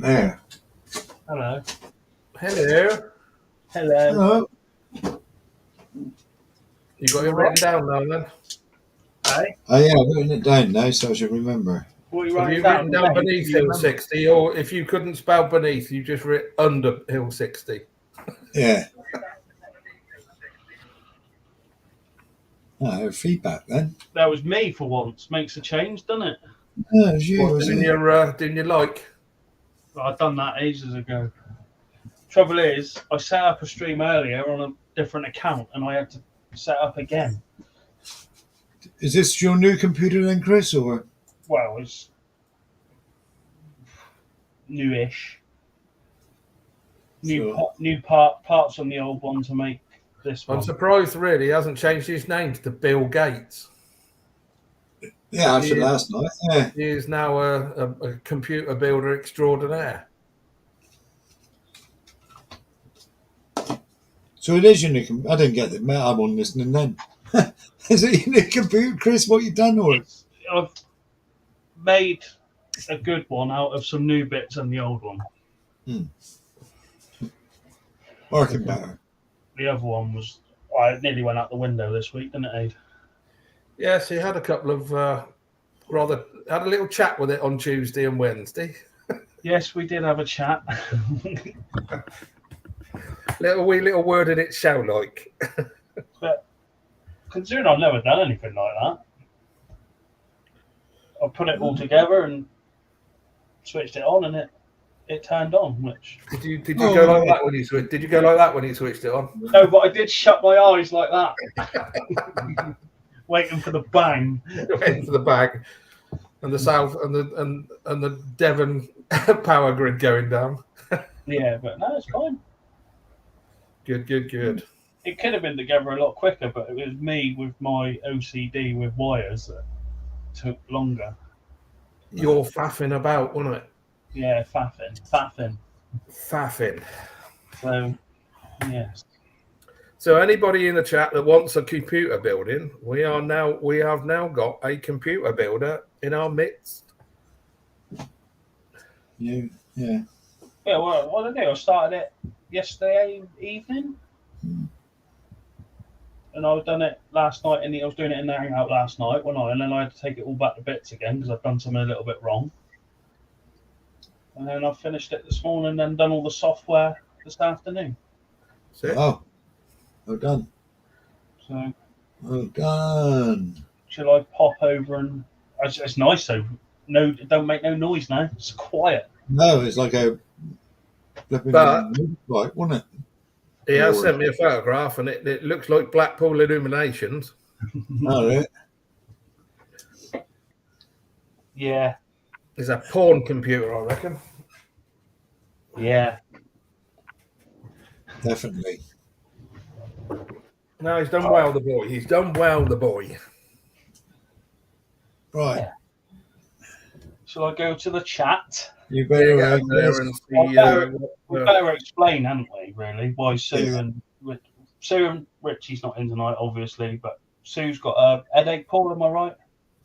There. Hello. Hello. Hello. Hello. You got it written down now then? Hey, Oh yeah, I've written it down now so I should remember. what are you Have writing you down? written down Mate, beneath do you Hill remember? 60, or if you couldn't spell beneath, you just writ under Hill 60? Yeah. Oh, feedback then. That was me for once. Makes a change, doesn't it? Oh, it was you, What, wasn't didn't you like? I've done that ages ago. Trouble is, I set up a stream earlier on a different account and I had to set up again. Is this your new computer then, Chris, or? Well, it's newish. New parts on the old one to make this one. I'm surprised, really, he hasn't changed his name to Bill Gates. Yeah, after last night. Yeah. He is now a computer builder extraordinaire. So it is your new computer. I didn't get it. I wasn't listening then. Is it your new computer, Chris? What you done, or? I've made a good one out of some new bits and the old one. Working better. The other one was, I nearly went out the window this week, didn't it, Aid? Yes, he had a couple of had a little chat with it on Tuesday and Wednesday. Yes, we did have a chat. little word in it shall like. But considering I've never done anything like that, I put it all together and switched it on, and it turned on. Which did you go like that when you switched? Did you go like that when you switched it on? No, but I did shut my eyes like that, waiting for the bang. Waiting for the bag, and the south and the Devon power grid going down. Yeah, but no, it's fine. Good. It could have been together a lot quicker, but it was me with my OCD with wires that took longer. You're faffing about, wasn't it? Yeah, faffing. Faffing. So, yes. So anybody in the chat that wants a computer building, we have now got a computer builder in our midst. Yeah. Yeah, well, what did I do? I started it yesterday evening. And I done it last night, and I was doing it in the hangout last night, and then I had to take it all back to bits again because I've done something a little bit wrong. And then I finished it this morning, and then done all the software this afternoon. Oh, well done. So, well done. Shall I pop over and? It's nice though. No, don't make no noise now. It's quiet. No, it's like a flipping right, wasn't it? He has sent me a photograph, and it looks like Blackpool Illuminations. Oh, right. Yeah. It's a porn computer, I reckon. Yeah. Definitely. No, he's done well, the boy. He's done well, the boy. Right. Yeah. Shall I go to the chat? You better get out there and see. We better explain, haven't we? Really, why Sue and Richie's not in tonight, obviously, but Sue's got a headache. Paul, am I right?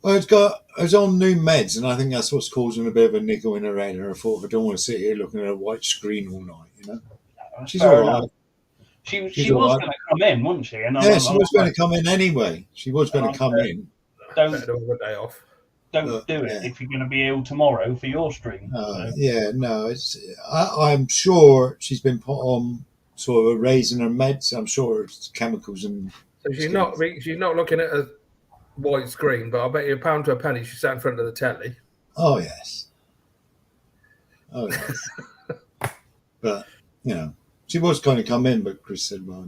Well, it's on new meds, and I think that's what's causing a bit of a nickel in her head. And I thought, I don't want to sit here looking at a white screen all night, you know. She's all right. She was going to come in, wasn't she? And yeah, she was going to come in anyway. She was going to come in. Don't have a day off. Don't do it if you're going to be ill tomorrow for your stream. Yeah, no, I'm sure she's been put on sort of raising her meds. I'm sure it's chemicals and. So she's not looking at a white screen, but I bet you a pound to a penny she sat in front of the telly. Oh yes. But you know, she was going to come in, but Chris said, "Well,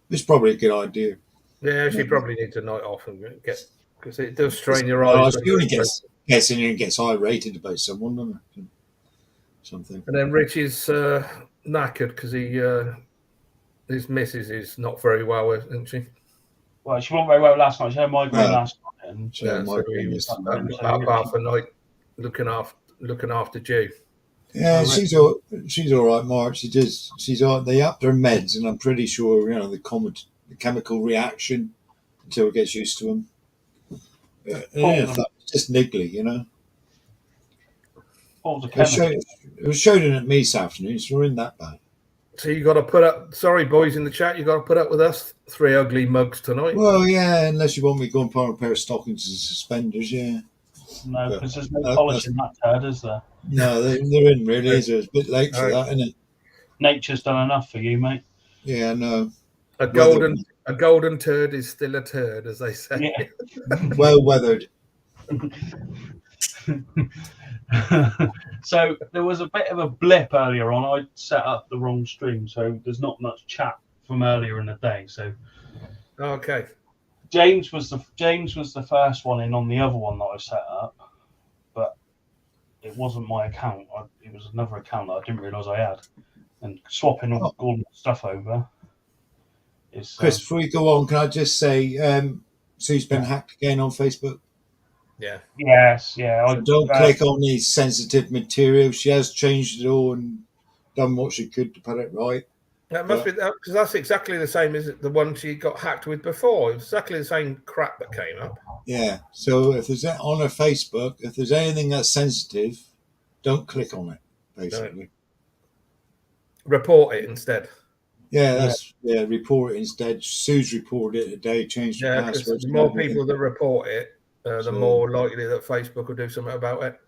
it's probably a good idea." Yeah, she probably needs a night off and get. Because it does strain your eyes. She only gets in here and gets irate about someone, doesn't it? Something. And then Rich is knackered because his missus is not very well, isn't she? Well, she wasn't very well last night. She had migraine last night, and she had migraine up half a night looking after Jew. Yeah, she's all right, Mark. She's all. They upped her meds, and I'm pretty sure the chemical reaction until it gets used to them. Yeah, it's just niggly, you know. What was a It chemical? was showing at me this afternoon, so we're in that bad. So you got to put up. Sorry, boys in the chat, you got to put up with us three ugly mugs tonight. Well, yeah, unless you want me to go and put on a pair of stockings and suspenders, yeah. No, But because there's no polish in that turd, is there? No, there isn't really, is there? It's a bit late for Right. that, isn't it? Nature's done enough for you, mate. Yeah, no. A golden turd is still a turd, as they say. Yeah. Well weathered. So there was a bit of a blip earlier on. I set up the wrong stream, so there's not much chat from earlier in the day. So Okay. James was the first one in on the other one that I set up, but it wasn't my account. It was another account that I didn't realise I had. And swapping all my stuff over is. Chris, before you go on, can I just say, Sue's been hacked again on Facebook? Yeah. Yes, yeah. So don't click on these sensitive materials. She has changed it all and done what she could to put it right. That must be because that's exactly the same as the one she got hacked with before. It was exactly the same crap that came up. Yeah. So if there's on her Facebook, if there's anything that's sensitive, don't click on it. Basically. Report it instead. Yeah, report it instead. Sue's reported it today, changed the password. The more people that report it, the more likely that Facebook will do something about it.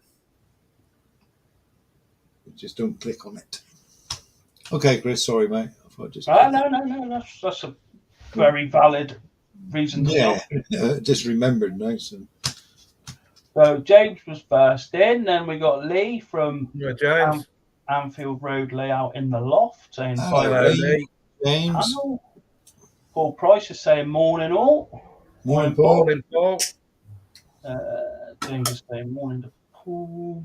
Just don't click on it. Okay, Chris, sorry, mate. I thought No. That's a very valid reason to stop. Just remembered now. So James was first in, then we got Lee from James. Anfield Road Layout in the Loft saying hello, Lee. James. Paul Price is saying morning all. Morning, Paul. Morning, Paul. James is saying morning to Paul.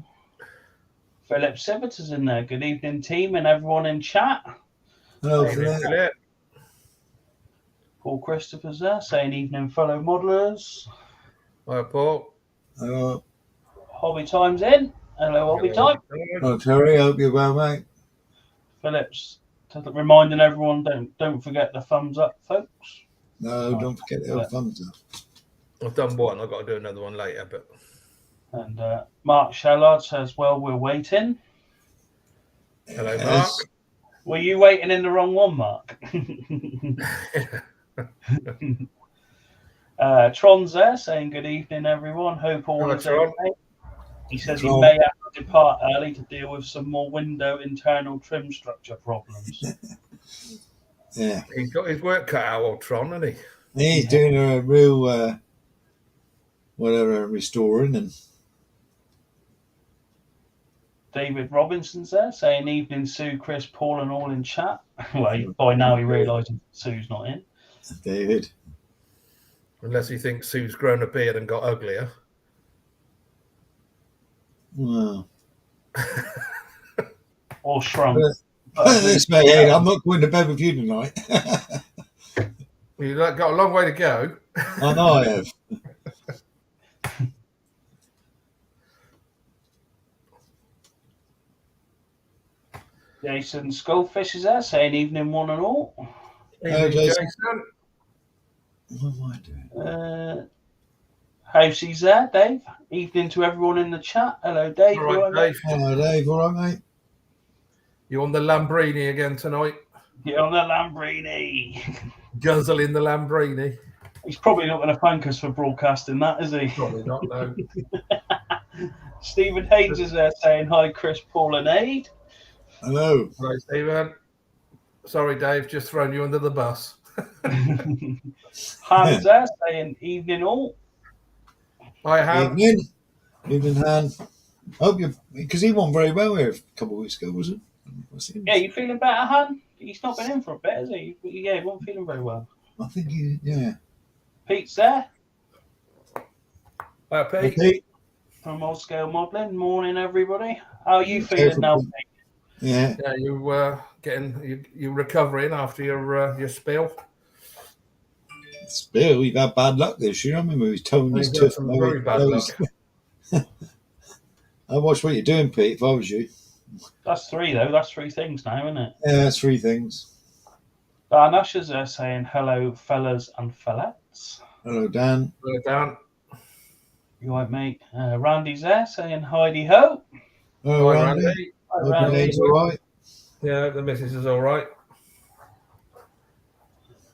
Philip Sibbett is in there. Good evening, team, and everyone in chat. Hello, Philip. Paul Christopher's there saying evening, fellow modelers. Hi, Paul. Hello. Hobby Time's in. Hello, Hobby Time. Hello, Terry. Hope you're well, mate. Philip's reminding everyone, don't forget the thumbs up, folks. No, don't forget the thumbs up. I've done one. I've got to do another one later, but. And Mark Shellard says, well, we're waiting. Hello, Mark. Were you waiting in the wrong one, Mark? Tron's there saying good evening, everyone. Hope all is okay. He says he may have to depart early to deal with some more window internal trim structure problems. Yeah. He's got his work cut out, old Tron, hasn't he? He's doing a real, restoring and. David Robinson's there saying evening, Sue, Chris, Paul, and all in chat. Well, by now he realises Sue's not in. David. Unless he thinks Sue's grown a beard and got uglier. Well. Or shrunk. Hey, I'm not going to bed with you tonight. You've got a long way to go. I know I have. Jason Skullfish is there saying evening, one and all. Hello, Jason. What am I doing? Housey's there, Dave. Evening to everyone in the chat. Hello, Dave. All right, Dave. Hello, Dave. All right, mate. You on the Lambrini again tonight? Get on the Lambrini. Guzzling the Lambrini. He's probably not going to thank us for broadcasting that, is he? Probably not, no. Stephen Haynes is there saying hi, Chris, Paul, and Aid. Hello. Right, Stephen. Sorry, Dave, just thrown you under the bus. Han's there saying evening all. Hi, Han. Evening, Han. Hope you, because he won very well here a couple of weeks ago, was it? Yeah, you feeling better, Han? He's not been in for a bit, has he? Yeah, he wasn't feeling very well. I think yeah. Pete's there. Hi, Pete. Pete. From Old Scale Modelling. Morning, everybody. How are you feeling now, Pete? Yeah. Yeah, you're recovering after your spill. Spill, you've had bad luck this year. I remember he was towing his tooth. Very bad luck. I watch what you're doing, Pete, if I was you. That's three, though. That's three things now, isn't it? Yeah, that's three things. Dan Usher's there saying hello, fellas and fellettes. Hello, Dan. Hello, Dan. You right, mate? Randy's there saying Heidi ho. Oh, Hi, Randy. Randy. Hope your Randy. day's all right. Yeah, the missus is all right.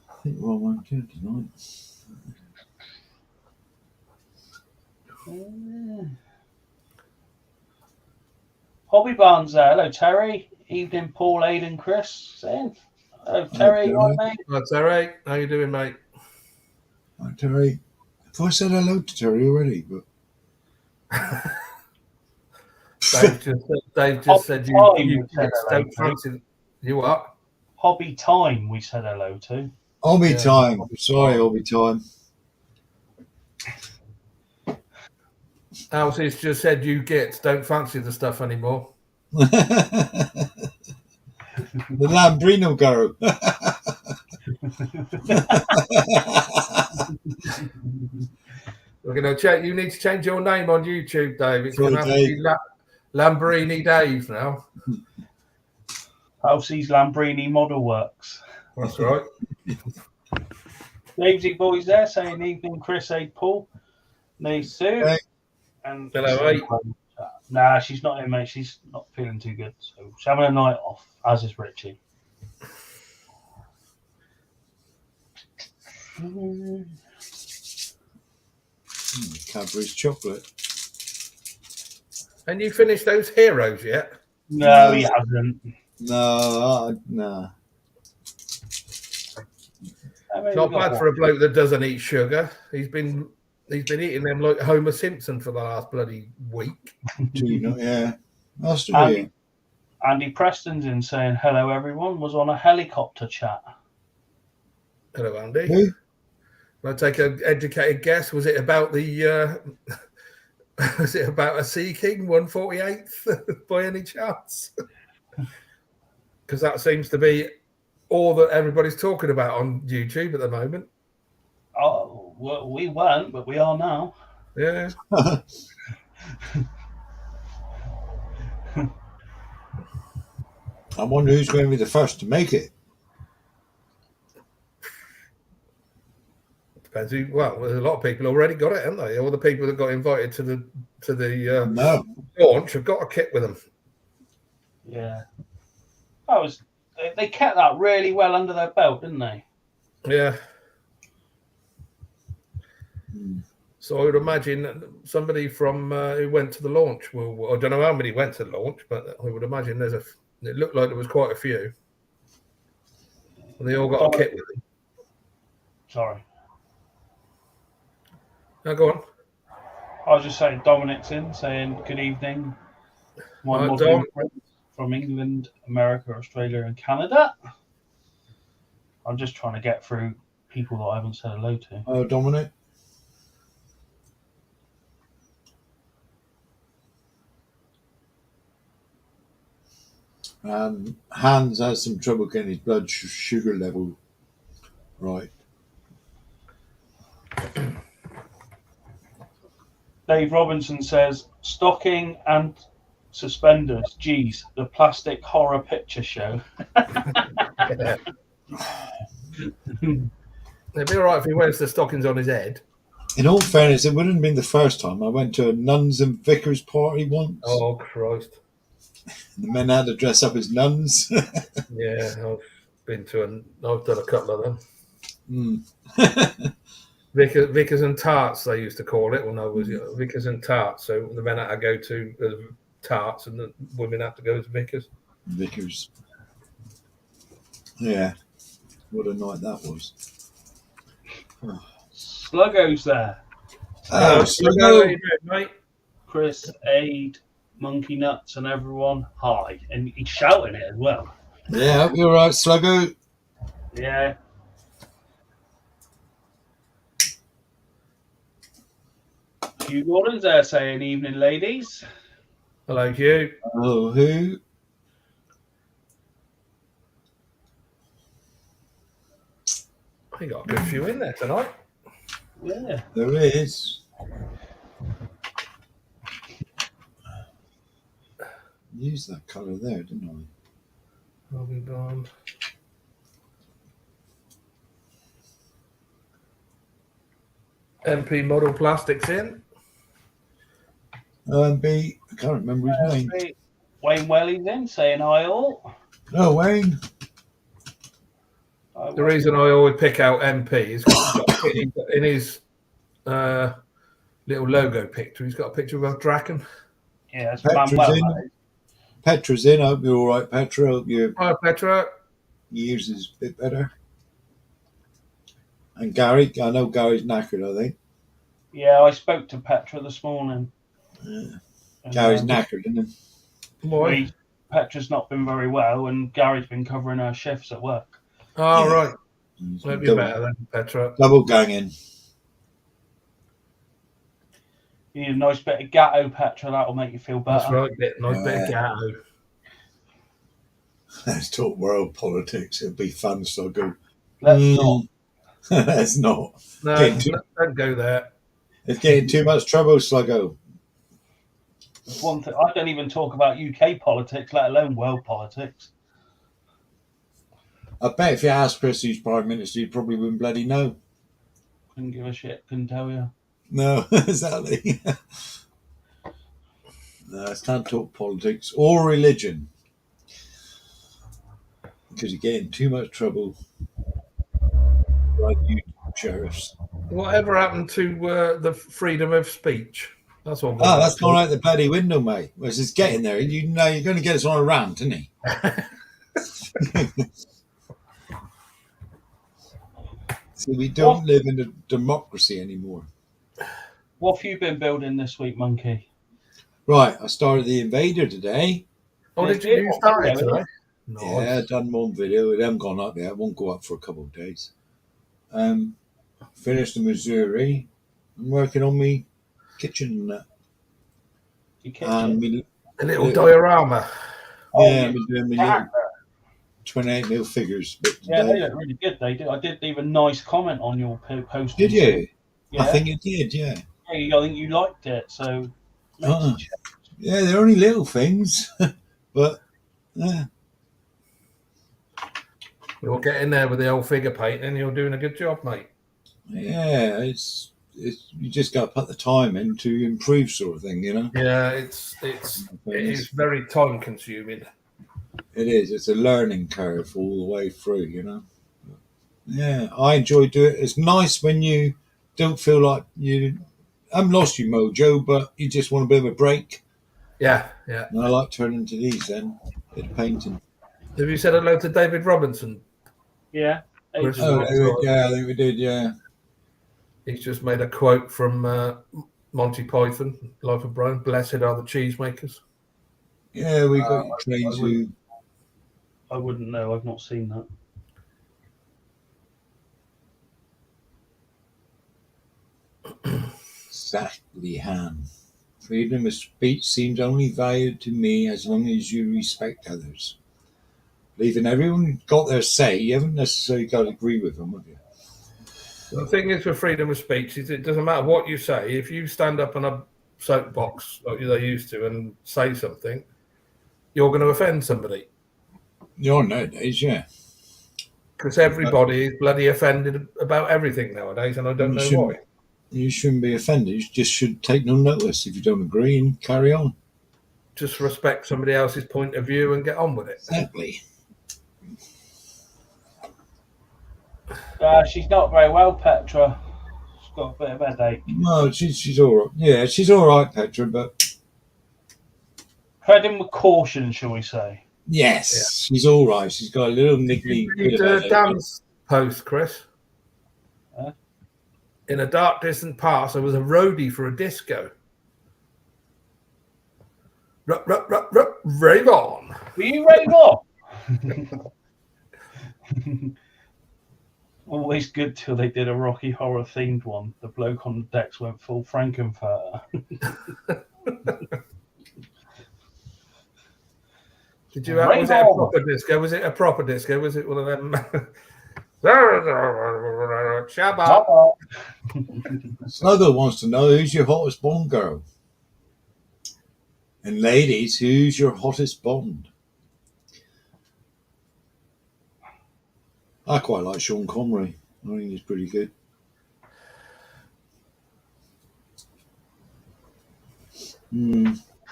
I think we're on one too tonight. Hobby Barnes there. Hello, Terry. Evening, Paul, Aidan, Chris. Saying. Hello, Terry. Terry. All right, mate? That's all right. How you doing, mate? Hi, Terry. If I said hello to Terry already, but Dave just said you said kids hello don't to. fancy you what? Hobby Time, we said hello to. Hobby Yeah. time. Sorry, Hobby time. Elsie's just said you gits don't fancy the stuff anymore. The Lambrino girl. We're gonna check. You need to change your name on YouTube, Dave. It's Sorry, gonna have to be Lambrini Dave now. Elsie's Lambrini Model Works. That's right. Davesy boys there saying evening, Chris, Aid, Paul. Nay, Sue. Hey. And Hello, mate. Nah, she's not in, mate. She's not feeling too good. So she's having a night off, as is Richie. Cadbury's chocolate. And you finished those heroes yet? No, he hasn't. No. Not bad for a bloke that doesn't eat sugar. He's been eating them like Homer Simpson for the last bloody week. Yeah. Must have been. Andy Preston's in saying hello everyone, was on a helicopter chat. Hello, Andy. Who? I'll take an educated guess. Was it about the was it about a Sea King 148th by any chance? Because that seems to be all that everybody's talking about on YouTube at the moment. Oh, well, we weren't, but we are now. Yeah. I wonder who's going to be the first to make it. Depends who. Well, there's a lot of people already got it, haven't they? All the people that got invited to the launch have got a kit with them. Yeah. They kept that really well under their belt, didn't they? Yeah. So I would imagine somebody from who went to the launch. Well, I don't know how many went to the launch, but I would imagine it looked like there was quite a few. And they all got a kit with them. Sorry. Now go on. I was just saying, Dominic's in saying good evening. My Hi, Muslim Dom. friends from England, America, Australia, and Canada. I'm just trying to get through people that I haven't said hello to. Oh, Dominic. Hans has some trouble getting his blood sugar level right. Dave Robinson says, stocking and suspenders. Geez, the plastic horror picture show. It'd be all right if he wears the stockings on his head. In all fairness, it wouldn't have been the first time. I went to a nuns and vicars party once. Oh, Christ. The men had to dress up as nuns. Yeah, I've done a couple of them. Vicars and tarts, they used to call it. Well, no, it was vicars and tarts. So the men had to go to tarts and the women had to go as vicars. Vicars. Yeah. What a night that was. Sluggo's there. Sluggo. Mate. Chris, Aid, Monkey Nuts, and everyone. Hi. And he's shouting it as well. Yeah, hope you're all right, Sluggo. Yeah. Hugh Gordon's there saying evening, ladies. Hello, Hugh. Oh, who? I got a good few in there tonight. Yeah. There is. Use that colour there, didn't I'll be darned. MP Model Plastics in. I? B, can't remember his name. Wayne Welly's in saying hi all. Oh, Wayne. The reason I always pick out MP is because in his little logo picture, he's got a picture of a Draken. Yeah, it's Petra's Manuel. in. Petra's in. I hope you're all right, Petra. I hope your Hi, Petra. years is a bit better. And Gary, I know Gary's knackered, I think. Yeah, I spoke to Petra this morning. Yeah. And, Gary's knackered, isn't he? Why? Petra's not been very well, and Gary's been covering her shifts at work. Oh, Yeah. right. Hope you're better then, Petra. Double ganging. You need a nice bit of gatto, Petra. That'll make you feel better. That's right. Nice bit of gatto. Let's talk world politics. It'll be fun, so go. Let's not. Let's not. No, don't go there. It's getting too much trouble, Sluggo. It's one thing. I don't even talk about UK politics, let alone world politics. I bet if you asked Chris who's Prime Minister, he probably wouldn't bloody know. Couldn't give a shit. Couldn't tell you. No, exactly. No, I can't talk politics or religion because you get in too much trouble. Like you, sheriffs. Whatever happened to the freedom of speech? That's all. Oh, that's gone out the bloody window, mate. Well, it's getting there. You know, you're going to get us on a rant, isn't he? See, we don't live in a democracy anymore. What have you been building this week, Monkey? Right, I started the Invader today. Oh, did you start it today? Nice. Yeah, I've done one video. It hasn't gone up yet. It won't go up for a couple of days. Finished the Missouri. I'm working on my kitchen and that. Your kitchen? A little diorama. Yeah, I've been doing my little 28mm figures. Yeah, they look really good. They do. I did leave a nice comment on your post. Did you? Yeah. I think you did, yeah. Yeah, I think you liked it. So. Yeah, they're only little things, but yeah. You'll get in there with the old figure painting. You're doing a good job, mate. Yeah, it's you just got to put the time in to improve, sort of thing, you know. Yeah, it is very time consuming. It is. It's a learning curve all the way through, you know. Yeah, I enjoy doing it. It's nice when you don't feel like you haven't lost your mojo, but you just want a bit of a break. Yeah, yeah. And I like turning to these then, bit of painting. Have you said hello to David Robinson? Yeah. Yeah, I think we did, yeah. He's just made a quote from Monty Python, Life of Brian, "Blessed are the cheesemakers." Yeah, we got trained to... I wouldn't know. I've not seen that. Exactly, Han. Freedom of speech seems only valued to me as long as you respect others. Believing everyone got their say, you haven't necessarily got to agree with them, have you? The thing is with freedom of speech is it doesn't matter what you say. If you stand up on a soapbox like they used to and say something, you're going to offend somebody. You're nowadays, yeah. Because everybody is bloody offended about everything nowadays, and I don't know why. You shouldn't be offended. You just should take no notice if you don't agree and carry on. Just respect somebody else's point of view and get on with it. Exactly. She's not very well, Petra. She's got a bit of a headache. No, she's all right. Yeah, she's all right, Petra, but... Treading with caution, shall we say. Yes, yeah. She's all right. She's got a little niggly... Did you Dan's post, Chris? In a dark, distant past, there was a roadie for a disco. Rave on. Were you rave on? Always good till they did a Rocky Horror themed one. The bloke on the decks went full Frankenfurter. Did you have, was it a proper disco? Was it a proper disco? Was it one of them? Shabba. Sluggo wants to know who's your hottest Bond girl. And ladies, who's your hottest Bond? I quite like Sean Connery. I think he's pretty good.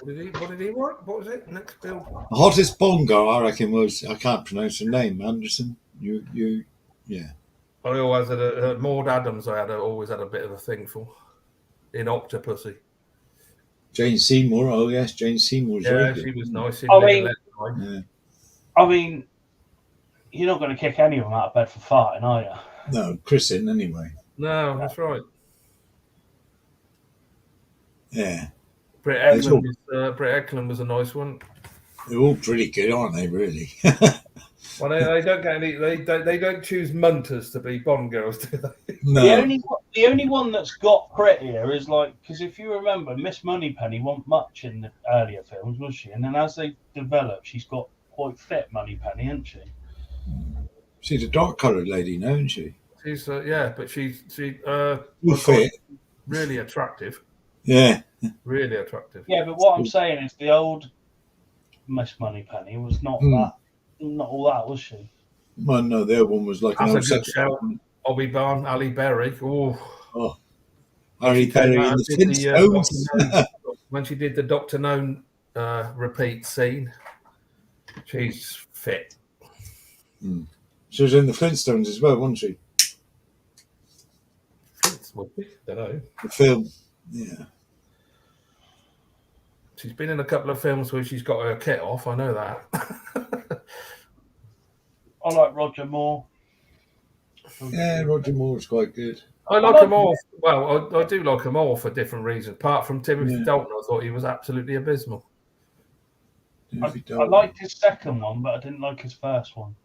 What did he want? What was it? Next build. The hottest Bond girl, I reckon, was, I can't pronounce her name, Anderson. Yeah. I always had Maud Adams. Always had a bit of a thing for in Octopussy. Jane Seymour, oh yes, Jane Seymour was very Yeah, good. she was nice. I mean, Yeah. I mean, you're not going to kick any of them out of bed for farting, are you? No, Chris in anyway. No, that's right. Yeah. Britt Eklund was a nice one. They're all pretty good, aren't they, really? Well, they don't get any. They don't choose munters to be Bond girls, do they? No. The only one that's got prettier is because if you remember, Miss Moneypenny wasn't much in the earlier films, was she? And then as they develop, she's got quite fit, Moneypenny, isn't she? She's a dark-coloured lady now, isn't she? She's but she's fit. Really attractive. Yeah. Really attractive. Yeah, but what I'm saying is the old Miss Moneypenny was not all that, was she? Well, no, the other one was like an old good shout. Obi-Wan, Ali Berry. Oh, Ali Berry in the Flintstones. When she did the Dr. No repeat scene, she's fit. She was in the Flintstones as well, wasn't she? Don't know. The film, yeah. She's been in a couple of films where she's got her kit off. I know that. I like Roger Moore. Yeah, Roger Moore's quite good. I like them all. Well, I do like them all for different reasons. Apart from Timothy Dalton, I thought he was absolutely abysmal. I liked his second one, but I didn't like his first one.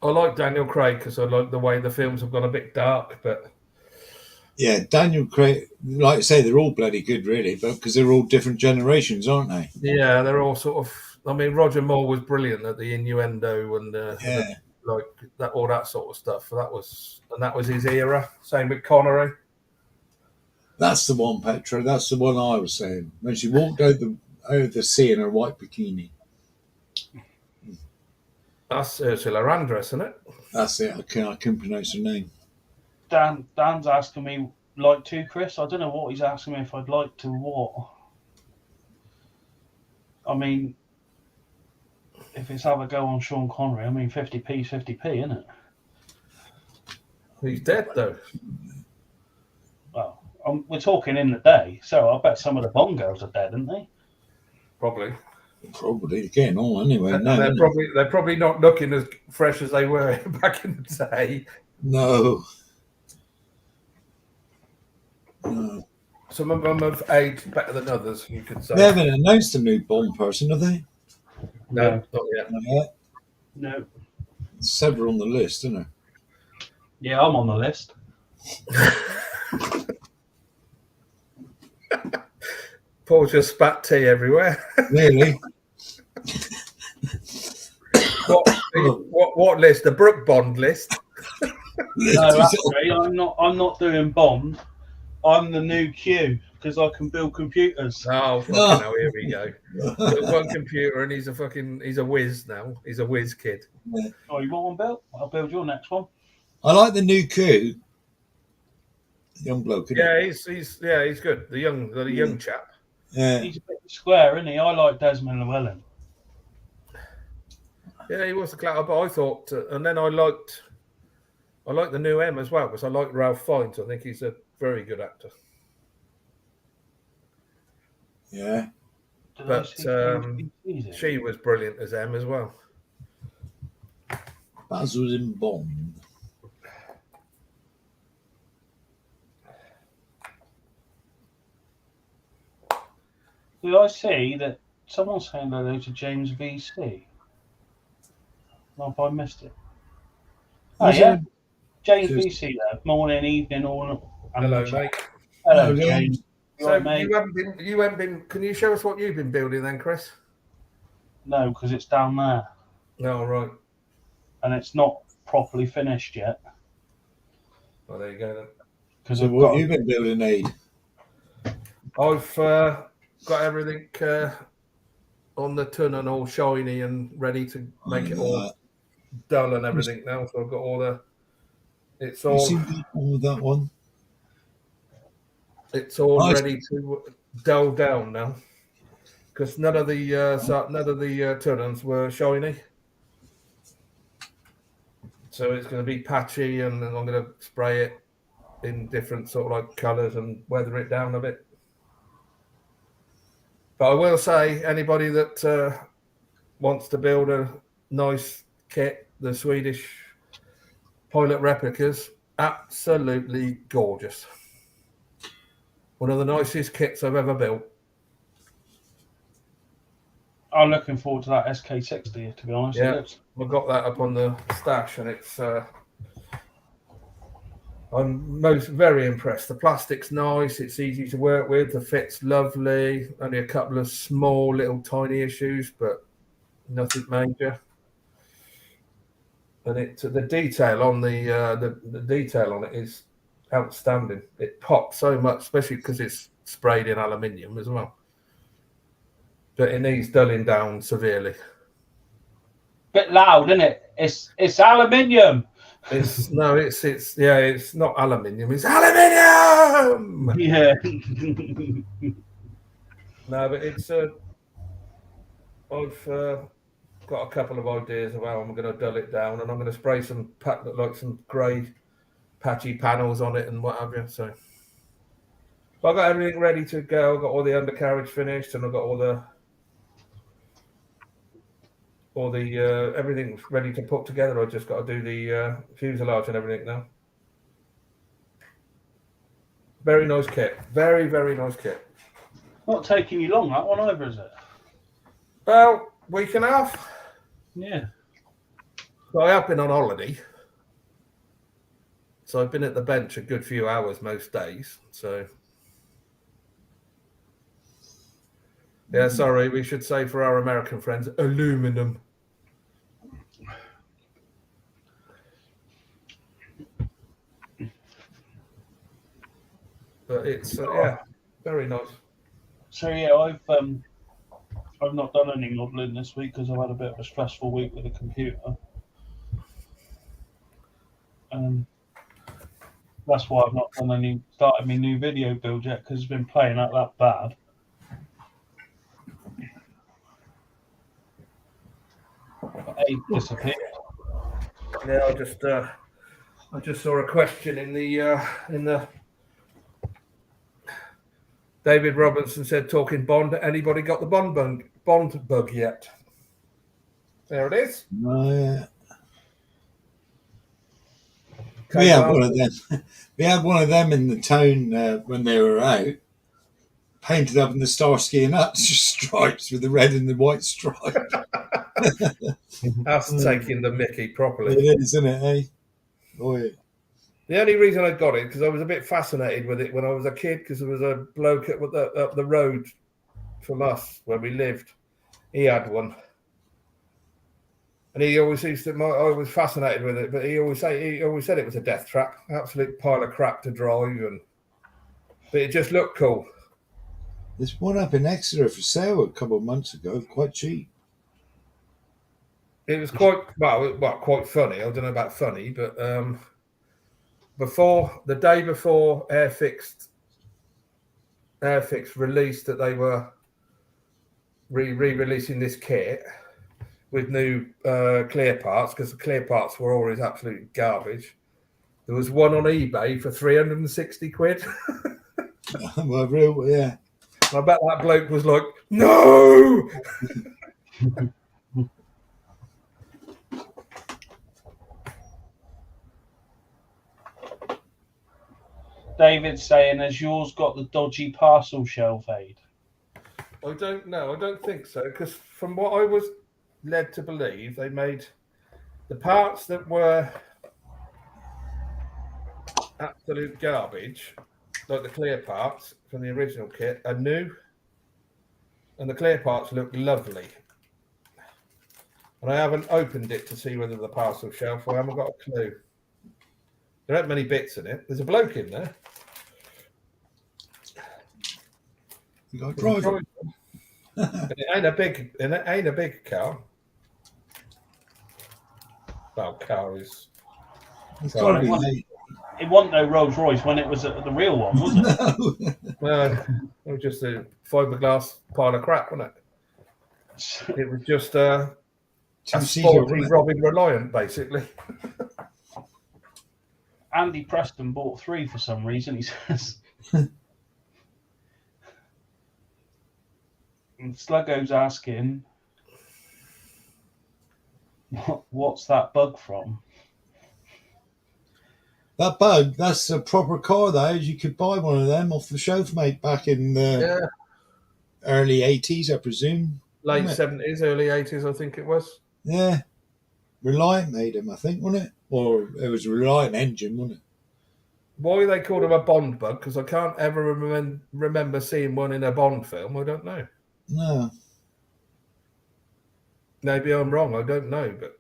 I like Daniel Craig because I like the way the films have gone a bit dark, but yeah, Daniel Craig, like I say, they're all bloody good, really, but because they're all different generations, aren't they? Yeah, they're all sort of. I mean, Roger Moore was brilliant at the innuendo and like that, all that sort of stuff. That was his era. Same with Connery. That's the one, Petra. That's the one I was saying when she walked out the sea in her white bikini. That's Ursula Andress, isn't it? That's it. I couldn't pronounce her name. Dan's asking me like to, Chris. I don't know what he's asking me if I'd like to what. I mean, if it's have a go on Sean Connery, I mean 50p's 50p, isn't it? He's dead though. Well, we're talking in the day, so I bet some of the Bond girls are dead, aren't they? Probably getting on anyway. They're probably not looking as fresh as they were back in the day. No. Some of them have aged better than others, you could say. They haven't announced a new Bond person, have they? No, not yet. Not yet. No. Several on the list, isn't there? Yeah, I'm on the list. Paul just spat tea everywhere. Really? What list? The Brook Bond list? No, actually, I'm not doing Bond. I'm the new Q because I can build computers. Oh, fucking hell, here we go. One computer and he's a whiz now. He's a whiz kid. Yeah. Oh, you want one built? I'll build your next one. I like the new Q. Young bloke. He's good. The young chap. Yeah. He's a bit square, isn't he? I like Desmond Llewellyn. Yeah, he was the clown, but I thought, and then I liked the new M as well because I like Ralph Fiennes. I think he's a very good actor. Yeah. But she was brilliant as M as well. Baz was in Bond. Did I see that someone's saying hello to James VC? Or have I missed it? Oh, yeah. James VC there. Morning, evening, all. Hello, mate. Hello, James. So you haven't been. Can you show us what you've been building then, Chris? No, because it's down there. No, right. And it's not properly finished yet. Well, there you go then. Because of what you've been building, Aid? I've got everything on the tin and all shiny and ready to make it all done and everything now. So I've got all the. It's all. You seen all that one? It's all ready to dulled down now because none of the tunnels were shiny. So it's going to be patchy, and then I'm going to spray it in different sort of like colours and weather it down a bit. But I will say, anybody that wants to build a nice kit, the Swedish pilot replicas, absolutely gorgeous. One of the nicest kits I've ever built. I'm looking forward to that SK60, to be honest. Yeah, I've got that up on the stash, and it's. I'm very impressed. The plastic's nice. It's easy to work with. The fit's lovely. Only a couple of small, little, tiny issues, but nothing major. And the detail on the detail on it is outstanding. It pops so much, especially because it's sprayed in aluminium as well. But it needs dulling down severely. Bit loud, isn't it? It's aluminium. It's not aluminium. It's aluminium. Yeah. No, but it's I've got a couple of ideas of how I'm going to dull it down, and I'm going to spray some grey patchy panels on it and what have you. So I've got everything ready to go. I've got all the undercarriage finished, and I've got all the everything's ready to put together. I've just got to do the fuselage and everything now. Very nice kit. Very, very nice kit. Not taking you long, that one either, is it? Well, week and a half. Yeah. So I have been on holiday. So I've been at the bench a good few hours most days. So yeah, sorry, we should say for our American friends, aluminum. But it's very nice. So yeah, I've not done any modelling this week because I've had a bit of a stressful week with the computer. That's why I've not started my new video build yet, because it's been playing out that bad. It disappeared. Yeah, I just saw a question in the David Robinson said, talking Bond, anybody got the Bond bug yet? There it is. Oh, yeah. We had one of them. We had one of them in the town when they were out, painted up in the Starsky and Hutch stripes with the red and the white stripe. That's taking the mickey properly. It is, isn't it? Eh? Boy. The only reason I got it because I was a bit fascinated with it when I was a kid, because there was a bloke up the road from us where we lived. He had one, and he always used to. I was fascinated with it, but he always said it was a death trap, absolute pile of crap to drive, but it just looked cool. There's one up in Exeter for sale a couple of months ago, quite cheap. It was quite funny. I don't know about funny, but the day before Airfix released that they were re-releasing this kit with new clear parts, because the clear parts were always absolute garbage. There was one on eBay for 360 quid. Well, real, yeah. I bet that bloke was like, no. David's saying, has yours got the dodgy parcel shelf aid? I don't know. I don't think so, because from what I was led to believe, they made the parts that were absolute garbage, like the clear parts from the original kit, are new, and the clear parts look lovely. And I haven't opened it to see whether the parcel shelf, I haven't got a clue. There aren't many bits in it. There's a bloke in there. You got a driver. It ain't a big car. Well, car is. It's got to be It wasn't no Rolls Royce when it was the real one, was it? No. It was just a fiberglass pile of crap, wasn't it? It was just a Two-seater, sporty wasn't it? Robin Reliant, basically. Andy Preston bought 3 for some reason, he says. And Sluggo's asking, what's that bug from? That bug, that's a proper car, that is. You could buy one of them off the shelf, mate, back in the early 80s, I presume. Late 70s, early 80s, I think it was. Yeah. Reliant made them, I think, wasn't it? Or it was a Reliant engine, wasn't it? Why they called him a Bond bug, because I can't ever remember seeing one in a Bond film. I don't know. No. Maybe I'm wrong. I don't know, but...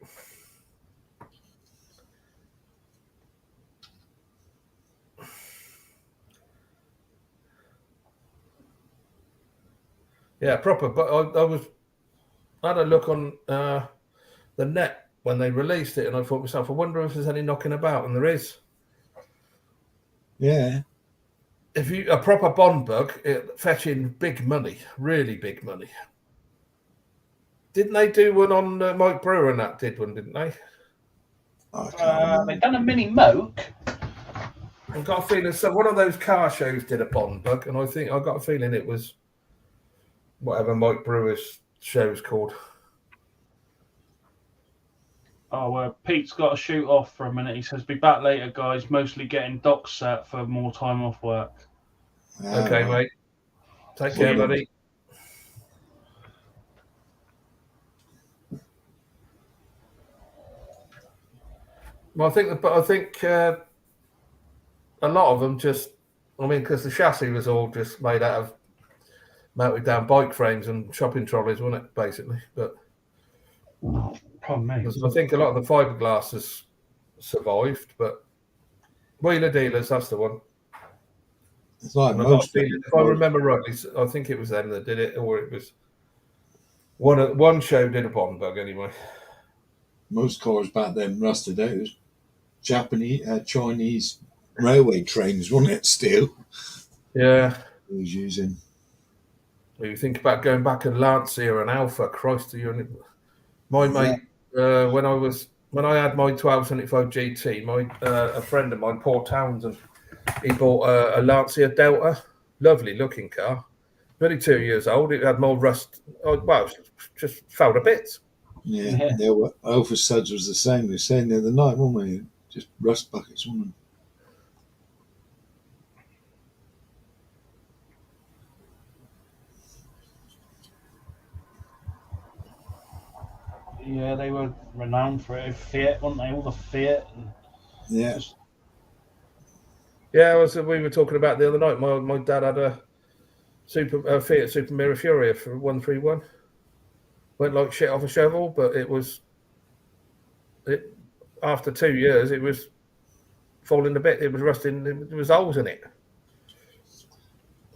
Yeah, proper. But I had a look on the net when they released it, and I thought to myself, I wonder if there's any knocking about, and there is. Yeah. If you a proper Bond bug, it fetching big money, really big money. Didn't they do one on Mike Brewer and that did one, didn't they? They done a mini moke. I've got a feeling one of those car shows did a Bond bug, and I got a feeling it was whatever Mike Brewer's show's called. Oh, Pete's got to shoot off for a minute. He says, be back later, guys. Mostly getting docs set for more time off work. Okay, mate. Take care, buddy. Well, I think a lot of them because the chassis was all just made out of melted down bike frames and shopping trolleys, wasn't it, basically? But I think a lot of the fiberglass has survived, but Wheeler Dealers, that's the one. It's like most. If I remember rightly, I think it was them that did it, or it was one show did a Bond bug anyway. Most cars back then rusted out. It was Chinese railway trains, wasn't it? Still. Yeah. He was using. Well, you think about going back and Lancia and Alpha, Christ, my mate. When I had my 1275 GT, a friend of mine, Paul Townsend, he bought a Lancia Delta, lovely looking car, 32 years old. It had more rust. Well, just fell to bits. Yeah. Alpha Suds was the same. We were saying the other night, weren't we? Just rust buckets, wasn't it? Yeah, they were renowned for it. Fiat, weren't they? All the Fiat. Yeah. Yeah, we were talking about the other night. My dad had a Fiat Super Mirafiori for 131. Went like shit off a shovel, but after 2 years, it was falling to bit. It was rusting. There was holes in it.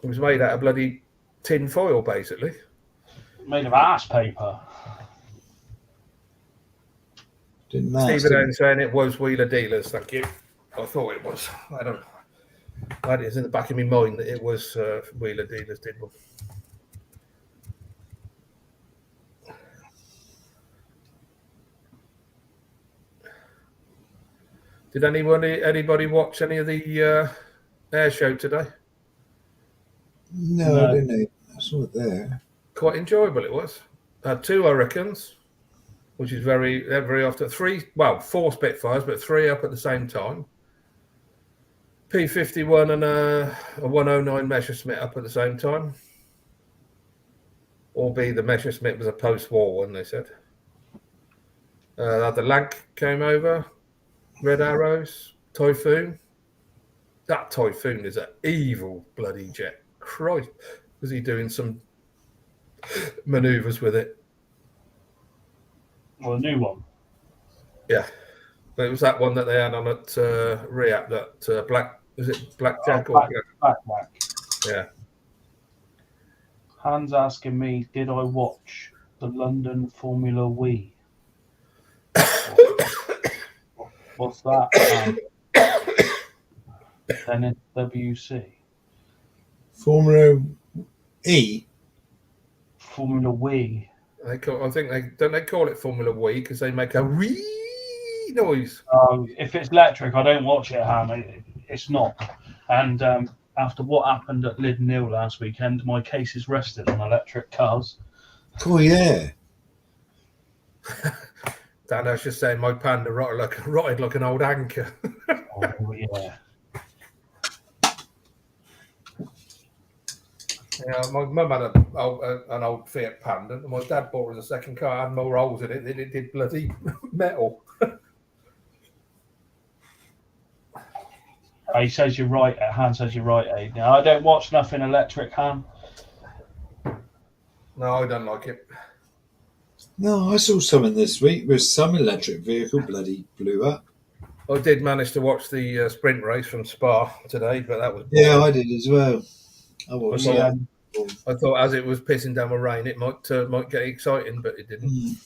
It was made out of bloody tin foil, basically. Made of ass paper. Didn't matter. Stephen saying it was Wheeler Dealers. Thank you. I thought it was. I had it in the back of my mind that it was Wheeler Dealers did one. Did anybody watch any of the air show today? No, I didn't. I saw it there. Quite enjoyable it was. Had 2 Hurricanes, which is very often 4 Spitfires, but 3 up at the same time. P51 and a 109 Messerschmitt up at the same time. Albeit the Messerschmitt was a post-war one, they said. The Lank came over. Red Arrows, Typhoon. That Typhoon is an evil bloody jet. Christ, was he doing some manoeuvres with it? Well, a new one. Yeah. But it was that one that they had on at Riyadh, that Blackjack? Blackjack. Yeah. Hans asking me, did I watch the London Formula Wii? What's that? then it's WC. Formula E. Formula Wii. I think they call it Formula Wii because they make a wee noise. If it's electric, I don't watch it, Han. It's not. And after what happened at Lyd Nil last weekend, my case is rested on electric cars. Cool, yeah. Dan, I was just saying my Panda rotted like an old anchor. Oh, yeah. Yeah, my mum had an old Fiat Panda, and my dad bought us a second car. It had more holes in it than it did bloody metal. He says you're right. Han says you're right, Aid. Now, I don't watch nothing electric, Han. No, I don't like it. No, I saw something this week where some electric vehicle bloody blew up. I did manage to watch the sprint race from Spa today, but that was boring. Yeah, I did as well. I watched that. I thought as it was pissing down with rain, it might get exciting, but it didn't.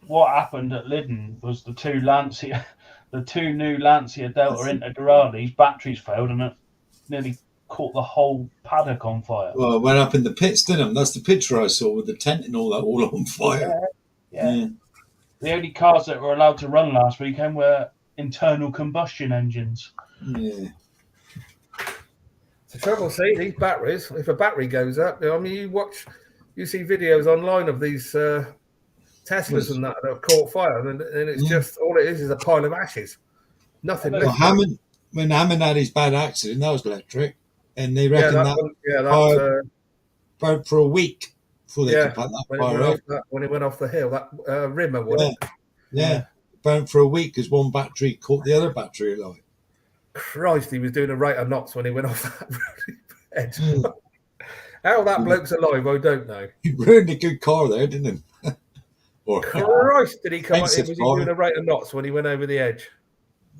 What happened at Lyden was the two new Lancia Delta Integrales batteries failed, and it nearly caught the whole paddock on fire. Well, it went up in the pits, didn't it? That's the picture I saw with the tent and all that all on fire. Yeah. The only cars that were allowed to run last weekend were internal combustion engines. Yeah. The trouble, see, these batteries, if a battery goes up, I mean, you see videos online of these Teslas and that have caught fire, and it's just, all it is a pile of ashes. Nothing. Well, when Hammond had his bad accident, that was electric, and they reckon that burned for a week before they could put that fire out. When it went off the hill, that rimmer, wasn't it? Yeah, burnt for a week because one battery caught the other battery alight. Christ, he was doing a rate of knots when he went off that edge. How that bloke's alive, I don't know. He ruined a good car there, didn't he? Christ, did he come up? Was he doing a rate of knots when he went over the edge?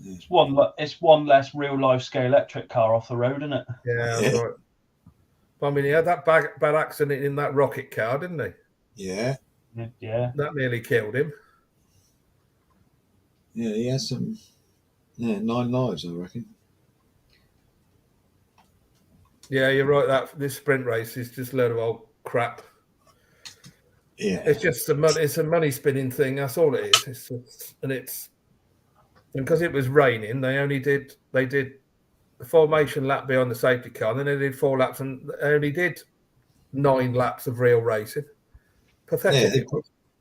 It's one less real life scale electric car off the road, isn't it? Yeah, that's right. I mean, he had that bad accident in that rocket car, didn't he? Yeah. Yeah. That nearly killed him. Yeah, he has some 9 lives, I reckon. Yeah, you're right. This sprint race is just a load of old crap. Yeah, it's just it's a money spinning thing. That's all it is. And because it was raining, they did the formation lap behind the safety car, and then they did 4 laps, and they only did 9 laps of real racing. Pathetic.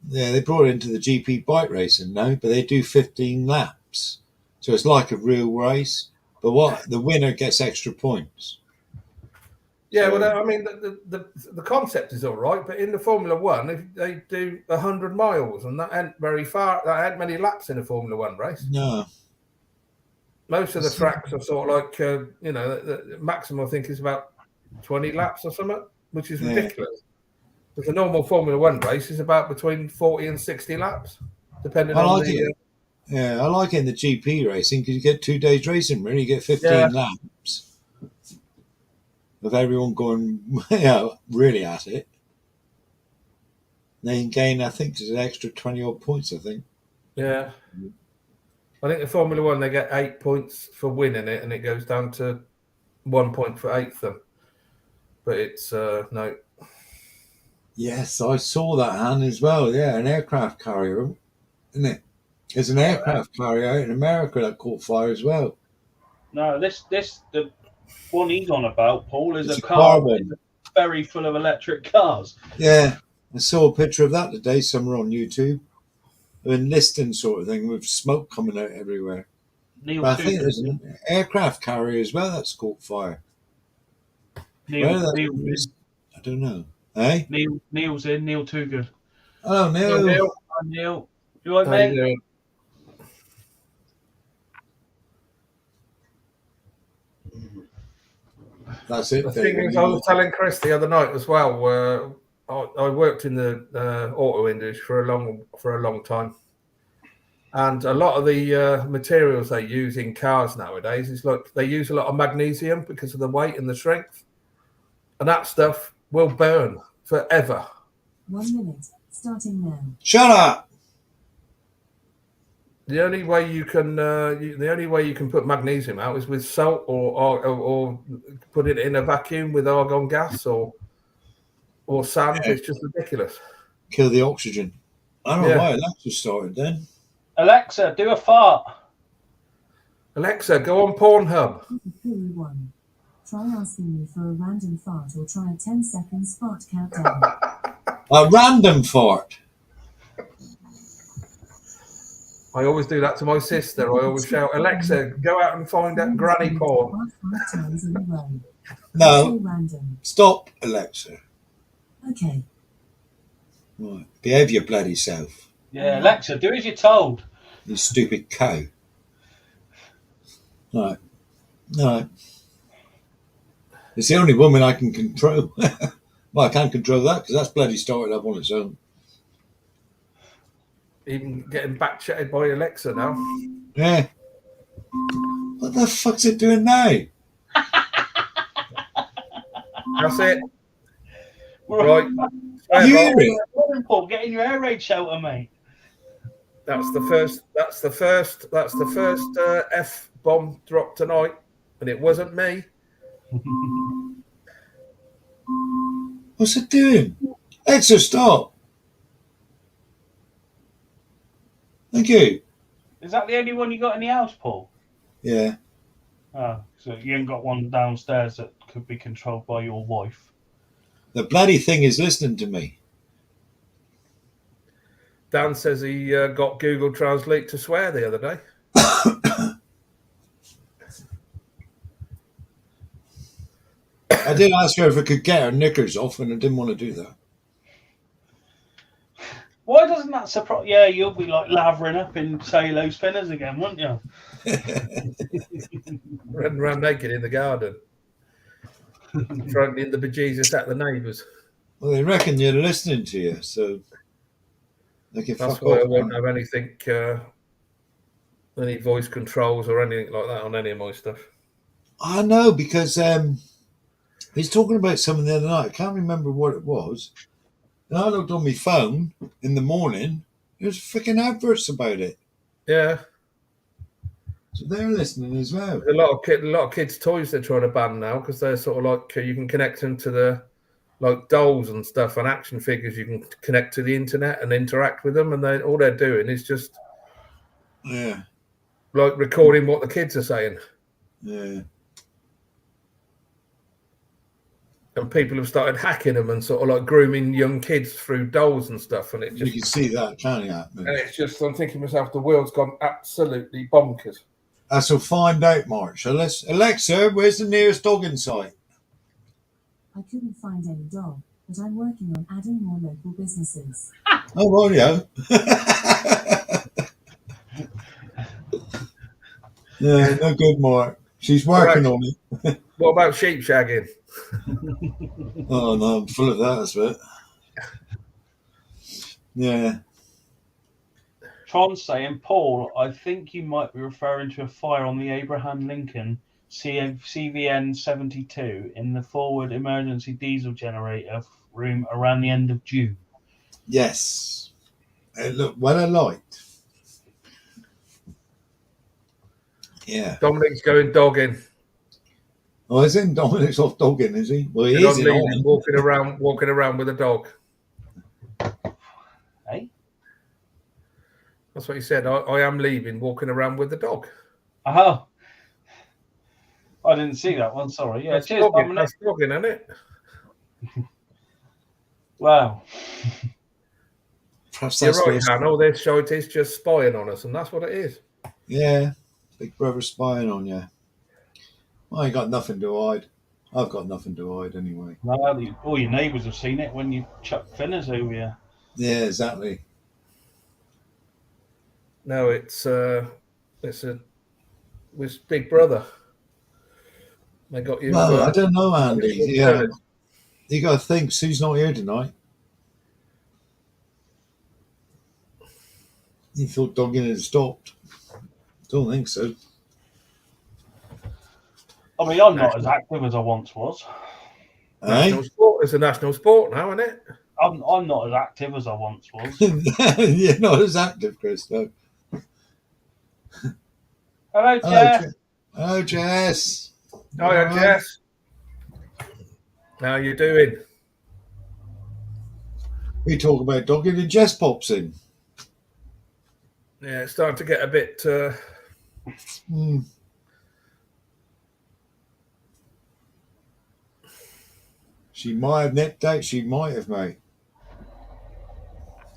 They brought it into the GP bike racing now, but they do 15 laps, so it's like a real race. But the winner gets extra points. Yeah, well, I mean, the concept is all right, but in the Formula One, if they do 100 miles, and that ain't very far. That ain't many laps in a Formula One race. No. Most of the tracks are sort of like, the maximum I think is about 20 laps or something, which is ridiculous. Because the normal Formula One race is about between 40 and 60 laps, depending on the. Yeah, I like it in the GP racing because you get 2 days racing. Really, you get 15 laps of everyone going, really at it. They can gain, I think, an extra 20 odd points. I think. Yeah. I think the Formula One, they get 8 points for winning it, and it goes down to 1 point for 8th them. But it's no. Yes, I saw that, Han, as well. Yeah, an aircraft carrier, isn't it? There's an aircraft carrier out in America that caught fire as well. No, the one he's on about, Paul, is a car very full of electric cars. Yeah, I saw a picture of that today somewhere on YouTube. An listing sort of thing with smoke coming out everywhere. I think there's an aircraft carrier as well that's caught fire. Neil, I don't know. Hey? Neil's in. Neil Too Good. Oh, Neil. Hi, Neil. You all right, mate? That's it. The thing is, I was telling Chris the other night as well, where I worked in the auto industry for a long time, and a lot of the materials they use in cars nowadays is like they use a lot of magnesium because of the weight and the strength, and that stuff will burn forever. 1 minute, starting now. Shut up! The only way you can put magnesium out is with salt or put it in a vacuum with argon gas or sand. Yeah. It's just ridiculous. Kill the oxygen. I don't know Yeah. why Alexa started then. Alexa, do a fart. Alexa, go on Pornhub. Query 1. Try asking me for a random fart or try a 10 seconds fart countdown. A random fart. I always do that to my sister. I always shout, Alexa, go out and find that granny porn. Fart 5 times in a row. No. Say random. Stop, Alexa. Okay. Right. Behave your bloody self, Yeah, Alexa, do as you're told. you stupid cow. Right. No. It's the only woman I can control. Well, I can't control that because that's bloody started up on its own. Even getting back chatted by Alexa now. Yeah. What the fuck's it doing now? That's it. Right. You hear it? Paul, get in your air raid shelter, mate. That's the first F bomb drop tonight, and it wasn't me. What's it doing? Alexa, stop. Thank you. Is that the only one you got in the house, Paul? Yeah. Oh, so you ain't got one downstairs that could be controlled by your wife. The bloody thing is listening to me. Dan says he got Google Translate to swear the other day. I did ask her if I could get her knickers off, and I didn't want to do that. Why doesn't that surprise? Yeah, you'll be like lathering up in cellulose spinners again, wouldn't you? Running around naked in the garden. Frightening the bejesus at the neighbours. Well, they reckon you're listening to you, so they can That's fuck why I off. won't have anything, any voice controls or anything like that on any of my stuff. I know, because he's talking about something the other night. I can't remember what it was. And I looked on my phone in the morning. There's freaking adverts about it. Yeah. So they're listening as well. A lot of kids' toys they're trying to ban now because they're sort of like you can connect them to the like dolls and stuff and action figures. You can connect to the internet and interact with them, and all they're doing is just Yeah. like recording what the kids are saying. Yeah. And people have started hacking them and sort of like grooming young kids through dolls and stuff. And it You just can see that, can't you? and it's just I'm thinking to myself, the world's gone absolutely bonkers. I shall find out, Mark. So Alexa, where's the nearest dogging site? I couldn't find any dog, but I'm working on adding more local businesses. Oh, well, yeah. Yeah, no good, Mark. She's working on it. What about sheep shagging? Oh, no, I'm full of that as well. Yeah. Tron's saying, Paul, I think you might be referring to a fire on the Abraham Lincoln CVN 72 in the forward emergency diesel generator room around the end of June. Yes. It looked well alight. Yeah. Dominic's going dogging. Oh, isn't Dominic's off dogging, is he? Well, he Good is on leaving, walking around with a dog. Hey? That's what he said. I am leaving, walking around with the dog. Oh. I didn't see that one, sorry. Yeah, That's cheers, dogging, Dominic. that's dogging, isn't it? Wow. Perhaps You're that's right, the- Han. All this show it is just spying on us, and that's what it is. Yeah. Big brother spying on you. Well, I ain't got nothing to hide. I've got nothing to hide anyway. Well, all your neighbours have seen it when you chuck finners over you. Yeah, exactly. No, it's Big Brother. They got you. Well, I don't know, Andy. Yeah. covered. You got to think Sue's not here tonight. You thought dogging had stopped. Don't think so. I mean, I'm not as active as I once was. Eh? National sport. It's a national sport now, isn't it? I'm not as active as I once was. You're not as active, Chris, though. Hello, Hello, Jeff. Hello, Jess. Hiya, All right. Jess. How you doing? We talk about dogging and Jess pops in. Yeah, it's starting to get a bit. She might have nipped out. She might have, mate.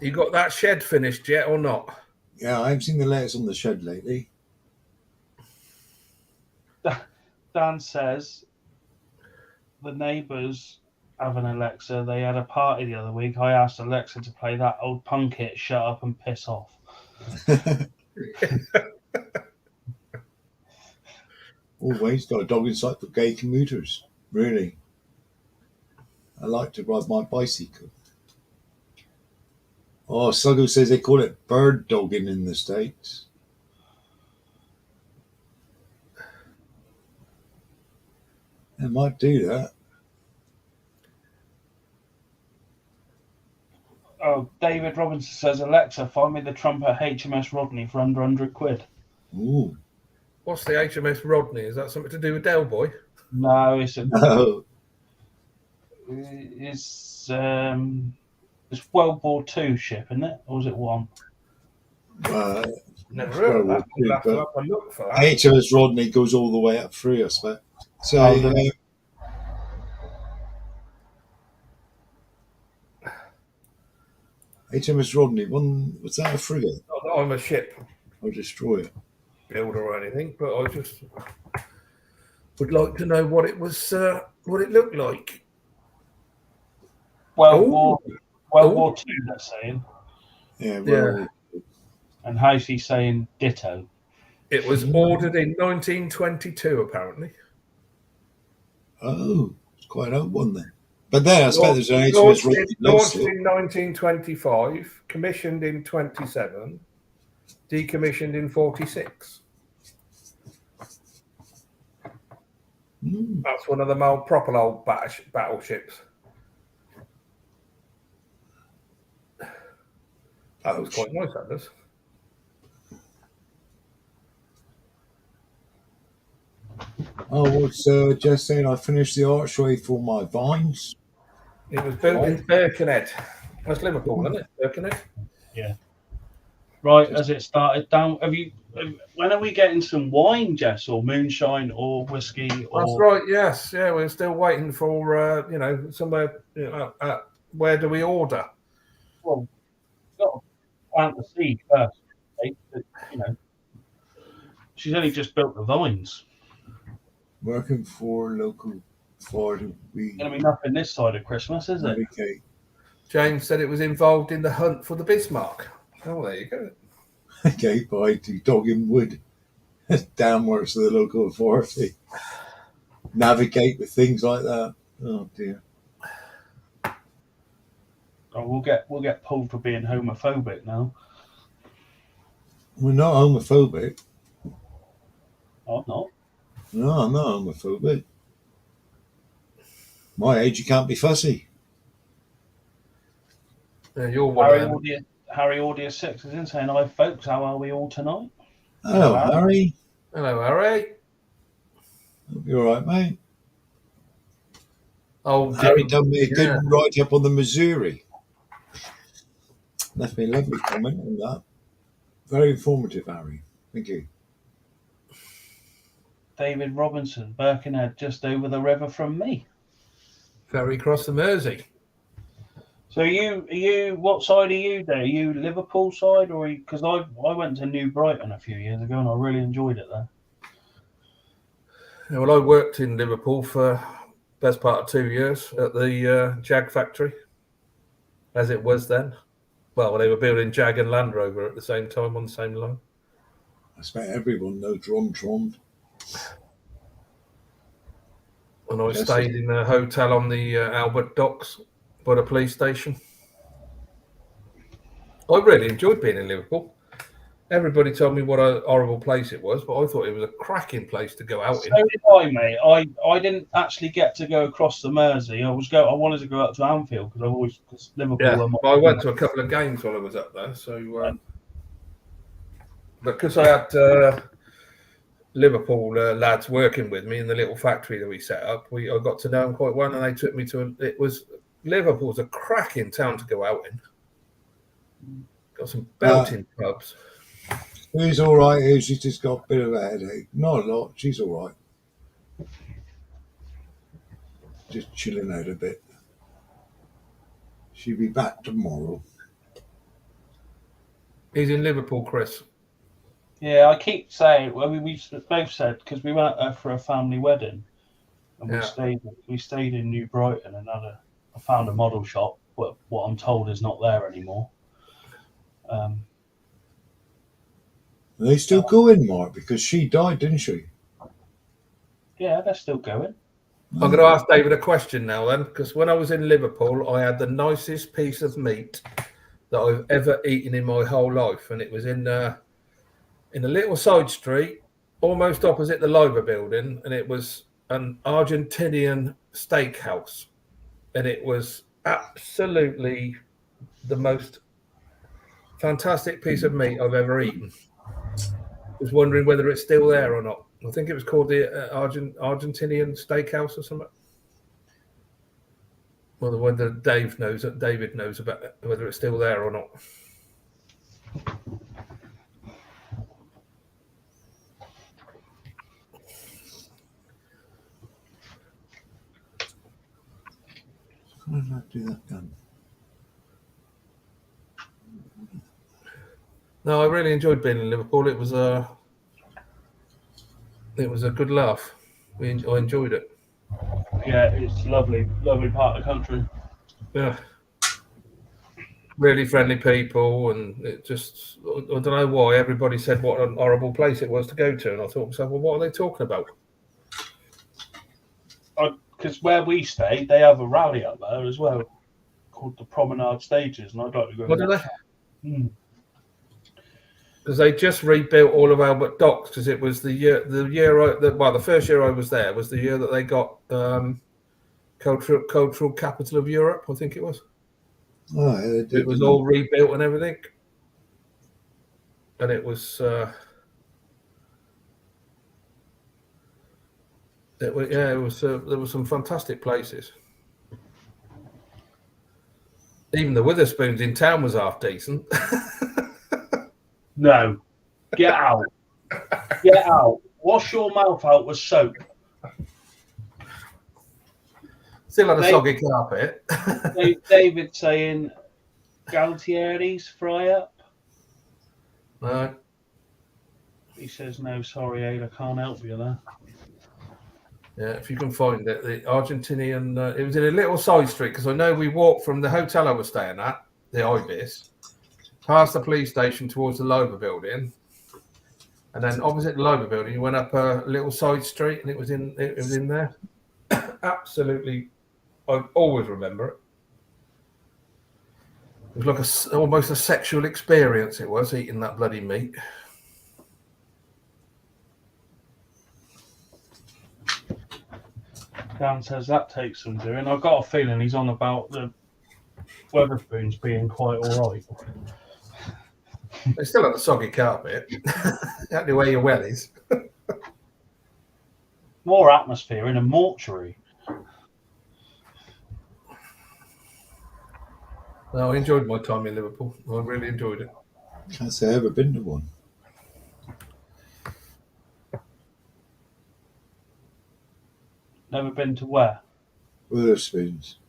You got that shed finished yet or not? Yeah, I haven't seen the letters on the shed lately. Dan says the neighbours have an Alexa. They had a party the other week. I asked Alexa to play that old punk hit, Shut Up and Piss Off. Always got a dog in sight for gay commuters. Really. I like to ride my bicycle. Oh, Sluggo says they call it bird dogging in the States. They might do that. Oh, David Robinson says, Alexa, find me the trumpet HMS Rodney for under 100 quid. Ooh. What's the HMS Rodney? Is that something to do with Del Boy? No, it's No. it's World War II ship, isn't it? Or was it one? Never heard of that. We'll have to have a look for that. HMS Rodney goes all the way up through, I expect. So, HMS Rodney, was that a frigate? Not that I'm a ship Or destroyer? builder or anything, but I just would like to know what it was, what it looked like. World War II, they're saying. Yeah, well, And how's he saying ditto? It was ordered in 1922, apparently. oh, it's quite an old one then. But then I suppose there's an HMS Rodney. Launched in 1925, commissioned in 27, decommissioned in 46. That's one of them old, proper old battleships. That was quite nice, that was. Oh, what's Jess saying? I finished the archway for my vines. It was built in Birkenhead. That's Liverpool, isn't it? Birkenhead. Yeah. Right, as it started down. When are we getting some wine, Jess, or moonshine, or whiskey? Or... That's right. Yes. Yeah, we're still waiting for somewhere. Where do we order? Well, we've got to plant the seed first. She's only just built the vines. Working for local Florida. Going to be nothing this side of Christmas, is it? Okay. James said it was involved in the hunt for the Bismarck. Oh, there you go. Okay, by to dogging wood downwards to the local authority. Navigate with things like that. Oh dear. Oh, we'll get pulled for being homophobic now. We're not homophobic. I'm not. No, I'm not homophobic. My age, you can't be fussy. Yeah, you're one. Harry Audio 6 is in saying, hi folks, how are we all tonight? Hello, Harry. Hello, Harry. Hope you're all right, mate. Oh, Harry done me a good write up on the Missouri. Left me a lovely comment on that. Very informative, Harry. Thank you. David Robinson, Birkenhead, just over the river from me. Ferry across the Mersey. So you what side are you there? Are you Liverpool side, or because I went to New Brighton a few years ago and I really enjoyed it there. Yeah, well, I worked in Liverpool for best part of 2 years at the Jag factory, as it was then. Well, they were building Jag and Land Rover at the same time on the same line. I expect everyone knows Tron. And I stayed in a hotel on the Albert Docks by the police station. I really enjoyed being in Liverpool. Everybody told me what a horrible place it was, but I thought it was a cracking place to go out in. So did I, mate. I didn't actually get to go across the Mersey. I wanted to go up to Anfield because Liverpool. Yeah, I went to a couple of games while I was up there. So because I had Liverpool lads working with me in the little factory that we set up, I got to know them quite well, and they took me to Liverpool's a cracking town to go out in. Got some belting pubs. She's all right. She's just got a bit of a headache. Not a lot. She's all right. Just chilling out a bit. She'll be back tomorrow. He's in Liverpool, Chris. Yeah, I keep saying. Well, we both said because we went there for a family wedding, and we stayed in New Brighton, and I found a model shop. What I'm told is not there anymore. Are they still going, Mark? Because she died, didn't she? Yeah, they're still going. I'm going to ask David a question now, then, because when I was in Liverpool, I had the nicest piece of meat that I've ever eaten in my whole life, and it was in a little side street, almost opposite the Liver building, and it was an Argentinian steakhouse, and it was absolutely the most fantastic piece of meat I've ever eaten. I was wondering whether it's still there or not. I think it was called the Argentinian Steakhouse or something. Well, whether David knows about whether it's still there or not. How did I do that then? No, I really enjoyed being in Liverpool. It was a good laugh. I enjoyed it. Yeah, it's lovely part of the country. Yeah, really friendly people, and it just I don't know why everybody said what an horrible place it was to go to, and I thought to myself, well, what are they talking about? Because where we stayed, they have a rally up there as well, called the Promenade Stages, and I'd like to go. What do they? Because they just rebuilt all of Albert Docks, because it was the first year I was there was the year that they got cultural capital of Europe, I think it was. Oh, yeah, they did, it was all rebuilt and everything, and it was there were some fantastic places. Even the Witherspoons in town was half decent. No, get out, get out. Wash your mouth out with soap. Still had a soggy carpet. David saying Galtieri's fry up. No. He says no, sorry, Aid, I can't help you there. Yeah, if you can find it, the Argentinian. It was in a little side street, because I know we walked from the hotel I was staying at, the Ibis, past the police station towards the Lober building, and then opposite the Lober building, you went up a little side street, and it was in there. Absolutely, I always remember it. It was like almost a sexual experience. It was eating that bloody meat. Dan says that takes some doing. I've got a feeling he's on about the Weatherspoons being quite all right. They still have a soggy carpet. Exactly where your well is. More atmosphere in a mortuary. No, I enjoyed my time in Liverpool. I really enjoyed it. Can't say I've ever been to one. Never been to where? Witherspoons.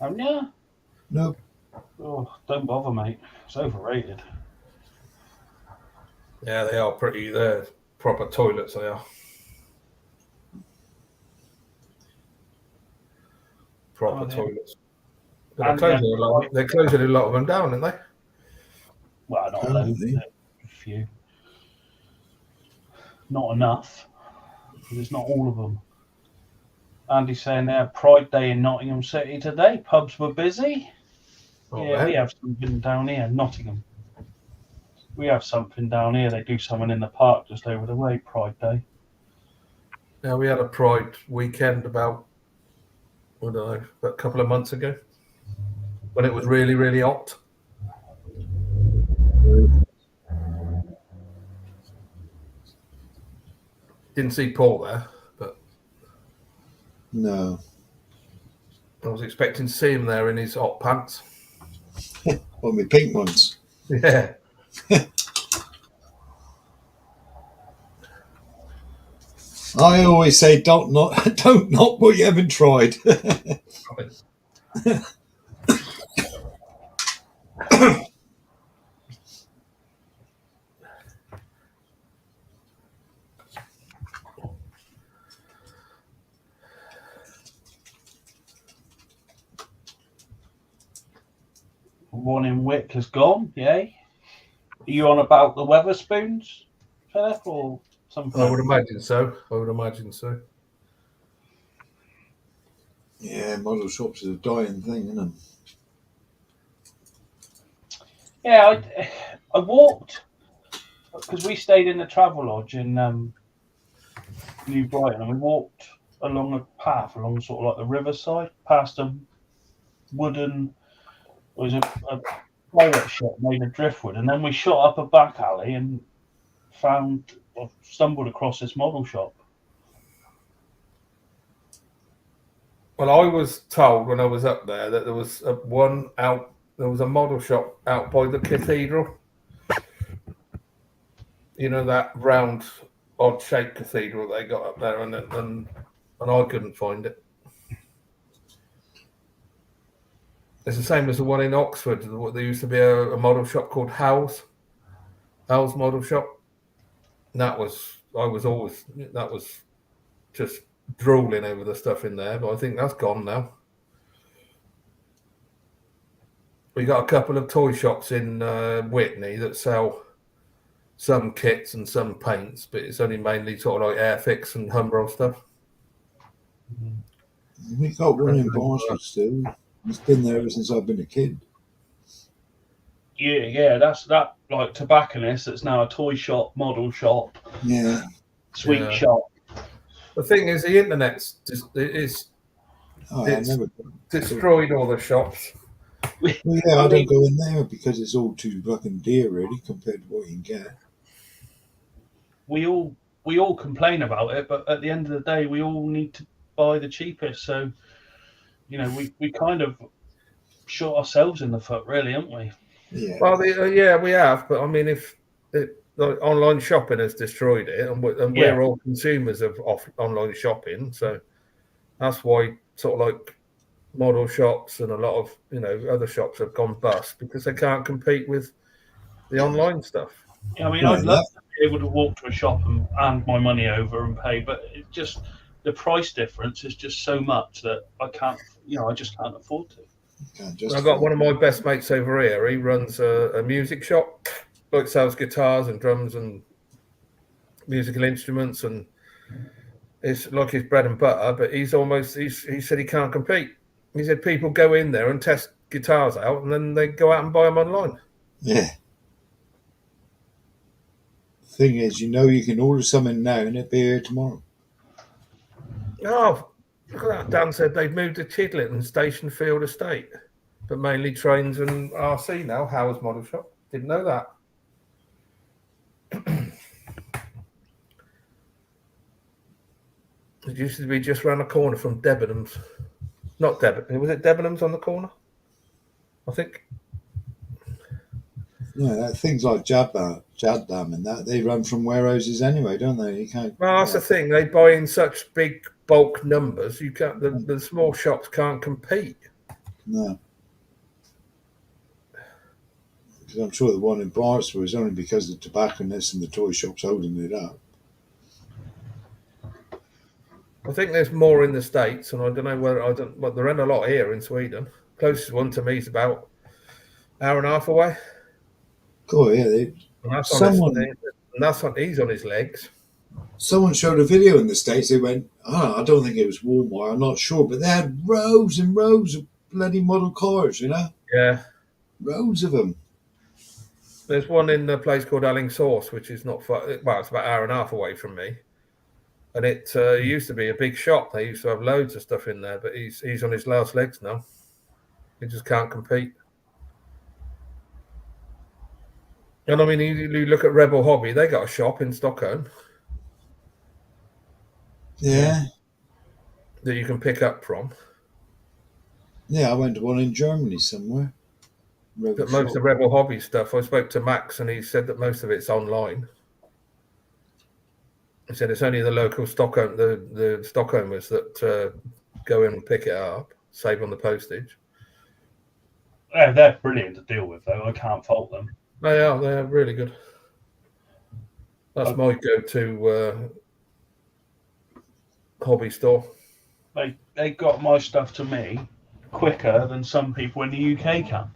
Oh, yeah? Nope. Oh, don't bother, mate. It's overrated. Yeah, they are pretty. They're proper toilets, they are. Proper toilets. They're closing a lot of them down, aren't they? Well, not loads, a few. Not enough. There's not all of them. Andy's saying they had Pride Day in Nottingham City today. Pubs were busy. Oh, yeah, we have something down here, Nottingham. We have something down here. They do something in the park just over the way, Pride Day. Yeah, we had a Pride weekend about a couple of months ago, when it was really, really hot. Didn't see Paul there, but No. I was expecting to see him there in his hot pants. Well, my pink ones. Yeah. I always say don't knock what you haven't tried. One in Wick has gone, yay. Are you on about the Weatherspoons, Philip, or something? I would imagine so. I would imagine so. Yeah, model shops is a dying thing, isn't it? Yeah, I walked because we stayed in the travel lodge in New Brighton, and we walked along a path along sort of like the riverside, past a wooden. It was a pirate shop made of driftwood, and then we shot up a back alley and stumbled across this model shop. Well, I was told when I was up there that there was there was a model shop out by the cathedral. You know, that round, odd-shaped cathedral they got up there, and I couldn't find it. It's the same as the one in Oxford. There used to be a model shop called Howell's Model Shop. And that was just drooling over the stuff in there, but I think that's gone now. We got a couple of toy shops in Whitney that sell some kits and some paints, but it's only mainly sort of like Airfix and Humbrol stuff. We got one in Barnsley still. It's been there ever since I've been a kid. Yeah, that's that like tobacconist that's now a toy shop, model shop, Yeah. sweet shop. The thing is, the internet's destroyed all the shops. Well, yeah, I don't go in there because it's all too fucking dear, really, compared to what you can get. We all complain about it, but at the end of the day, we all need to buy the cheapest. So, you know, we kind of shot ourselves in the foot, really, haven't we? Yeah. Well, yeah, we have, but I mean, if online shopping has destroyed it, and we're all consumers of online shopping, so that's why sort of like model shops and a lot of other shops have gone bust because they can't compete with the online stuff. Yeah, I mean, I'd love to be able to walk to a shop and hand my money over and pay, but it just the price difference is just so much that I just can't afford to. I've got one of my best mates over here. He runs a music shop, like sells guitars and drums and musical instruments, and it's like his bread and butter. But he said he can't compete. He said people go in there and test guitars out, and then they go out and buy them online. Yeah. Thing is, you can order something now and it'll be here tomorrow. Oh, look at that. Dan said they've moved to Chidlett and Stationfield Estate, but mainly trains and RC now. Howard's Model Shop. Didn't know that. It used to be just round the corner from Debenhams. Not Debenhams. Was it Debenhams on the corner? I think. Yeah, things like Jaddam and that, they run from warehouses anyway, don't they? You can't. Well, that's the thing. They buy in such big bulk numbers. You can't. The small shops can't compete. No. Because I'm sure the one in Barnsley is only because the tobacconists and the toy shops holding it up. I think there's more in the States, and I don't know whether but there ain't a lot here in Sweden. Closest one to me is about an hour and a half away. Cool, yeah. He's on his legs. Someone showed a video in the States. They went, I don't think it was Walmart. I'm not sure, but they had rows and rows of bloody model cars. Yeah, rows of them. There's one in a place called Alingsås, which is not far. Well, it's about an hour and a half away from me. And it used to be a big shop. They used to have loads of stuff in there, but he's on his last legs now. He just can't compete. And I mean, you look at Rebel Hobby, they got a shop in Stockholm. Yeah. that you can pick up from. Yeah, I went to one in Germany somewhere. Rebel But most of shop. the Rebel Hobby stuff, I spoke to Max and he said that most of it's online. He said it's only the local Stockholm, the Stockholmers that go in and pick it up, save on the postage. Yeah, they're brilliant to deal with, though. I can't fault them. They're really good. That's Oh. my go-to hobby store. They got my stuff to me quicker than some people in the UK can.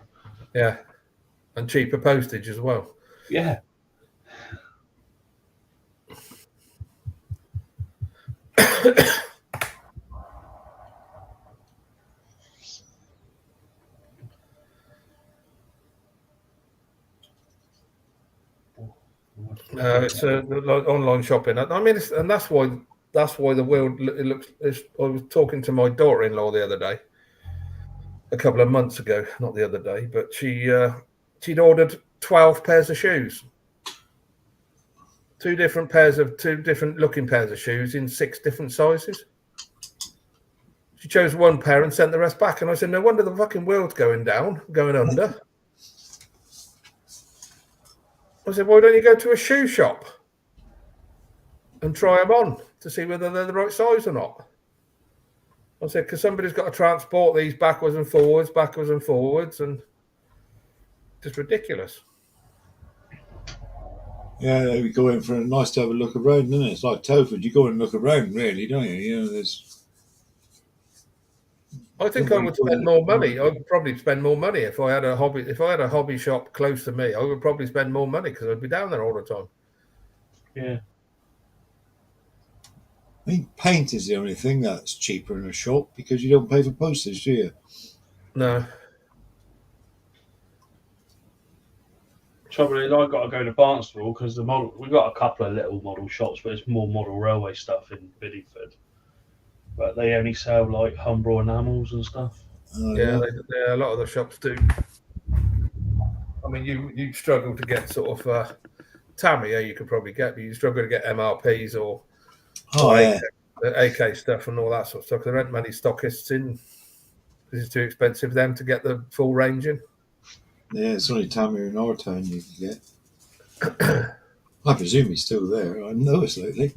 Yeah, and cheaper postage as well. Yeah. It's like online shopping. I mean, and that's why the world it looks. I was talking to my daughter-in-law the other day, a couple of months ago, not the other day, but she'd ordered 12 pairs of shoes, two different looking pairs of shoes in 6 different sizes. She chose one pair and sent the rest back, and I said, no wonder the fucking world's going under. I said, why don't you go to a shoe shop and try them on to see whether they're the right size or not? I said, because somebody's got to transport these backwards and forwards, and just ridiculous. Yeah, we go in for nice to have a look around, isn't it? It's like Telford. You go and look around, really, don't you? You know, there's. I think I would spend more money. I would probably spend more money if I had a hobby. If I had a hobby shop close to me, I would probably spend more money because I'd be down there all the time. Yeah. I think paint is the only thing that's cheaper in a shop because you don't pay for postage, do you? No. Trouble is, I got to go to Barnstable because we've got a couple of little model shops, but it's more model railway stuff in Bideford. But they only sell like Humbrol enamels and stuff. Yeah, a lot of the shops do. I mean, you struggle to get sort of Tamiya, you could probably get, but you struggle to get MRPs or AK stuff and all that sort of stuff. There aren't many stockists in. This is too expensive for them to get the full range in. Yeah, it's only Tamiya in our town you can get. I presume he's still there. I noticed lately.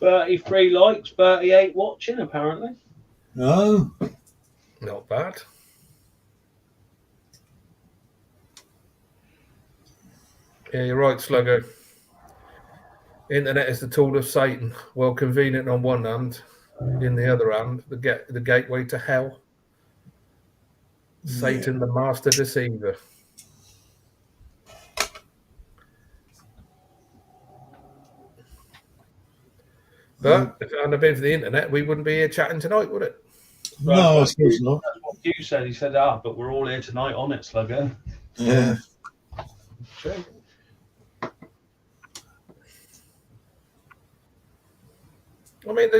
33 likes, 38 watching, apparently. No. Not bad. Yeah, you're right, Sluggo. Internet is the tool of Satan. Well, convenient on one hand, in the other hand, the gateway to hell. Satan, the master deceiver. But if it hadn't been for the internet, we wouldn't be here chatting tonight, would it? No, I suppose not. That's what Hugh said. He said, but we're all here tonight on it, Sluggo. Yeah. True. I mean,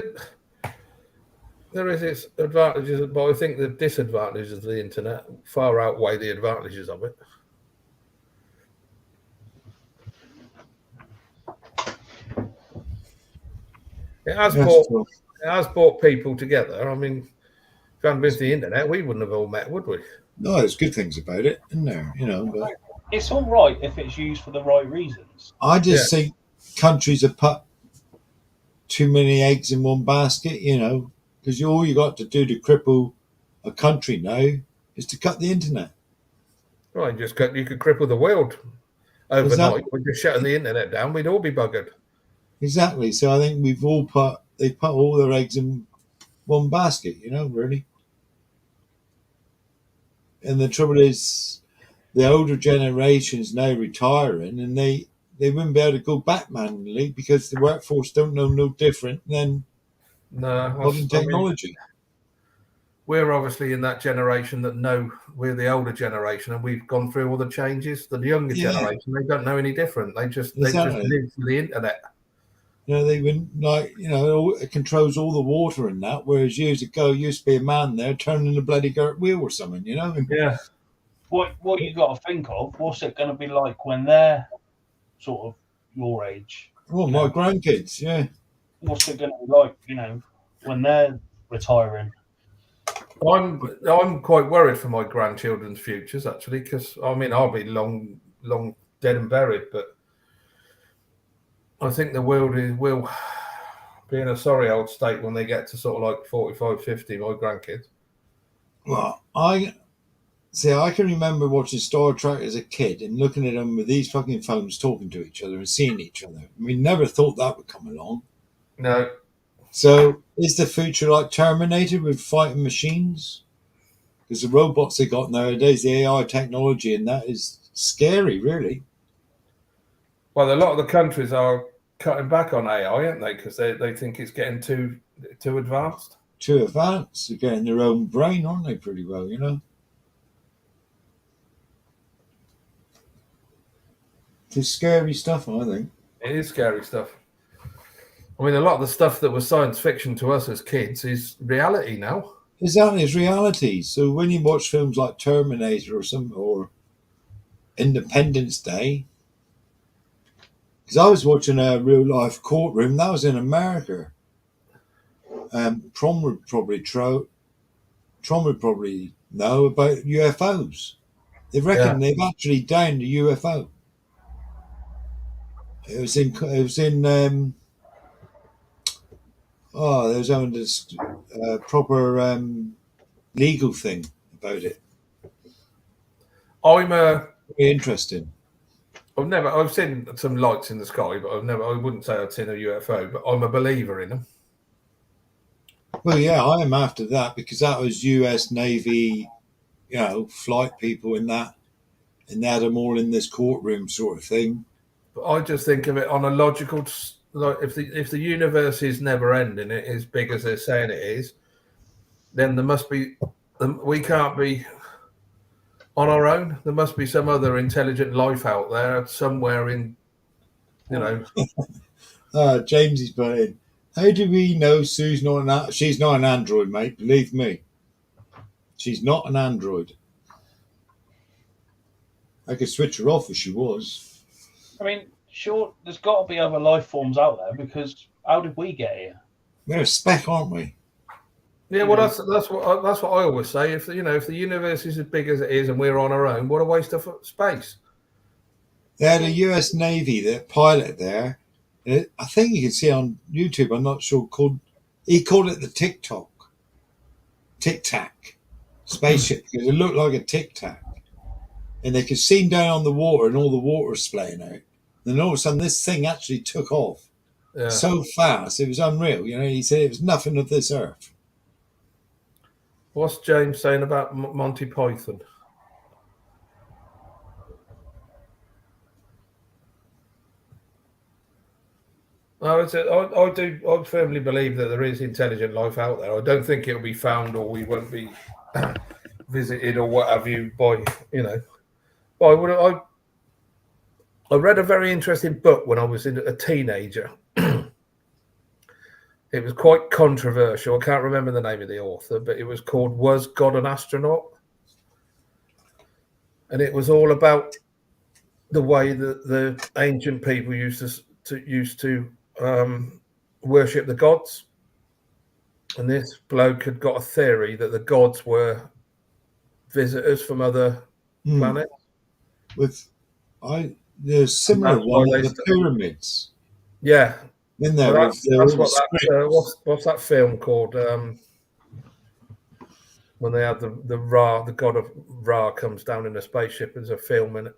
there is its advantages, but I think the disadvantages of the internet far outweigh the advantages of it. It has brought people together. I mean, if it hadn't been for the internet, we wouldn't have all met, would we? No, there's good things about it, isn't there? You know, but It's all right if it's used for the right reasons. I just think countries have put too many eggs in one basket, you know, because all you got to do to cripple a country now is to cut the internet. Right, you could cripple the world overnight. Exactly. We're just shutting the internet down. We'd all be buggered. Exactly. So I think they've put all their eggs in one basket, you know, really. And the trouble is, the older generation's now retiring, and they wouldn't be able to go back manually because the workforce don't know no different than modern technology. We're obviously in that generation that know we're the older generation, and we've gone through all the changes. The younger generation, they don't know any different. They just live through the internet. You know, they wouldn't it controls all the water and that. Whereas years ago, used to be a man there turning the bloody dirt wheel or something. You know. Yeah. What you got to think of? What's it going to be like when they're sort of your age. Oh, You my know, grandkids, yeah. what's it going to be like, when they're retiring? I'm quite worried for my grandchildren's futures, actually, because I mean I'll be long dead and buried, but I think the world will be in a sorry old state when they get to sort of like 45, 50, my grandkids. Well, I can remember watching Star Trek as a kid and looking at them with these fucking phones talking to each other and seeing each other. We never thought that would come along. No. So, is the future like Terminator with fighting machines? Because the robots they got nowadays, the AI technology, and that is scary, really. Well, a lot of the countries are cutting back on AI, aren't they? Because they think it's getting too advanced. Too advanced. They're getting their own brain, aren't they, pretty well, It's scary stuff, I think. It is scary stuff. I mean, a lot of the stuff that was science fiction to us as kids is reality now. Exactly, it's reality. So when you watch films like Terminator or Independence Day, because I was watching a real life courtroom that was in America. Trom would probably know about UFOs. They reckon they've actually downed a UFO. It was in there's only this proper legal thing about it. Very interesting. I've seen some lights in the sky, but I wouldn't say I'd seen a UFO, but I'm a believer in them. Well, yeah, I am after that because that was US Navy, flight people in that, and they had them all in this courtroom sort of thing. But I just think of it on a logical, like if the universe is never ending, it as big as they're saying it is, then there must be, we can't be on our own. There must be some other intelligent life out there somewhere in, James is put in. How do we know Sue's not she's not an android, mate? Believe me, she's not an android. I could switch her off if she was. I mean, sure, there's got to be other life forms out there because how did we get here? We're a speck, aren't we? Yeah, well, that's what I always say. If the universe is as big as it is and we're on our own, what a waste of space. They had a US Navy that pilot there. I think you can see on YouTube. I'm not sure. He called it the Tic Tac spaceship because it looked like a Tic Tac, and they could see him down on the water, and all the water was splaying out. Then all of a sudden, this thing actually took off so fast. It was unreal. He said it was nothing of this earth. What's James saying about Monty Python? I firmly believe that there is intelligent life out there. I don't think it'll be found or we won't be visited or what have you by. But I read a very interesting book when I was a teenager. It was quite controversial. I can't remember the name of the author, but it was called "Was God an Astronaut?" And it was all about the way that the ancient people used to worship the gods. And this bloke had got a theory that the gods were visitors from other planets. There's similar one with the pyramids. Yeah. In there, what's that film called? When they had the Ra, the god of Ra, comes down in a spaceship. There's a film in it.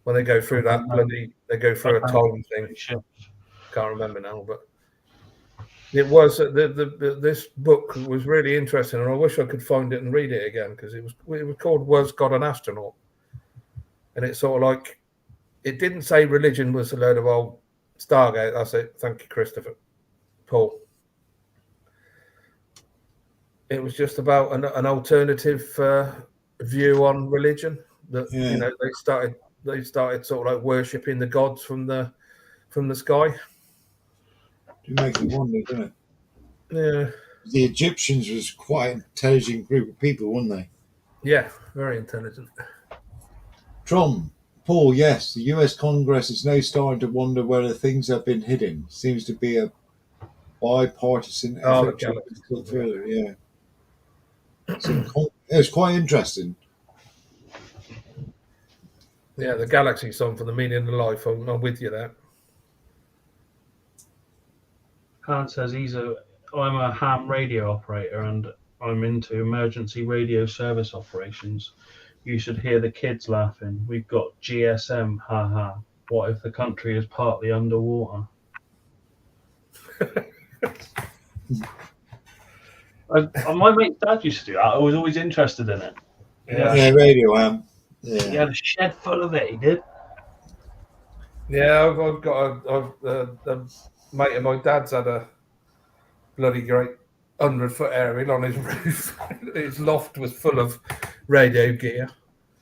When they go through they go through a time thing. Can't remember now, but it was this book was really interesting, and I wish I could find it and read it again because it was called "Was God an Astronaut?" And it's sort of like it didn't say religion was a load of old Stargate. That's it. Thank you, Christopher. Paul. It was just about an alternative view on religion. That they started sort of like worshipping the gods from the sky. Do make you wonder, doesn't it? Yeah. The Egyptians was quite an intelligent group of people, weren't they? Yeah, very intelligent. Trom, Paul, yes, the US Congress is now starting to wonder whether things have been hidden. Seems to be a bipartisan Oh, the effort to galaxy. look further. Yeah, it's quite interesting. Yeah, the Galaxy song for the meaning of life. I'm with you there. Han says I'm a ham radio operator and I'm into emergency radio service operations. You should hear the kids laughing. We've got GSM, haha. What if the country is partly underwater? My mate's dad used to do that. I was always interested in it. Yeah, radio am. He Yeah, had a shed full of it, he did. Yeah, I've got a mate of my dad's had a bloody great 100-foot area on his roof. His loft was full of radio gear.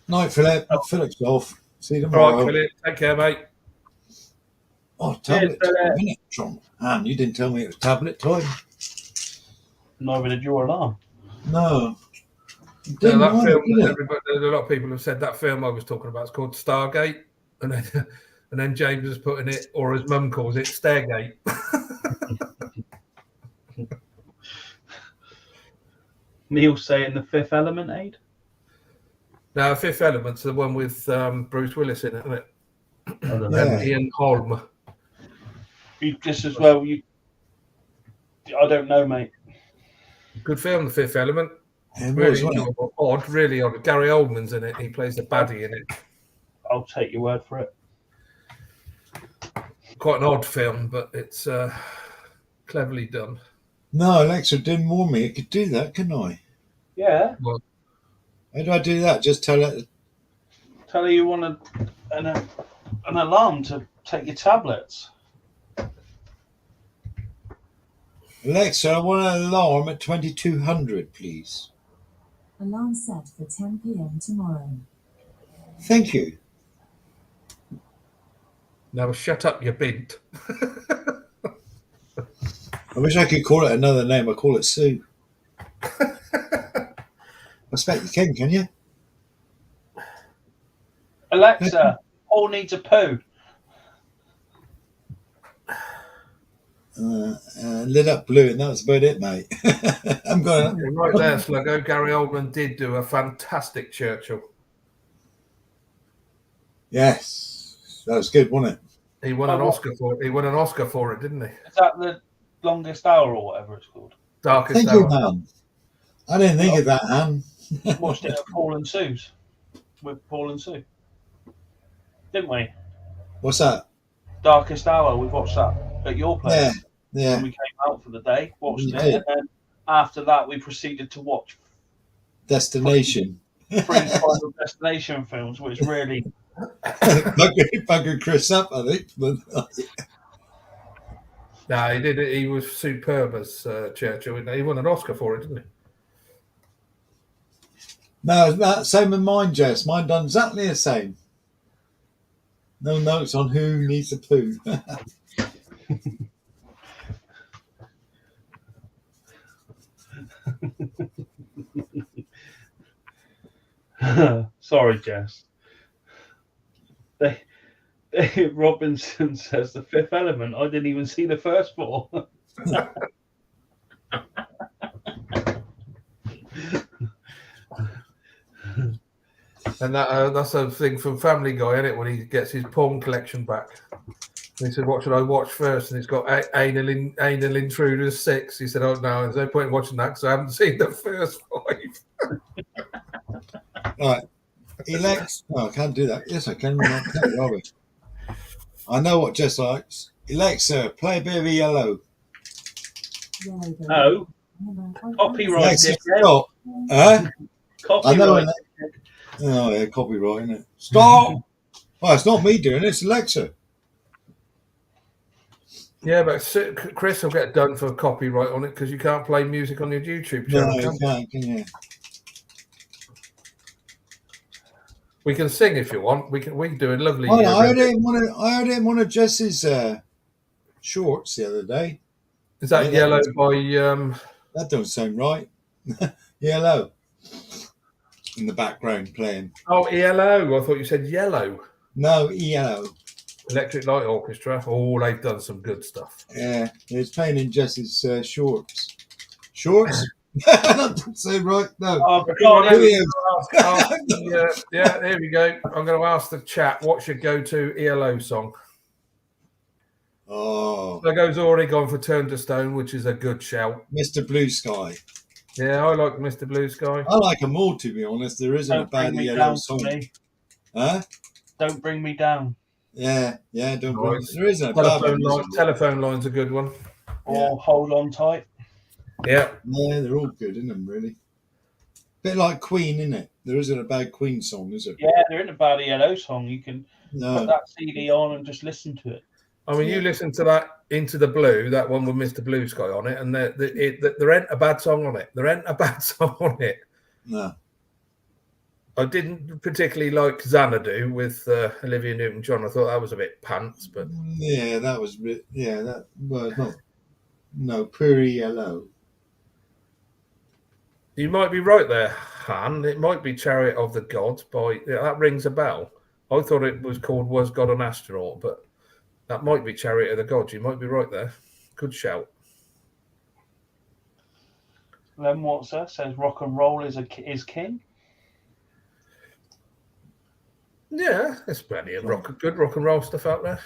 night, Philip. Philip's off. See you All tomorrow. right, Philip. Take care, mate. Oh, tablet Philip. time, isn't it, John? Man, you didn't tell me it was tablet time. Neither did your alarm. No. Yeah, Didn't that mind, film, did it? a lot of people have said that film I was talking about is called Stargate, and then James is putting it, or his mum calls it, Stairgate. Neil's saying The Fifth Element, Aid? Now, Fifth Element's the one with Bruce Willis in it, isn't it? I don't Yeah. know. And Ian Holm. You just as well. I don't know, mate. Good film, The Fifth Element. It Really was, wasn't it? enjoyable. Odd, really odd. Gary Oldman's in it. He plays the baddie in it. I'll take your word for it. Quite an odd film, but it's cleverly done. No, Alexa didn't warn me it could do that, couldn't I? Yeah. Well, How do I do that? Just tell it. Tell her you want an alarm to take your tablets. Alexa, I want an alarm at 2200, please. Alarm set for 10 p.m. tomorrow. Thank you. now shut up, you bint. I wish I could call it another name. I call it Sue. I expect you can you? Alexa, Paul needs a poo. Lit up blue, and that's about it, mate. I'm going. Right there, Sluggo. Gary Oldman did do a fantastic Churchill. Yes, that was good, wasn't it? He won an Oscar for it. He won an Oscar for it, didn't he? Is that the longest hour or whatever it's called? Darkest Thank you, Hour. Han. I didn't think of that, Han. Watched it at Paul and Sue's. With Paul and Sue. Didn't we? What's that? Darkest Hour, we watched that at your place. Yeah. When we came out for the day, watched You it, did. and then after that we proceeded to watch Destination. 3 Final Destination films, which really Buggered Chris up, I think. But No, he did it. He was superb as Churchill. He won an Oscar for it, didn't he? no, that same with mine, Jess. Mine done exactly the same. No notes on who needs a poo. sorry, Jess. Dave Robinson says The Fifth Element. I didn't even see the first 4. And that's a thing from Family Guy, isn't it? When he gets his porn collection back. And he said, "What should I watch first?" And he's got Anal Intruders 6. He said, "Oh no, there's no point in watching that because I haven't seen the first 5." Right. Alexa. No, I can't do that. Yes, I can. I know what Jess likes. Alexa, play a bit of Yellow. No. Copyright. Alexa, stop. Huh? I know. Copyright. Oh, yeah, copyright, isn't it? Stop! Well, it's not me doing it, it's Alexa. Yeah, but Chris will get done for copyright on it because you can't play music on your YouTube channel. No, you can't, can you? We can sing if you want. We can do a lovely. Oh, I heard it in one of Jess's shorts the other day. Is that Yeah, Yellow by? That don't sound right. Yellow in the background playing. Oh, ELO. I thought you said Yellow. No, ELO. Electric Light Orchestra. Oh, they've done some good stuff. Yeah, it's playing in Jess's shorts. Shorts? That doesn't sound right. No. Oh, If you want God, yeah, here we go. I'm going to ask the chat, what's your go-to ELO song? Oh, There goes already gone for Turn to Stone, which is a good shout. Mr. Blue Sky. Yeah, I like Mr. Blue Sky. I like them all, to be honest. There isn't a don't bring bad me ELO down song. for me. Huh? Don't bring me down. Yeah, don't bring. Nice. There isn't a bad one. Telephone line's a good one. Or hold on tight. Yeah. Yeah, they're all good, isn't them, really? Bit like Queen, isn't it? There isn't a bad Queen song, is it? Yeah, there isn't a bad ELO song. You can put No. that CD on and just listen to it. I mean, you listen to that Into the Blue, that one with Mr. Blue Sky on it, and there ain't a bad song on it. There ain't a bad song on it. No. I didn't particularly like Xanadu with Olivia Newton-John. I thought that was a bit pants, but Yeah, that was a bit. Yeah, that was not. No, pure ELO. you might be right there, Han. It might be Chariot of the Gods by that rings a bell. I thought it was called Was God an Astronaut, but that might be Chariot of the Gods. You might be right there. Good shout. Len Watson says rock and roll is king. Yeah, there's plenty of good rock and roll stuff out there.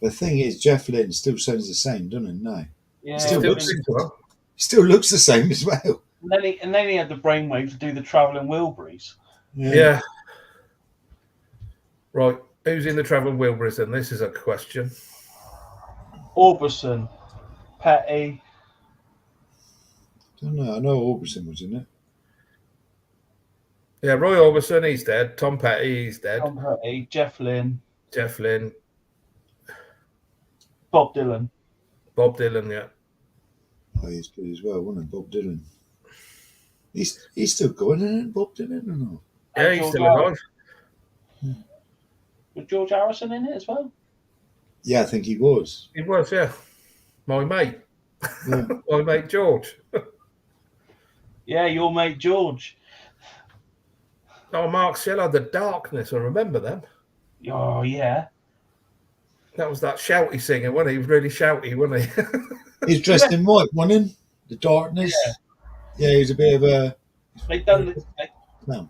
The thing is, Jeff Lynne still sounds the same, doesn't he? No. Yeah, Still Well. Still looks the same as well. and then he had the brainwave to do the Travelling Wilburys. Yeah. Right. Who's in the Travelling Wilburys then? This is a question. Orbison, Petty. Don't know. I know Orbison was in it. Yeah, Roy Orbison, he's dead. Tom Petty, he's dead. Tom Petty, Jeff Lynne, Jeff Lynne, Bob Dylan. Bob Dylan, yeah. Oh, he's good as well, wasn't he? Bob Dylan. He's still going, isn't it, Bob Dylan, or not? Yeah, he's still alive. Was George Harrison in it as well? Yeah, I think he was. He was, yeah. My mate. Yeah. My mate George. Yeah, your mate George. Oh, Mark Sheller, The Darkness. I remember them. Oh, yeah. That was that shouty singer, wasn't he? He was really shouty, wasn't he? He's dressed in white, wasn't he? The darkness. Yeah, he's a bit of a. They've done. No.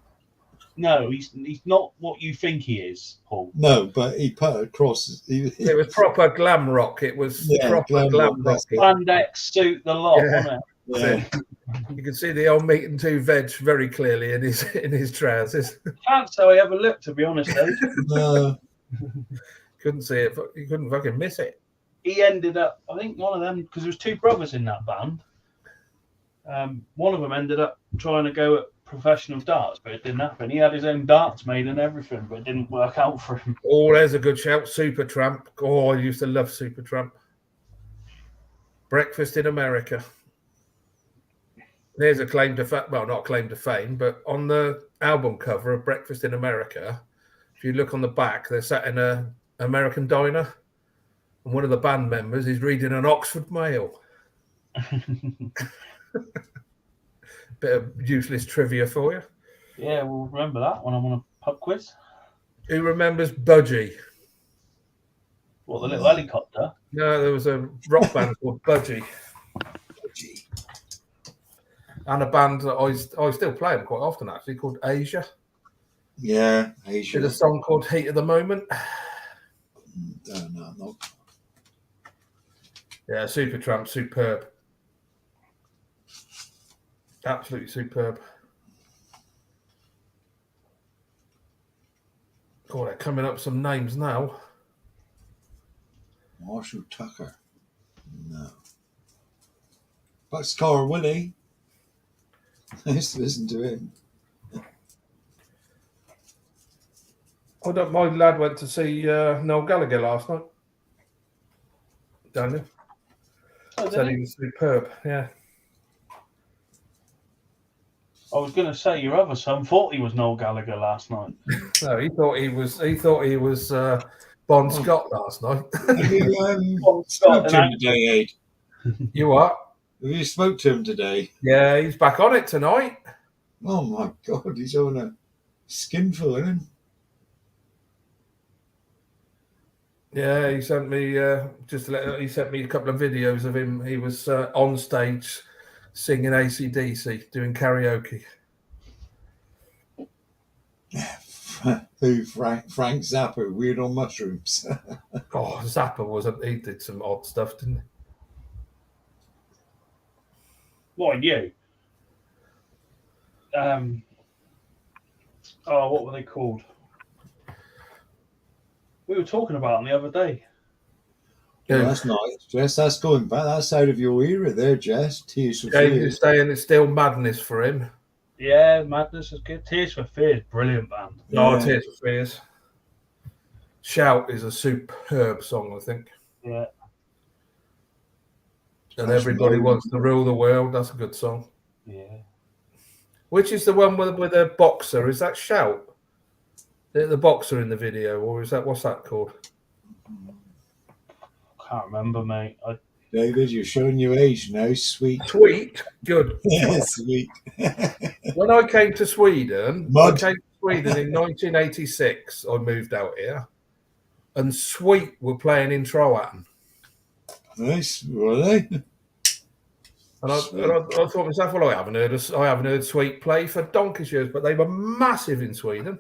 No, he's not what you think he is, Paul. No, but he put across. It was proper glam rock. It was proper glam rock. Spandex suit, the lot, wasn't it? Yeah. You can see the old meat and two veg very clearly in his trousers. Can't say I ever looked, to be honest, though. No. Couldn't see it. You couldn't fucking miss it. He ended up, I think one of them, because there was two brothers in that band. One of them ended up trying to go at professional darts, but it didn't happen. He had his own darts made and everything, but it didn't work out for him. Oh, there's a good shout. Supertramp. Oh, I used to love Supertramp. Breakfast in America. There's a claim to fame. Well, not claim to fame, but on the album cover of Breakfast in America, if you look on the back, they're sat in an American diner, and one of the band members is reading an Oxford Mail. Bit of useless trivia for you. Yeah, we'll remember that when I'm on a pub quiz. Who remembers Budgie? What, the little helicopter? No, there was a rock band called Budgie. And a band that I still play them quite often, actually, called Asia. Yeah, Asia. Did a song called Heat of the Moment. No. Yeah, Supertramp, superb. Absolutely superb. God, they're coming up some names now. Marshall Tucker. No. Bucks Car Willie. I used to listen to him. My lad went to see Noel Gallagher last night. Daniel. Said he was superb, yeah. I was going to say your other son thought he was Noel Gallagher last night. No, he thought he was Bon Scott last night. Have you spoke to him today, Aid? You what? Have you spoke to him today? Yeah, he's back on it tonight. Oh my God, he's on a skinful, isn't he? Yeah, he sent me he sent me a couple of videos of him. He was on stage singing AC/DC, doing karaoke. Who? Frank Zappa, Weird on Mushrooms. Oh, Zappa wasn't. He did some odd stuff, didn't he? What, you? What were they called? We were talking about them the other day. Well, that's nice, Jess. That's going back. That's out of your era there, Jess. Tears for James Fears. is saying it's still madness for him. Yeah, Madness is good. Tears for Fears, brilliant band. No, Yeah. Tears for Fears. Shout is a superb song, I think. Yeah. And That's Everybody no- Wants to Rule the World. That's a good song. Yeah. Which is the one with a boxer? Is that Shout? The boxer in the video, or is that what's that called? Can't remember, mate. David, you're showing your age now. Sweet. Sweet, good. Yeah, sweet. When I came to Sweden, Mud. I came to Sweden in 1986. I moved out here, and Sweet were playing in Trollhättan. Nice, were they? And I thought to myself, well, I haven't heard Sweet play for donkey's years, but they were massive in Sweden.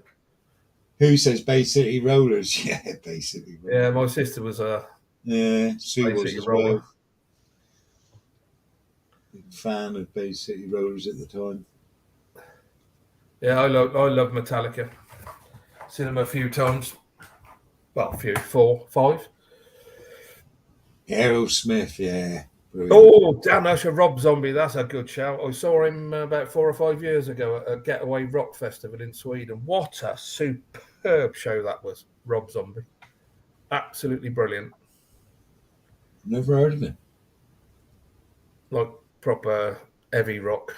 Who says Bay City Rollers? Yeah, Bay City Rollers. Yeah, my sister was a Yeah, Sue Bay was City as Roller. well. Big fan of Bay City Rollers at the time. Yeah, I love Metallica. Seen them a few times. Well, a few, 4, 5. Aerosmith, yeah. Brilliant. Oh, damn, that's a Rob Zombie. That's a good shout. I saw him about 4 or 5 years ago at a Getaway Rock Festival in Sweden. What a superb show that was, Rob Zombie. Absolutely brilliant. Never heard of him. Like proper heavy rock.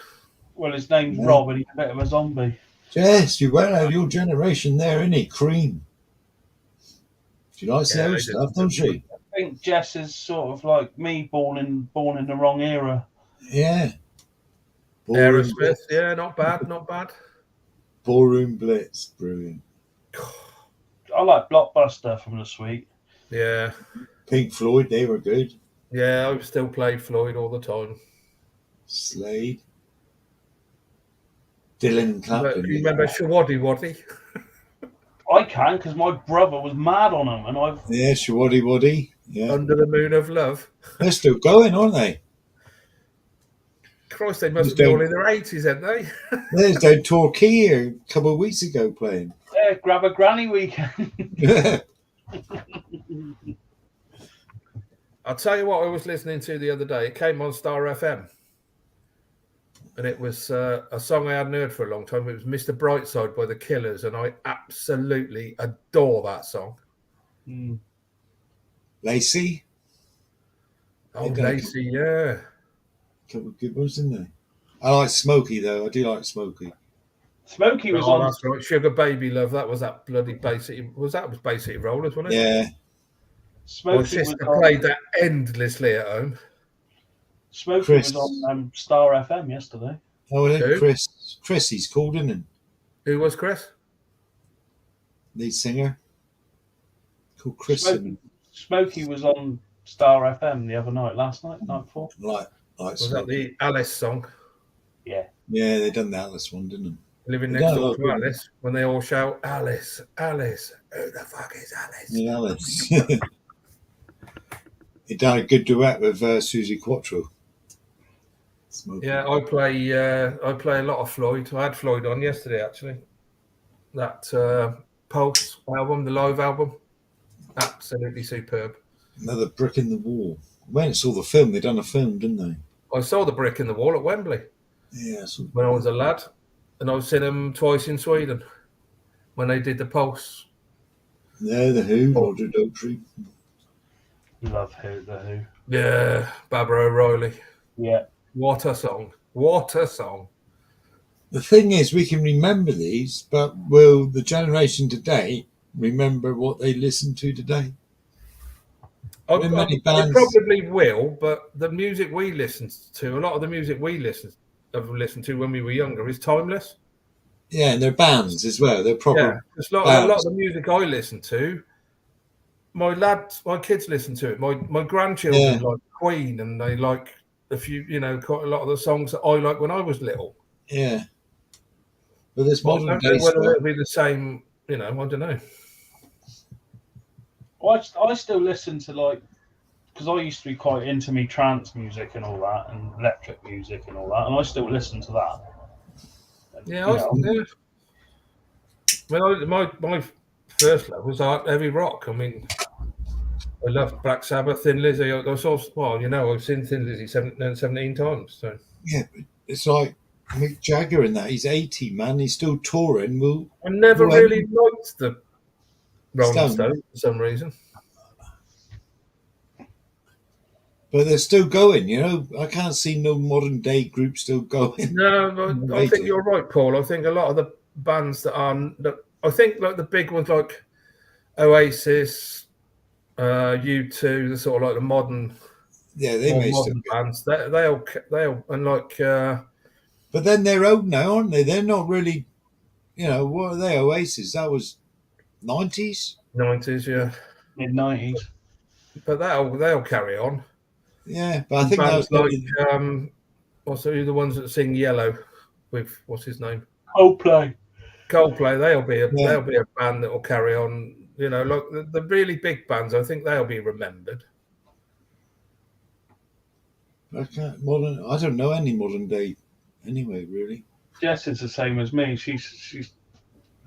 Well, his name's Yeah. Rob, and he's a bit of a zombie. Jess, you went out of your generation there, innit? Cream. She likes Yeah, those they stuff, did. don't she? I think Jess is sort of like me, born in the wrong era. Yeah. Ballroom Aerosmith, Blitz. yeah, not bad, not bad. Ballroom Blitz, brilliant. I like Blockbuster from the Sweet. Yeah, Pink Floyd, they were good. yeah, I still played Floyd all the time. Slade. Dylan Clapton. You remember Shawaddy Waddy? I can because my brother was mad on them, and I've Yeah, Shawaddy Waddy. Yeah. Under the Moon of Love. They're still going, aren't they? Christ, they must Just be all don't- in their 80s, aren't they? There's down Torquay a couple of weeks ago playing. grab a granny weekend. I'll tell you what I was listening to the other day. It came on Star FM. And it was a song I hadn't heard for a long time. It was Mr. Brightside by The Killers. And I absolutely adore that song. Mm. Lacey, Oh, Okay. Lacey, yeah. couple of good ones, didn't they? I like Smokey though. I do like Smokey. Smokey was Oh, on. that's right. Sugar Baby Love. That was that bloody basic. That was Basic Rollers, wasn't it? Yeah, My Smokey was sister on. played that endlessly at home. Smokey Chris. was on Star FM yesterday. oh, Who? Chris, he's called, isn't he? Who was Chris? Lead singer called Chris. Smokey, Smokey was on Star FM the other night, last night, night before. Like Was that Smokey. the Alice song? Yeah. Yeah, they done the Atlas one, didn't Living Yeah, next door look, to Alice, when they all shout, Alice, Alice, who the fuck is Alice? they? Yeah, Alice. He done a good duet with Susie Quattro. Smokey. Yeah, I play a lot of Floyd. I had Floyd on yesterday, actually. That Pulse album, the live album, absolutely superb. Another brick in the wall. When I saw the film, they done a film, didn't they? I saw the brick in the wall at Wembley Yeah, I saw. when I was a lad, and I've seen them twice in Sweden when they did the Pulse. Yeah, the Who, Roger Daltrey. Love the Who. Yeah, Barbara O'Reilly. Yeah. What a song! What a song! The thing is, we can remember these, but will the generation today remember what they listen to today? There are many They bands. probably will, but the music we listen to, a lot of the music we listened to when we were younger is timeless. Yeah, and they're bands as well. They're proper. Yeah, a lot of bands. the music I listen to my kids listen to it. My grandchildren like Queen, and they like a few, quite a lot of the songs that I like when I was little. Yeah. But there's But I modern don't day know whether stuff. it'll be the same. I don't know. I still listen to because I used to be quite into me trance music and all that, and electric music and all that, and I still listen to that. Yeah, my first love was heavy rock. I mean, I loved Black Sabbath, Thin Lizzy. I've seen Thin Lizzy 17 times. So Yeah, but it's like Mick Jagger in that. He's 80, man. He's still touring. I never Well, really liked the Rolling Stones. Stones for some reason. But they're still going, I can't see no modern day group still going. No, but I think you're right, Paul. I think a lot of the bands I think like the big ones like Oasis, U2, the sort of like the modern, Yeah, they may still modern go. bands. They'll and like. But then they're old now, aren't they? They're not really, what are they? Oasis, that was 90s? 90s, yeah. Mid-90s. But they'll carry on. Yeah, but I think bands that was like also the ones that sing Yellow with what's his name? Coldplay. They'll be a band that will carry on. Like the really big bands, I think they'll be remembered. I don't know any modern day anyway, really. Jess is the same as me. She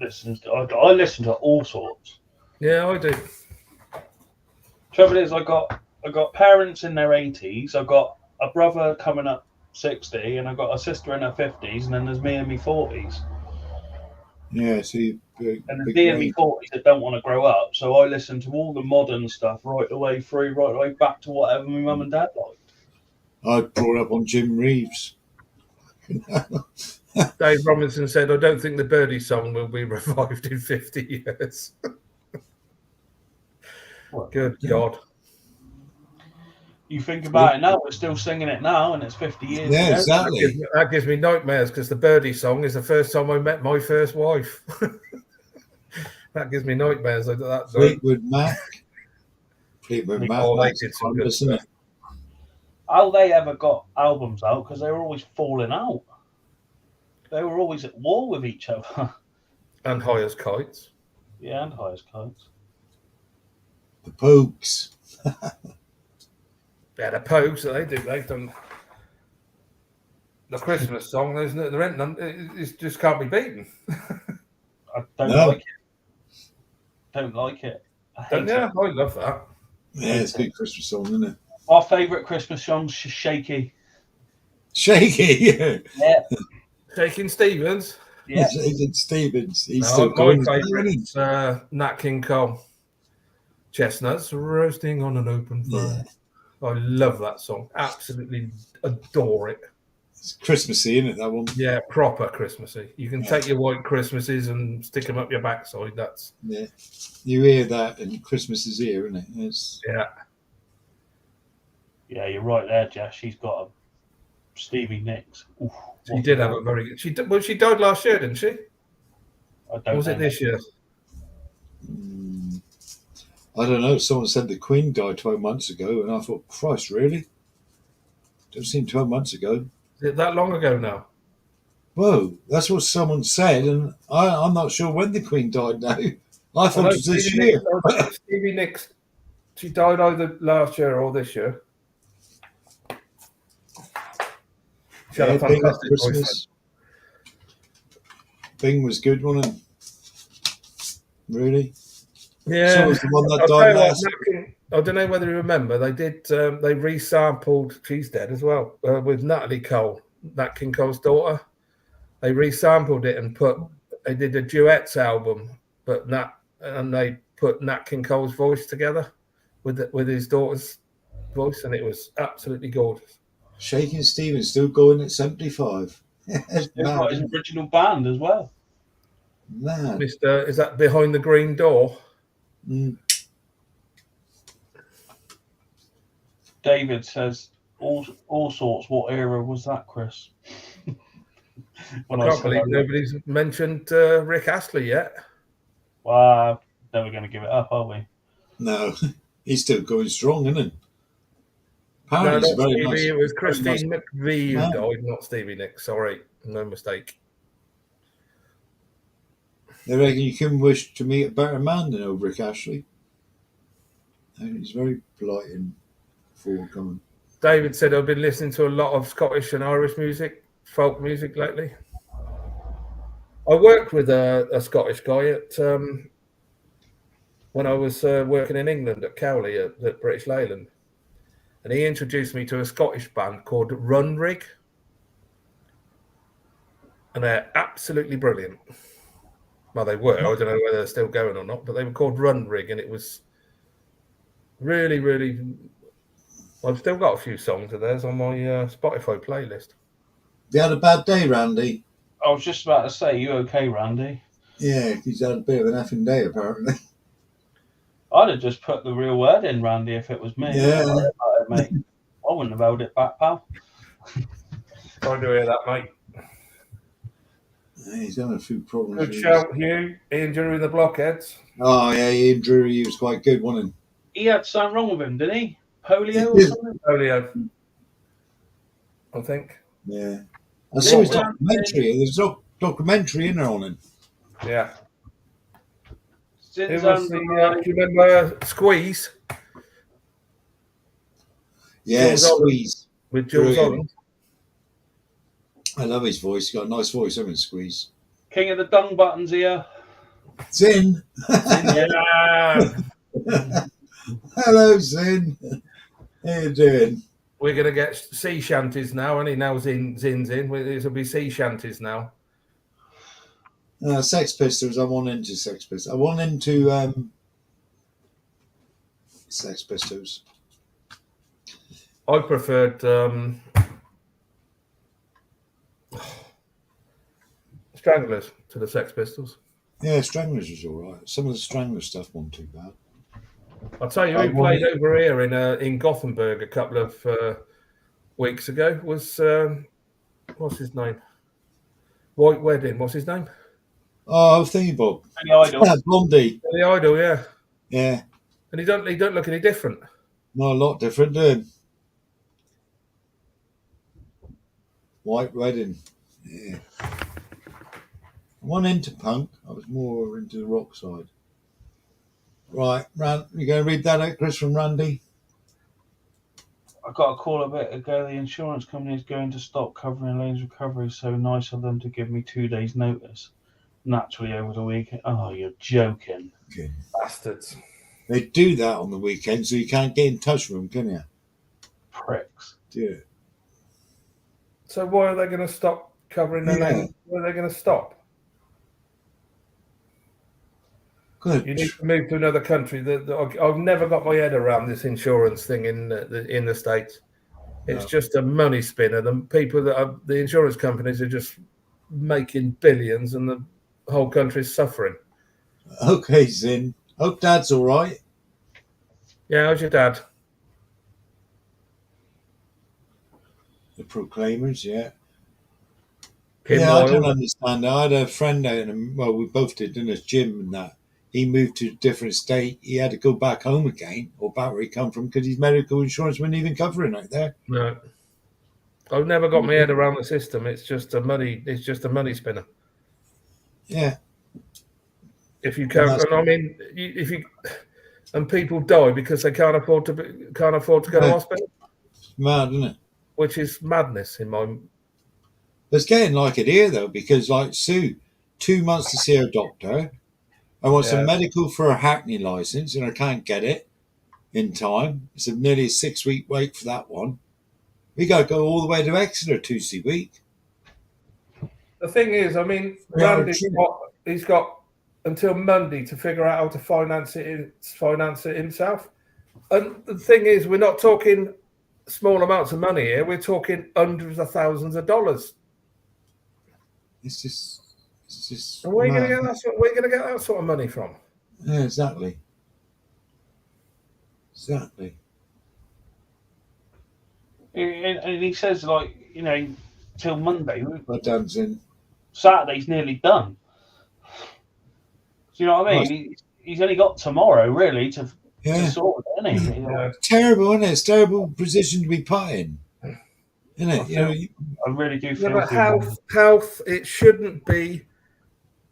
listens to. I listen to all sorts. Yeah, I do. Trouble is, I got parents in their 80s. I got a brother coming up 60, and I got a sister in her 50s, and then there's me in my 40s. Yeah, see, and there's me in my 40s that don't want to grow up. So I listen to all the modern stuff right the way back to whatever my mum and dad liked. I brought up on Jim Reeves. Dave Robinson said, "I don't think the Birdie song will be revived in 50 years." Good God. You think about it now, we're still singing it now, and it's 50 years Yeah, ago. exactly. That gives me nightmares because the Birdie song is the first time I met my first wife. That gives me nightmares. Fleetwood Mac. Fleetwood Mac. They did some good stuff. How they ever got albums out? Because they were always falling out. They were always at war with each other. And High as Kites. Yeah, and High as Kites. The Pogues. Yeah, the Pogues. They've done the Christmas song. There ain't none. It just can't be beaten. I don't like it. Don't like it. I hate it. I love that. Yeah, it's a good Christmas song, isn't it? Our favourite Christmas song's Shaky. Shaky, yeah. Yeah. Shaking Stevens. Yeah. Shaking Stevens. He's still My going. favourite's Nat King Cole. Chestnuts roasting on an open fire. Yeah. I love that song. Absolutely adore it. It's Christmassy, isn't it, that one? Yeah, proper Christmassy. You can take your white Christmases and stick them up your backside. That's you hear that, and Christmas is here, isn't it? Yeah, you're right there, Jess. She's got a Stevie Nicks. Oof, she did have a very good. She died last year, didn't she? I don't. Was it this year? I don't know. Someone said the Queen died 12 months ago, and I thought, Christ, really? Don't seem 12 months ago. Is it that long ago now? Whoa, that's what someone said, and I'm not sure when the Queen died now. I thought it was this year. Stevie Nicks, she died either last year or this year. She had a fantastic Christmas. Bing was good, wasn't it? Really? Yeah. So was the one that died last year. I don't know whether you remember, they resampled, she's dead as well, with Natalie Cole, Nat King Cole's daughter. They resampled it and they did a duets album, and they put Nat King Cole's voice together with his daughter's voice, and it was absolutely gorgeous. Shaking Stevens still going at 75. He's got his original band as well. Man. Is that Behind the Green Door? Mm. David says, all sorts. What era was that, Chris? I can't believe nobody's mentioned Rick Astley yet. Well, never going to give it up, are we? No, he's still going strong, isn't he? No, Apparently, not he's a very Stevie. nice. It was very nice Christine McVie who man. died, not Stevie Nicks. Sorry, no mistake. They reckon you couldn't wish to meet a better man than old Rick Ashley. And he's very polite and forthcoming. David said, I've been listening to a lot of Scottish and Irish music, folk music lately. I worked with a Scottish guy at when I was working in England at Cowley at British Leyland. And he introduced me to a Scottish band called Runrig. And they're absolutely brilliant. Well, they were. I don't know whether they're still going or not, but they were called Runrig, and it was really, really. I've still got a few songs of theirs on my Spotify playlist. You had a bad day, Randy? I was just about to say, you okay, Randy? Yeah, he's had a bit of an effing day, apparently. I'd have just put the real word in, Randy, if it was me. Yeah. Don't worry about it, mate. I wouldn't have held it back, pal. Sorry to hear that, mate. Yeah, he's having a few problems. Good with shout, Hugh. Ian Drury, the Blockheads. Oh, yeah, Ian Drury, he was quite good, wasn't He had something wrong with him, didn't he? Polio or Yeah. something? Polio, I think. he? Yeah. I saw his documentary. There's a documentary in there on him. Yeah. It Since, was the, do you remember Squeeze? Yeah, Jules Holland. Squeeze. With Jules Brilliant. Holland. I love his voice. He's got a nice voice, hasn't he, Squeeze? King of the dung buttons here. Zin. Yeah. Hello, Zin. How you doing? We're going to get sea shanties now, and he now Zin's in. It'll be sea shanties now. Sex Pistols. I want into Sex Pistols. I want into Sex Pistols. I preferred Stranglers to the Sex Pistols. Yeah, Stranglers was all right. Some of the Strangler stuff wasn't too bad. I'll tell you, who played over here in Gothenburg a couple of weeks ago was what's his name? White Wedding. What's his name? Oh, thingy Bob. The Idol. Blondie. The Idol, yeah. Yeah, And he don't look any different. not a lot different, do you? White Wedding. Yeah. I wasn't into punk. I was more into the rock side. Right, you going to read that out, Chris, from Randy? I got a call a bit ago. The insurance company is going to stop covering Elaine's recovery. So nice of them to give me 2 days' notice. Naturally, over the weekend. Oh, you're joking. Okay. Bastards. They do that on the weekend, so you can't get in touch with them, can you? Pricks. Yeah. So why are they going to stop covering their Yeah. name? Why are they going to stop? Good. You need to move to another country. I've never got my head around this insurance thing in the States. It's No. just a money spinner. The people the insurance companies are just making billions, and the whole country's suffering. Okay, Zin. Hope Dad's all right. Yeah, how's your dad? The Proclaimers, yeah. Kim Yeah, I Wilde? don't understand that. I had a friend out in, well, we both did, didn't us, Jim and that. He moved to a different state. He had to go back home again, or back where he come from, because his medical insurance wouldn't even cover him out there. No. I've never got my head around the system. It's just a money spinner. Yeah. If you can't, and I mean, and people die because they can't afford to go to hospital, It's mad, isn't it? which is madness in my. It's getting like it here, though, because, like, Sue, 2 months to see her doctor. I want some medical for a Hackney license, and I can't get it in time. It's nearly a 6-week wait for that one. We got to go all the way to Exeter Tuesday week. The thing is, I mean, Yeah, he's got until Monday to figure out how to finance it himself. And the thing is, we're not talking small amounts of money here. We're talking hundreds of thousands of dollars. It's just. And where are you mad. going to get that sort of money from? Yeah, exactly. Exactly. And he says, like, you know, till Monday. My dad's in. Saturday's nearly done. Do you know what I mean? He's only got tomorrow, really, to Yeah. Sort of, isn't he? Yeah. Terrible, isn't it? It's a terrible position to be put in. Isn't I it? You know, really do Yeah, feel but for you. health, it shouldn't be.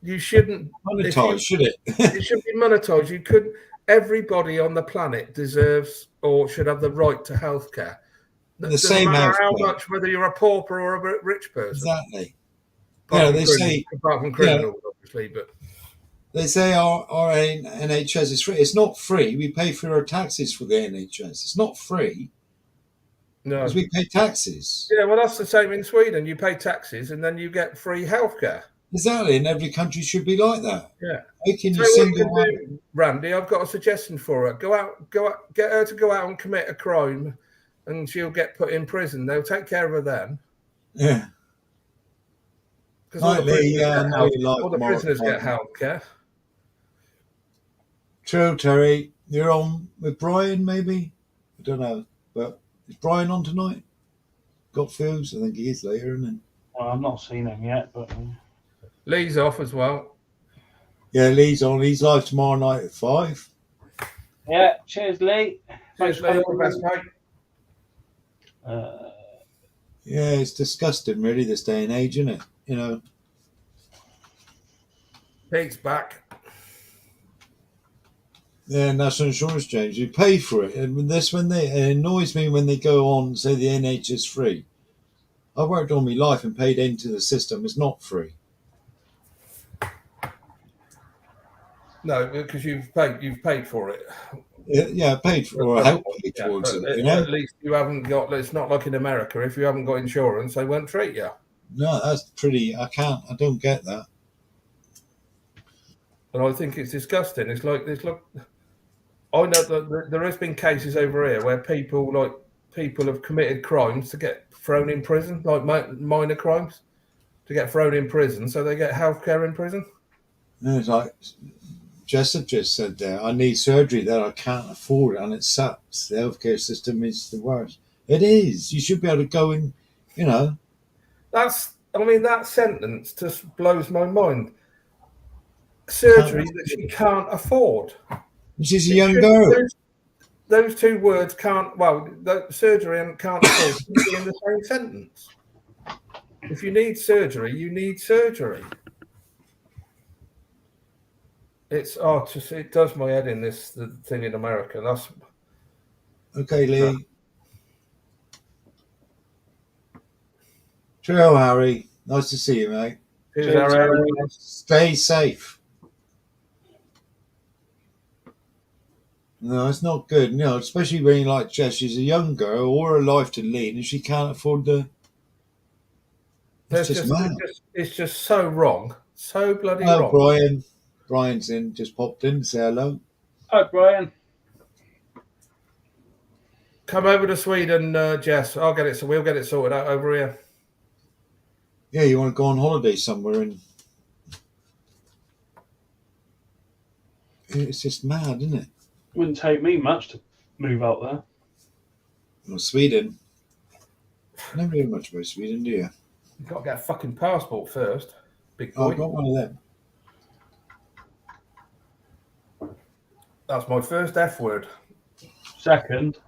You shouldn't. If you, monetized, should it? it should be monetized. You could. Everybody on the planet deserves or should have the right to healthcare. The Doesn't same matter how healthcare. much, whether you're a pauper or a rich person. Exactly. Apart from They say, criminals, obviously, but they say our NHS is free. It's not free. We pay for our taxes for the NHS. It's not free no. because we pay taxes. Yeah, well, that's the same in Sweden. You pay taxes and then you get free healthcare. Exactly, and every country should be like that. Yeah. How can So you what single you out? can do, Randy, I've got a suggestion for her. Go out, get her to go out and commit a crime, and she'll get put in prison. They'll take care of her then. Yeah. Because all the prisoners get Mark. healthcare. True, Terry. You're on with Brian, maybe? I don't know. But is Brian on tonight? Got Fuse? I think he is later, isn't he? Well, I've not seen him yet, but Lee's off as well. Yeah, Lee's on. He's live tomorrow night at 5. yeah. Cheers, Lee. Thanks, Lee. All the best, mate. Yeah, it's disgusting, really, this day and age, isn't it? You know. Pete's back. Yeah, national insurance change. You pay for it, and it annoys me when they go on and say the NHS is free. I worked all my life and paid into the system. It's not free. No, because you've paid for it. Yeah, I paid for or I helped pay towards it. You know, at least you haven't got. It's not like in America. If you haven't got insurance, they won't treat you. no, that's pretty. I don't get that. And I think it's disgusting. It's like I know that there has been cases over here where people have committed crimes to get thrown in prison, like minor crimes, to get thrown in prison, so they get healthcare in prison. And it's like Jessup just said there, I need surgery that I can't afford, and it sucks. The healthcare system is the worst. It is. You should be able to go and, you know. That sentence just blows my mind. Surgery that she can't afford. She's a young girl. Those two words can't. Well, the surgery and can't afford to be in the same sentence. If you need surgery, you need surgery. It does my head in the thing in America. That's Okay, Lee. Cheerio, Harry. Nice to see you, mate. Stay safe. No, it's not good. No, especially when you like Jess. She's a young girl, all her life to lead, and she can't afford the. It's just so wrong. So bloody wrong. Brian's just popped in to say hello. Hi, Brian. Come over to Sweden, Jess. I'll get it. So we'll get it sorted out over here. Yeah, you want to go on holiday somewhere, and it's just mad, isn't it? Wouldn't take me much to move out there. Well, Sweden. Never heard much about Sweden, do you? You've got to get a fucking passport first. Big boy. I've got one of them. That's my first F word. Second.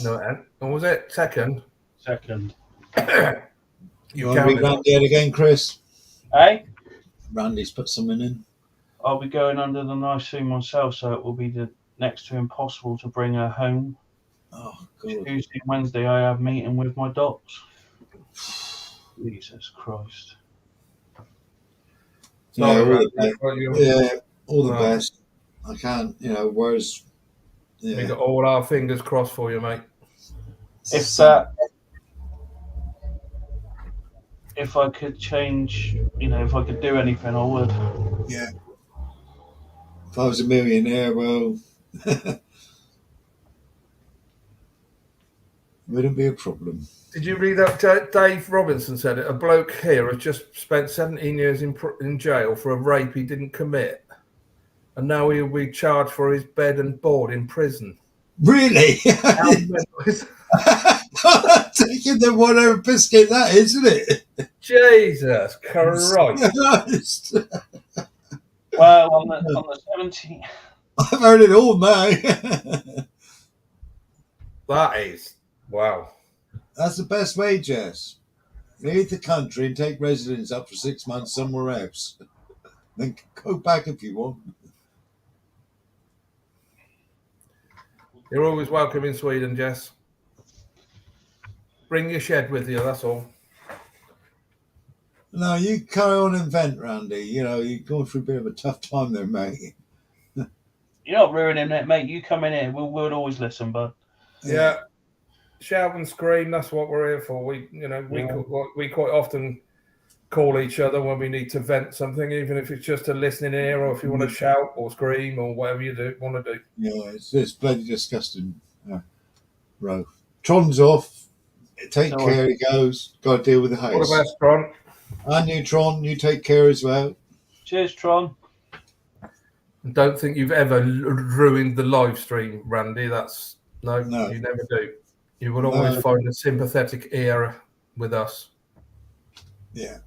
No, what was it? Second. You want to read Randy out again, Chris? Hey? Randy's put something in. I'll be going under the knife soon myself, so it will be next to impossible to bring her home. Oh, God. Tuesday and Wednesday I have meeting with my docs. Jesus Christ. All the best. I can't, whereas... Yeah. We got all our fingers crossed for you, mate. If I could change, if I could do anything, I would. Yeah. If I was a millionaire, well, wouldn't be a problem. Did you read that? Dave Robinson said it. A bloke here has just spent 17 years in jail for a rape he didn't commit, and now he'll be charged for his bed and board in prison. Really? Taking the 1 hour biscuit, that is, isn't it? Jesus Christ. Well, on the I've heard it all now. That is wow. That's the best way, Jess. Leave the country and take residence up for 6 months somewhere else. Then go back if you want. You're always welcome in Sweden, Jess. Bring your shed with you, that's all. No, you carry on and vent, Randy. You know, you're going through a bit of a tough time there, mate. You're not ruining it, mate. You come in here. We'll always listen, bud. Yeah. Shout and scream, that's what we're here for. We quite often call each other when we need to vent something, even if it's just a listening ear, or if you want to shout or scream or whatever you want to do. Yeah, it's bloody disgusting, Ro. Tron's off. Take care, he goes. Got to deal with the All house. the best, Tron. And you, Tron, you take care as well. Cheers, Tron. Don't think you've ever ruined the live stream, Randy. No, you never do. You will always find a sympathetic ear with us. Yeah.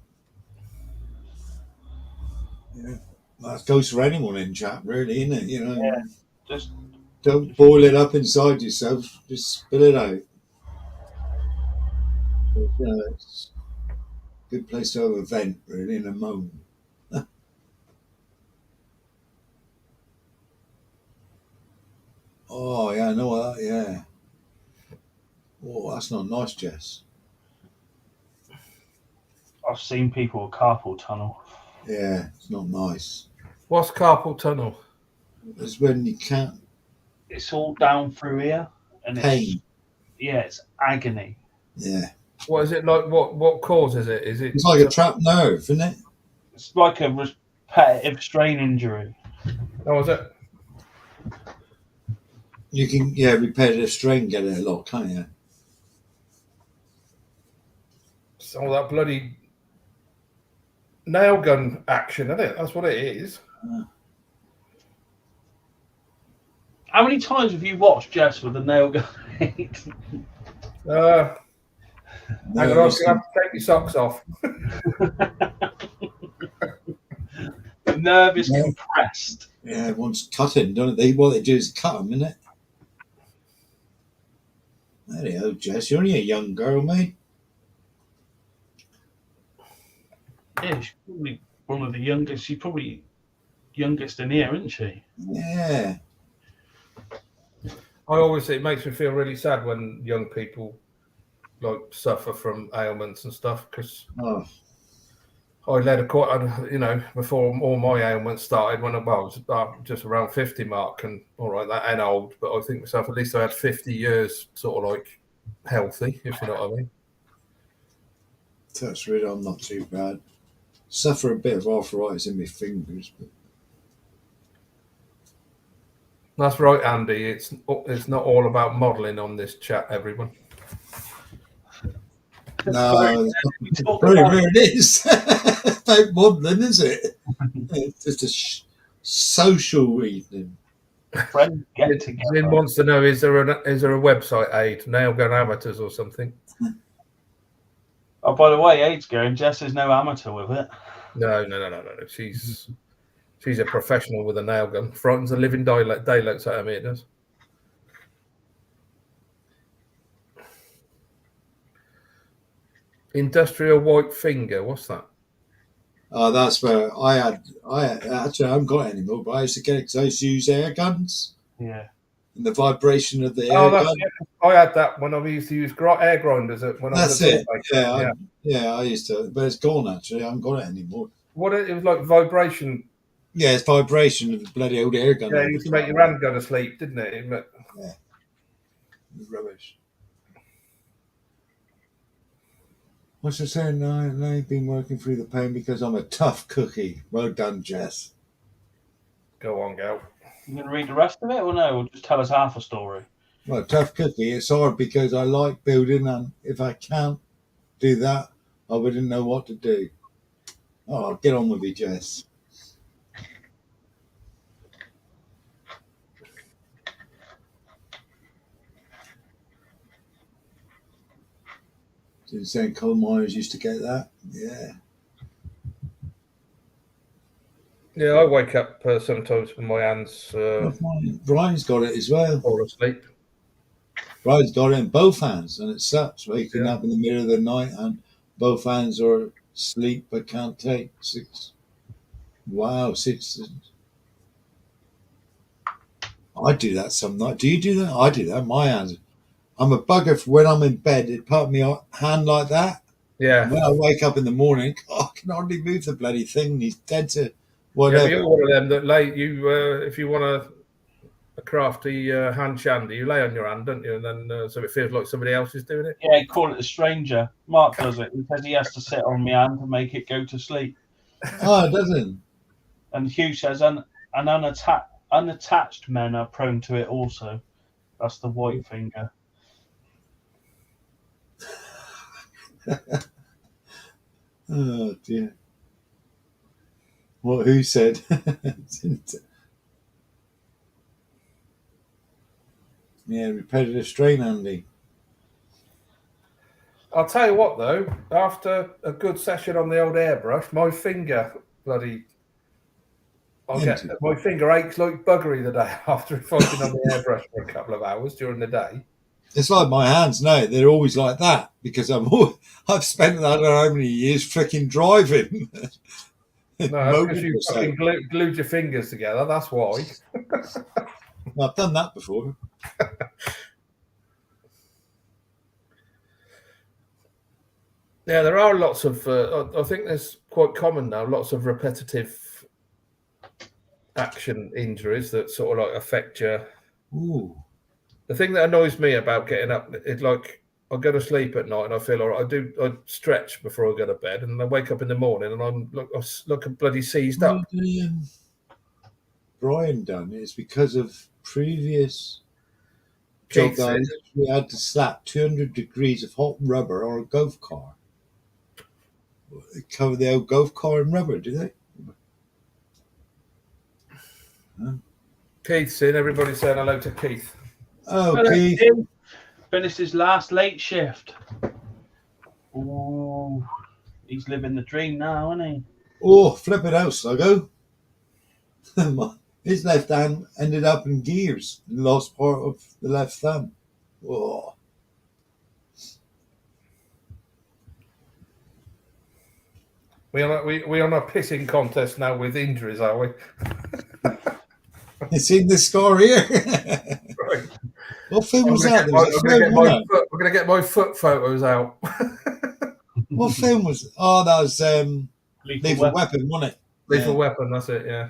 Yeah. That goes for anyone in chat, really, isn't it? You know, Yeah. Just don't boil it up inside yourself. Just spill it out. You know, it's a good place to have a vent, really, and a moan. Oh, yeah, I know that, yeah. Oh, that's not nice, Jess. I've seen people with carpal tunnel. Yeah, it's not nice. What's carpal tunnel? It's when you can't. It's all down through here, and Pain. it's agony. Yeah. What is it like? What causes it? Is it? It's like a trapped nerve, isn't it? It's like a repetitive strain injury. Oh, is it? You can, repetitive strain get it a lot, can't you? All that bloody nail gun action, isn't it? That's what it is. How many times have you watched Jess with a nail gun? Hang on, I'm going to have to take your socks off. The nerve is compressed. Yeah, everyone's cutting, don't they? What they do is cut them, isn't it? There you go, Jess. You're only a young girl, mate. Yeah, she's probably one of the youngest. She's probably youngest in here, isn't she? Yeah. I always say it makes me feel really sad when young people like suffer from ailments and stuff, because I led before all my ailments started when I was just around 50 mark, and all right, that ain't old, but I think myself, at least I had 50 years sort of like healthy, if you know what I mean. Touch wood, I'm not too bad. Suffer a bit of arthritis in my fingers, but That's right, Andy. It's not all about modelling on this chat, everyone. no, very rare it is. About modelling, is it? It's just a social evening. Friends get together. Lynn wants to know: is there a website aid, Nail Gun Amateurs or something? Oh, by the way, AIDS going. Jess is no amateur with it. No. She's a professional with a nail gun. Frightens the living daylights out of me, it does. Industrial white finger. What's that? That's where I actually I haven't got it anymore, but I used to get it because I used to use air guns. Yeah. And the vibration of the air gun. I had that when I used to use air grinders. That's it. I used to, but it's gone actually. I haven't got it anymore. It was like vibration. Yeah, it's vibration of the bloody old air gun. Yeah, it used to make your handgun asleep, didn't it? Yeah. Rubbish. What's it saying now? I've been working through the pain because I'm a tough cookie. Well done, Jess. Go on, girl. You going to read the rest of it or no? Or just tell us half a story? Well, tough cookie. It's hard because I like building, and if I can't do that, I wouldn't know what to do. Oh, get on with it, Jess. Didn't say coal miners used to get that? Yeah. Yeah, I wake up sometimes with my hands Brian's got it as well. fall asleep. Brian's got it in both hands, and it sucks waking Yeah. up in the middle of the night and both hands are asleep but can't take 6. Wow, 6. I do that some night. Do you do that? I do that. My hands. I'm a bugger for when I'm in bed. It put me hand like that. Yeah. When I wake up in the morning, I can hardly move the bloody thing. He's dead to Yeah, whatever. but you're one of them that lay you if you want a crafty hand shandy, you lay on your hand, don't you? And then so it feels like somebody else is doing it. Yeah, call it a stranger. Mark does it. He says he has to sit on my hand to make it go to sleep. Oh, it doesn't. And Hugh says unattached men are prone to it also. That's the white finger. Oh dear. What? Who said? Yeah, repetitive strain, Andy. I'll tell you what though, after a good session on the old airbrush, my finger bloody my finger aches like buggery the day after if I've been on the airbrush for a couple of hours during the day. It's like my hands now; they're always like that because I've spent I don't know how many years freaking driving. No, because you fucking glued your fingers together. That's why. Well, I've done that before. Yeah, there are lots of. I think there's quite common now. Lots of repetitive action injuries that sort of like affect you. Ooh. The thing that annoys me about getting up is like I go to sleep at night and I feel all right. I stretch before I go to bed, and I wake up in the morning and I look bloody seized up. Brian done is because of previous job that we had to slap 200 degrees of hot rubber on a golf car. They cover the old golf car in rubber, do they? Huh? Keith's in. Everybody's saying hello to Keith. Oh, Keith. Finished his last late shift. Ooh, he's living the dream now, isn't he? Oh, flip it out, Sluggo. His left hand ended up in gears and lost part of the left thumb. Oh. We on a pissing contest now with injuries, are we? You seen this scar here? Right. What film was that? We're going to get my foot photos out. What film was it? Oh, that was Lethal Weapon, wasn't it? Lethal Weapon, that's it, yeah.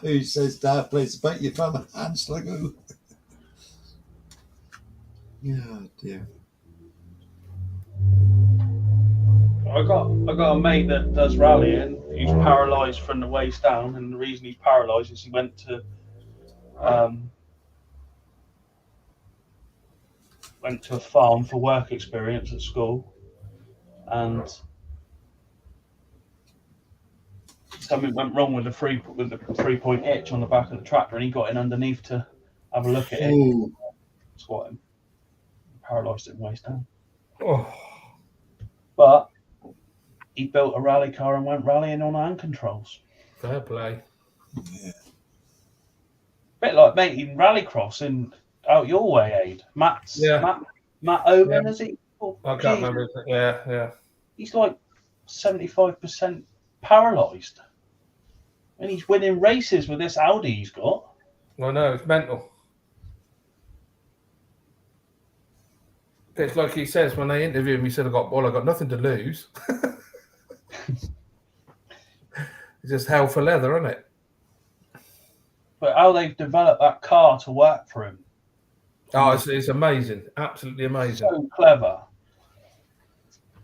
Who says Dad plays about your thumb hand, Sluggo? Yeah, dear. I got a mate that does rallying. He's paralysed from the waist down, and the reason he's paralysed is he went to a farm for work experience at school, and something went wrong with the 3-point hitch on the back of the tractor, and he got in underneath to have a look at it. That's what paralysed him waist down. Oh. But he built a rally car and went rallying on hand controls. Fair play. Yeah. Bit like making rallycross in out your way, Aid. Matt Owen, is he? Oh, I can't remember. Yeah. He's like 75% paralysed. And he's winning races with this Audi he's got. I know, it's mental. It's like he says when they interview him, he said, I got nothing to lose. It's just hell for leather, isn't it? But how they've developed that car to work for him. Oh, it's amazing. Absolutely amazing. So clever.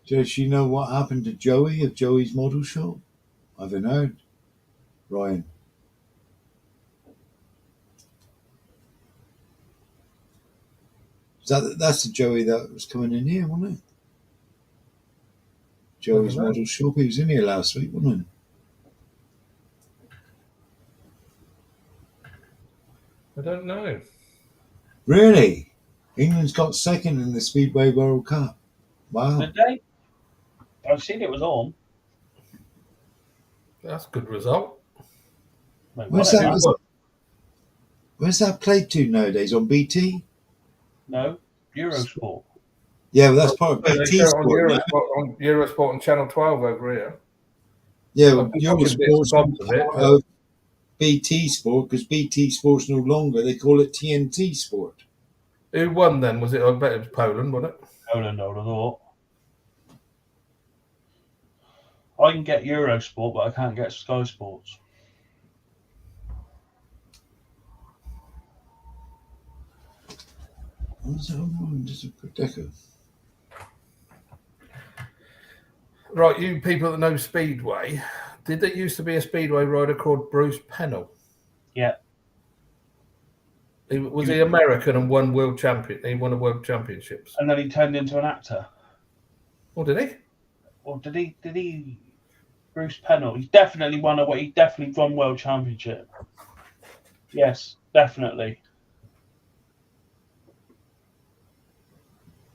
Does she know what happened to Joey of Joey's Model Shop? I haven't heard. Ryan. That's the Joey that was coming in here, wasn't it? Joey's Model Shop. He was in here last week, wasn't he? I don't know. Really? England's got second in the Speedway World Cup. Wow. Did they? I've seen it was on. That's a good result. Wait, Where's whatever. that? Where's that played to nowadays? On BT? No, Eurosport. Yeah, well, that's part of They BT show it on Sport. Now. Eurosport and Channel 12 over here. Yeah, well, I've been watching bits and Eurosport's bobs of it, but- BT Sport, because BT Sport's no longer. They call it TNT Sport. Who won then? Was it? I bet it was Poland, wasn't it? Poland, I would have thought. I can get Eurosport, but I can't get Sky Sports. Just a quick echo. Right, you people that know Speedway, did there used to be a Speedway rider called Bruce Pennell? Yeah. Was he American and won world champion? He won a world championships. And then he turned into an actor. Oh, did he? Or did he? Bruce Pennell. He definitely won world championship. Yes, definitely.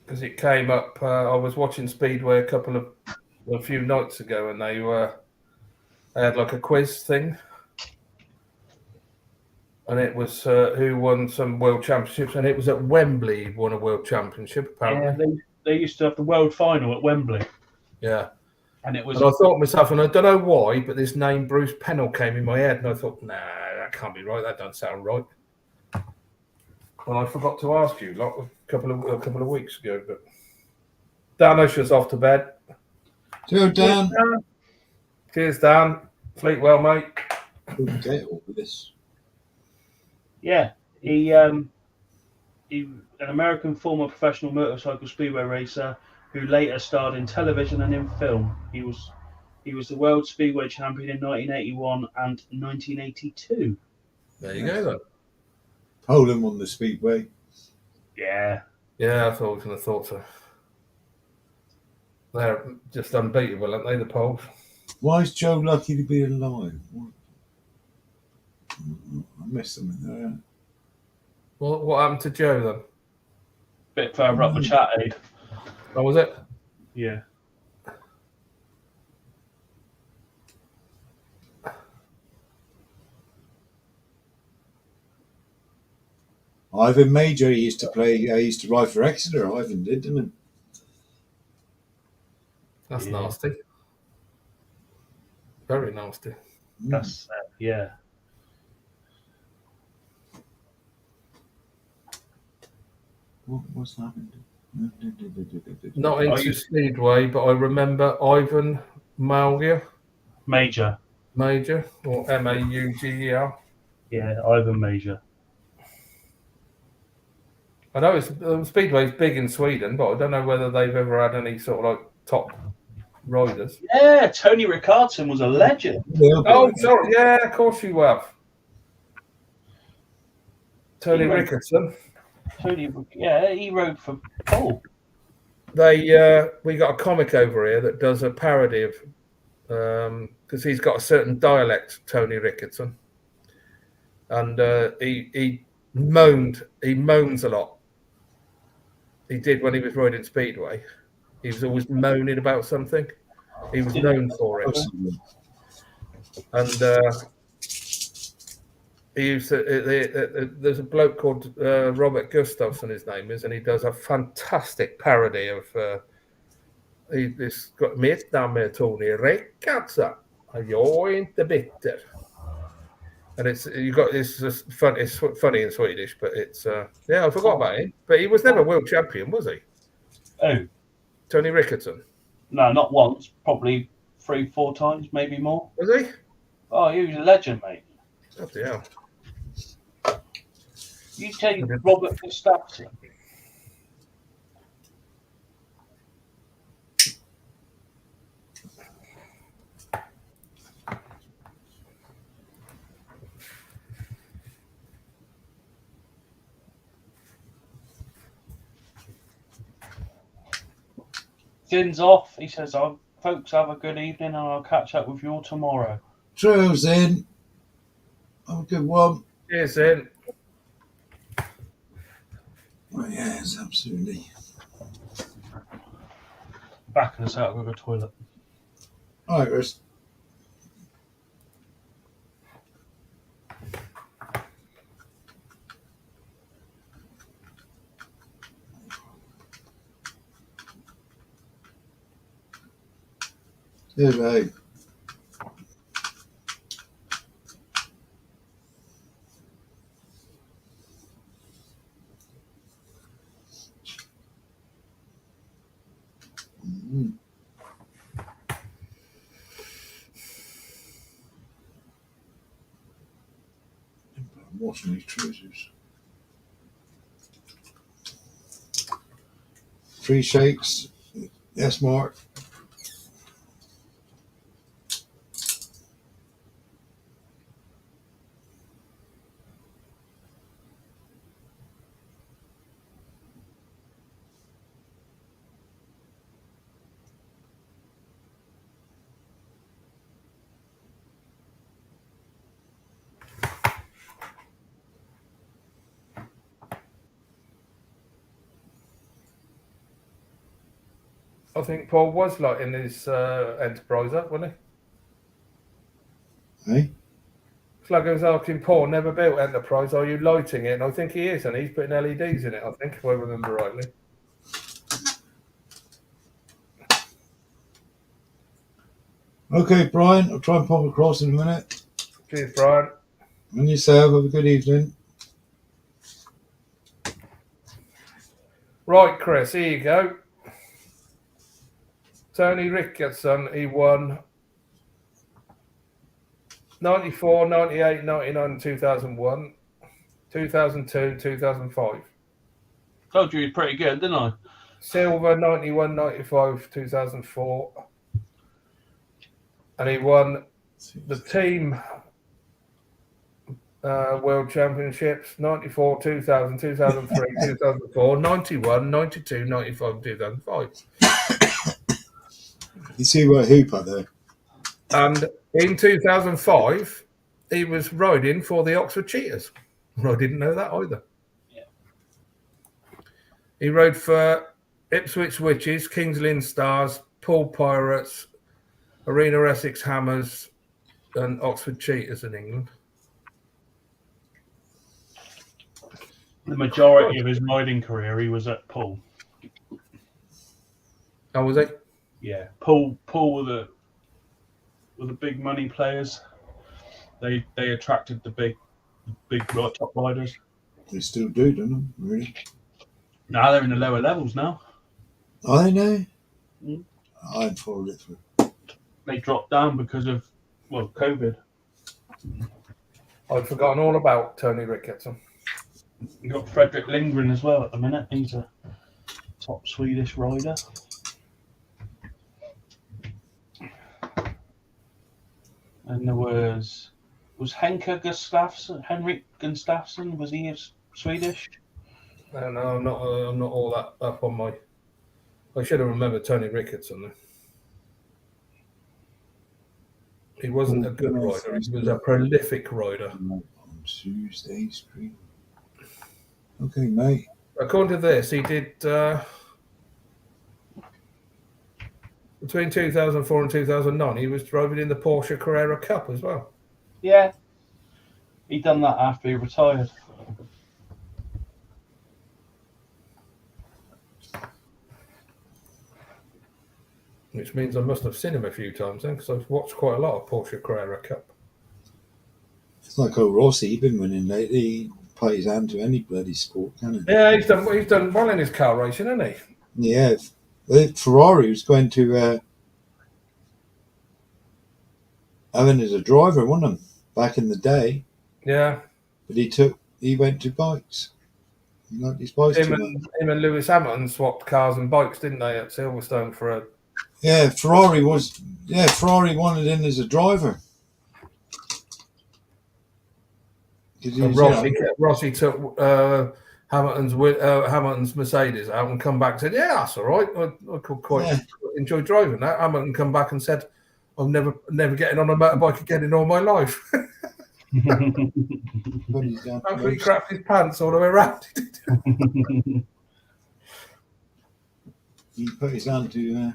Because it came up. I was watching Speedway a few nights ago, and they had like a quiz thing, and it was who won some world championships, and it was at Wembley. He won a world championship apparently. Yeah, they used to have the world final at Wembley. Yeah. And it was. And I thought to myself, and I don't know why, but this name Bruce Pennell came in my head, and I thought, nah, that can't be right. That doesn't sound right. Well, I forgot to ask you like a couple of weeks ago, but Dan Usher's off to bed. So, Dan, Cheers, Dan. Sleep well, mate. we'll get all this. Yeah, he an American former professional motorcycle speedway racer who later starred in television and in film. He was the world speedway champion in 1981 and 1982. There you go, then. Poland won the Speedway. Yeah. Yeah, I thought I was going to thought so. They're just unbeatable, aren't they, the Poles? Why is Joe lucky to be alive? I missed something there. What happened to Joe then? Bit further up the chat aid. Oh, was it? Yeah. Ivan Major, he used to ride for Exeter. Ivan did, didn't he? That's Yeah. nasty. Very nasty. That's yeah. What's happened? Not into Speedway, but I remember Ivan Major, Major. or Mauger. Yeah, Ivan Major. I know Speedway's big in Sweden, but I don't know whether they've ever had any sort of like top riders. Yeah, Tony Rickardson was a legend. Oh, sorry. Yeah, of course you have. Tony Rickardson. He rode for Paul. We got a comic over here that does a parody of because he's got a certain dialect, Tony Rickardson, and he moans a lot. He did when he was riding Speedway. He was always moaning about something. He was known for it, and he used to. There's a bloke called Robert Gustafsson, his name is, and he does a fantastic parody of. He's got mitt namn Tony Rickardson. Jag är inte bitter. And it's just fun. It's funny in Swedish, but it's I forgot about him. But he was never world champion, was he? Oh, Tony Rickardson. no, not once. Probably 3-4 times, maybe more. Was he? Oh, he was a legend, mate. Bloody hell. You take Robert Gustafsson. Zin's off. He says, folks, have a good evening and I'll catch up with you all tomorrow. Trails in. Have a good one. Cheers, in. Well, yes, absolutely. Back of us out with a toilet. All right, Chris. There's a I'm washing these trousers. 3 shakes. Yes, Mark. I think Paul was lighting his Enterprise up, wasn't he? Hey? Slugger was asking Paul, never built Enterprise, are you lighting it? And I think he is, and he's putting LEDs in it, I think, if I remember rightly. Okay, Brian, I'll try and pop across in a minute. Cheers, Brian. And yourself, have a good evening. Right, Chris, here you go. Tony Ricketson, he won 94, 98, 99, 2001, 2002, 2005. Told you he was pretty good, didn't I? Silver, 91, 95, 2004. And he won the team World Championships 94, 2000, 2003, 2004, 91, 92, 95, 2005. You see what hooper there? And in 2005, he was riding for the Oxford Cheetahs. I didn't know that either. Yeah. He rode for Ipswich Witches, Kings Lynn Stars, Poole Pirates, Arena Essex Hammers, and Oxford Cheetahs in England. The majority of his riding career, he was at Poole. Oh, was he? Yeah, Poole were the big money players. They attracted the big top riders. They still do, don't they? Really? Now they're in the lower levels now. Are they now? Mm. I haven't followed it through. They dropped down because of COVID. I'd forgotten all about Tony Ricketson. You got Fredrik Lindgren as well at the minute. He's a top Swedish rider. And there was Henrik Gustafsson, was he Swedish? No, I'm not all that up on my. I should have remembered Tony Ricketson. Though. He wasn't a good rider. He was a prolific rider. On Tuesday Street. Okay, mate. According to this, he did between 2004 and 2009. He was driving in the Porsche Carrera Cup as well. Yeah. He done that after he retired. Which means I must have seen him a few times then, because I've watched quite a lot of Porsche Carrera Cup. It's like Rossi, he's been winning lately. He put his hand to any bloody sport, can he? Yeah, he's done well in his car racing, hasn't he? Yeah. Ferrari was going to have him as a driver, wasn't he? Back in the day. Yeah. But he went to bikes. He liked his bikes too much. Him and Lewis Hamilton swapped cars and bikes, didn't they, at Silverstone for a... Yeah, Ferrari wanted him as a driver. Rossi took Hamilton's Mercedes out and come back and said, yeah, that's all right. I could quite enjoy driving that. Hamilton come back and said, I'm never getting on a motorbike again in all my life. Put his down to Hopefully, he most. crapped his pants all the way around. He put his hand to.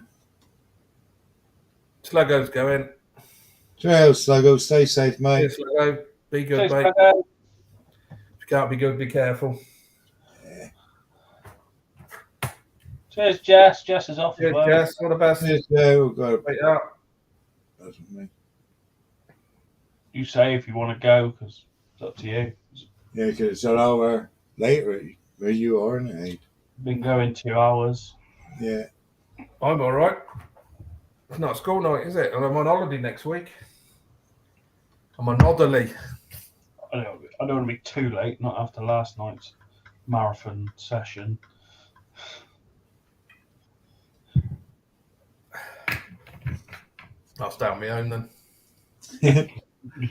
Sluggo's going. Trail, Sluggo, stay safe, mate. Yes, Sluggo. Be good, Cheers, mate. Sluggo. If you can't be good, be careful. Cheers, Jess. Jess is off Yeah, as well. Jess, all the best. Yes, yeah, we've got to Wait up. doesn't mean. You say if you want to go, because it's up to you. Yeah, because it's an hour later where you are, isn't it? Been going 2 hours. Yeah. I'm all right. It's not school night, is it? And I'm on holiday next week. I'm on holiday. I don't want to be too late, not after last night's marathon session. I'll stay on my own then.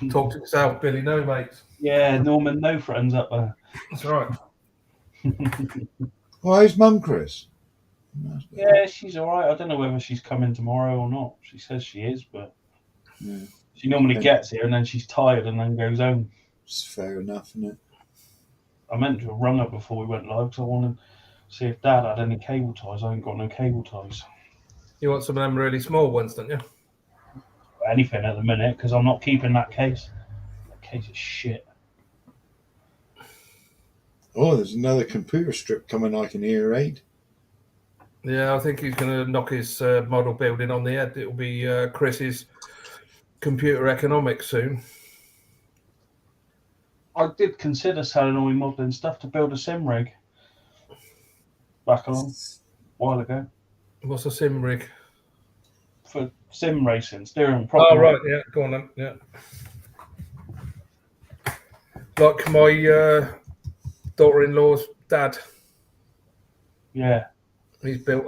Talk to yourself, Billy. No, mate. Yeah, Norman, no friends up there. That's right. Well, how's Mum, Chris? Yeah, she's all right. I don't know whether she's coming tomorrow or not. She says she is, but Yeah. she normally Okay. gets here and then she's tired and then goes home. It's fair enough, isn't it? I meant to have rung her before we went live because I wanted to see if Dad had any cable ties. I ain't got no cable ties. You want some of them really small ones, don't you? Anything at the minute because I'm not keeping that case. That case is shit. Oh, there's another computer strip coming I can hear, Aid. Yeah, I think he's going to knock his model building on the head. It'll be Chris's computer economics soon. I did consider selling all my modelling stuff to build a sim rig back a while ago What's a sim rig? for sim racing, steering Oh, proper. right, yeah, go on then, yeah. Like my daughter-in-law's dad, Yeah. he's built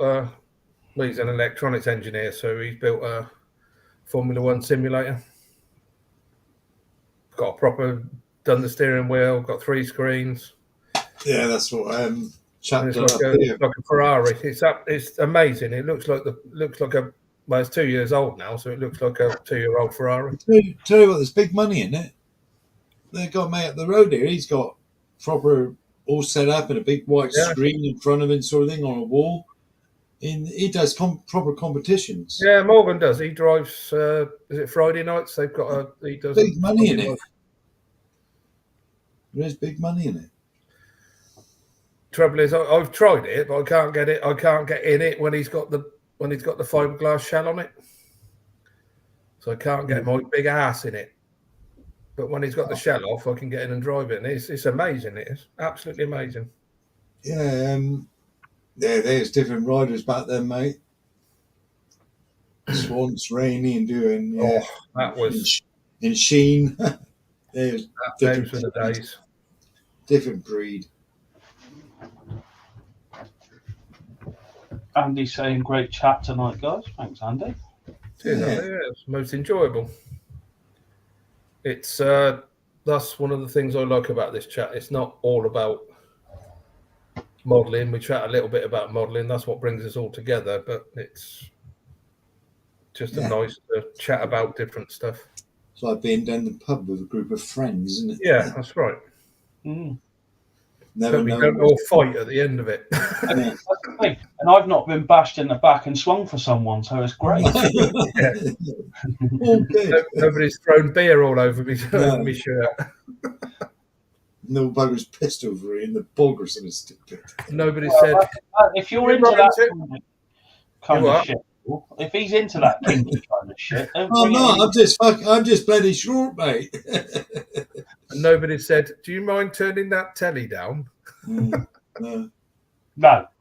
he's an electronics engineer, so he's built a Formula One simulator. Got a proper, done the steering wheel, got 3 screens. Yeah, that's what chap It's done like up here. a Ferrari. It's amazing. It looks like a well, it's 2 years old now, so it looks like a 2-year-old Ferrari. Tell you what, there's big money in it. They've got mate up the road here. He's got proper all set up and a big white Yeah. screen in front of him, sort of thing, on a wall. He does proper competitions. Yeah, Morgan does. He drives. Is it Friday nights? They've got he does Big money in Friday it. night. There's big money in it. Trouble is, I've tried it, but I can't get it. I can't get in it when he's got the fiberglass shell on it. So I can't get my big ass in it. But when he's got the shell off, I can get in and drive it. And it's amazing. It is absolutely amazing. Yeah, there's different riders back then, mate. Swans, Rainey, and doing Oh, that was in Sheen. There's those were the days. different breed. Andy's saying great chat tonight, guys. Thanks, Andy. Cheers, Yeah. Andy. Yeah, it's most enjoyable. It's that's one of the things I like about this chat. It's not all about modelling. We chat a little bit about modelling. That's what brings us all together. But it's just a nice chat about different stuff. It's like being down the pub with a group of friends, isn't it? Yeah, that's right. Never But we know. don't all fight at the end of it. Yeah. That's the thing. And I've not been bashed in the back and swung for someone, so it's great. All good. Nobody's thrown beer all over me, No. me shirt. No bugger's pissed over it in the bog or something stupid. Nobody Well, said, if you're You into that Robin, kind You of what? shit, if he's into that kinky kind of shit, don't Oh bring no, it in. I'm just bloody short, mate. and nobody said, do you mind turning that telly down? No. No.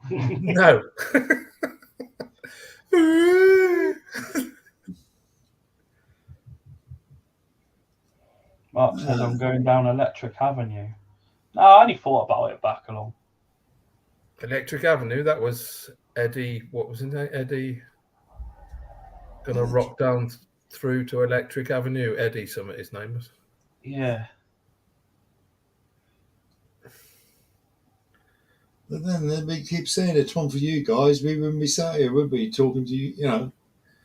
No. Mark says I'm going down Electric Avenue. No, I only thought about it back along. Electric Avenue, that was Eddie, what was his name? Eddie gonna rock down through to Electric Avenue. Eddie, something his name was. Yeah. But then we keep saying it's one for you guys. We wouldn't be sat here, would we? Talking to you, you know.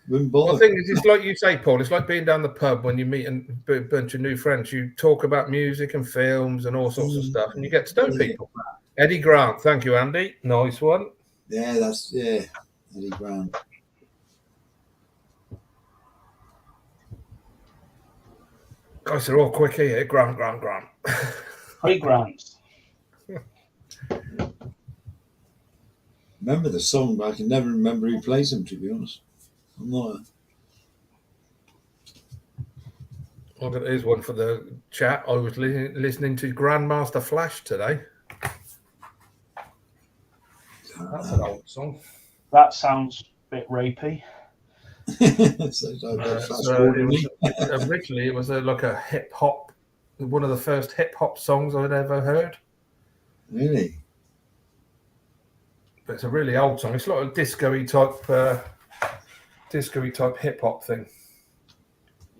Wouldn't Well, bother. the thing is, it's like you say, Paul. It's like being down the pub when you meet a bunch of new friends. You talk about music and films and all sorts of stuff, and you get to know people. Eddie Grant, thank you, Andy. Nice one. Yeah, Eddie Grant. Guys, they're all quick here. Grant. 3 grants. Remember the song, but I can never remember who plays them. To be honest, I'm not. Here's one for the chat. I was listening to Grandmaster Flash today. That's an old song. That sounds a bit rapey. Originally, it was like a hip hop, one of the first hip hop songs I'd ever heard. Really? But it's a really old song. It's like a disco-y type hip hop thing.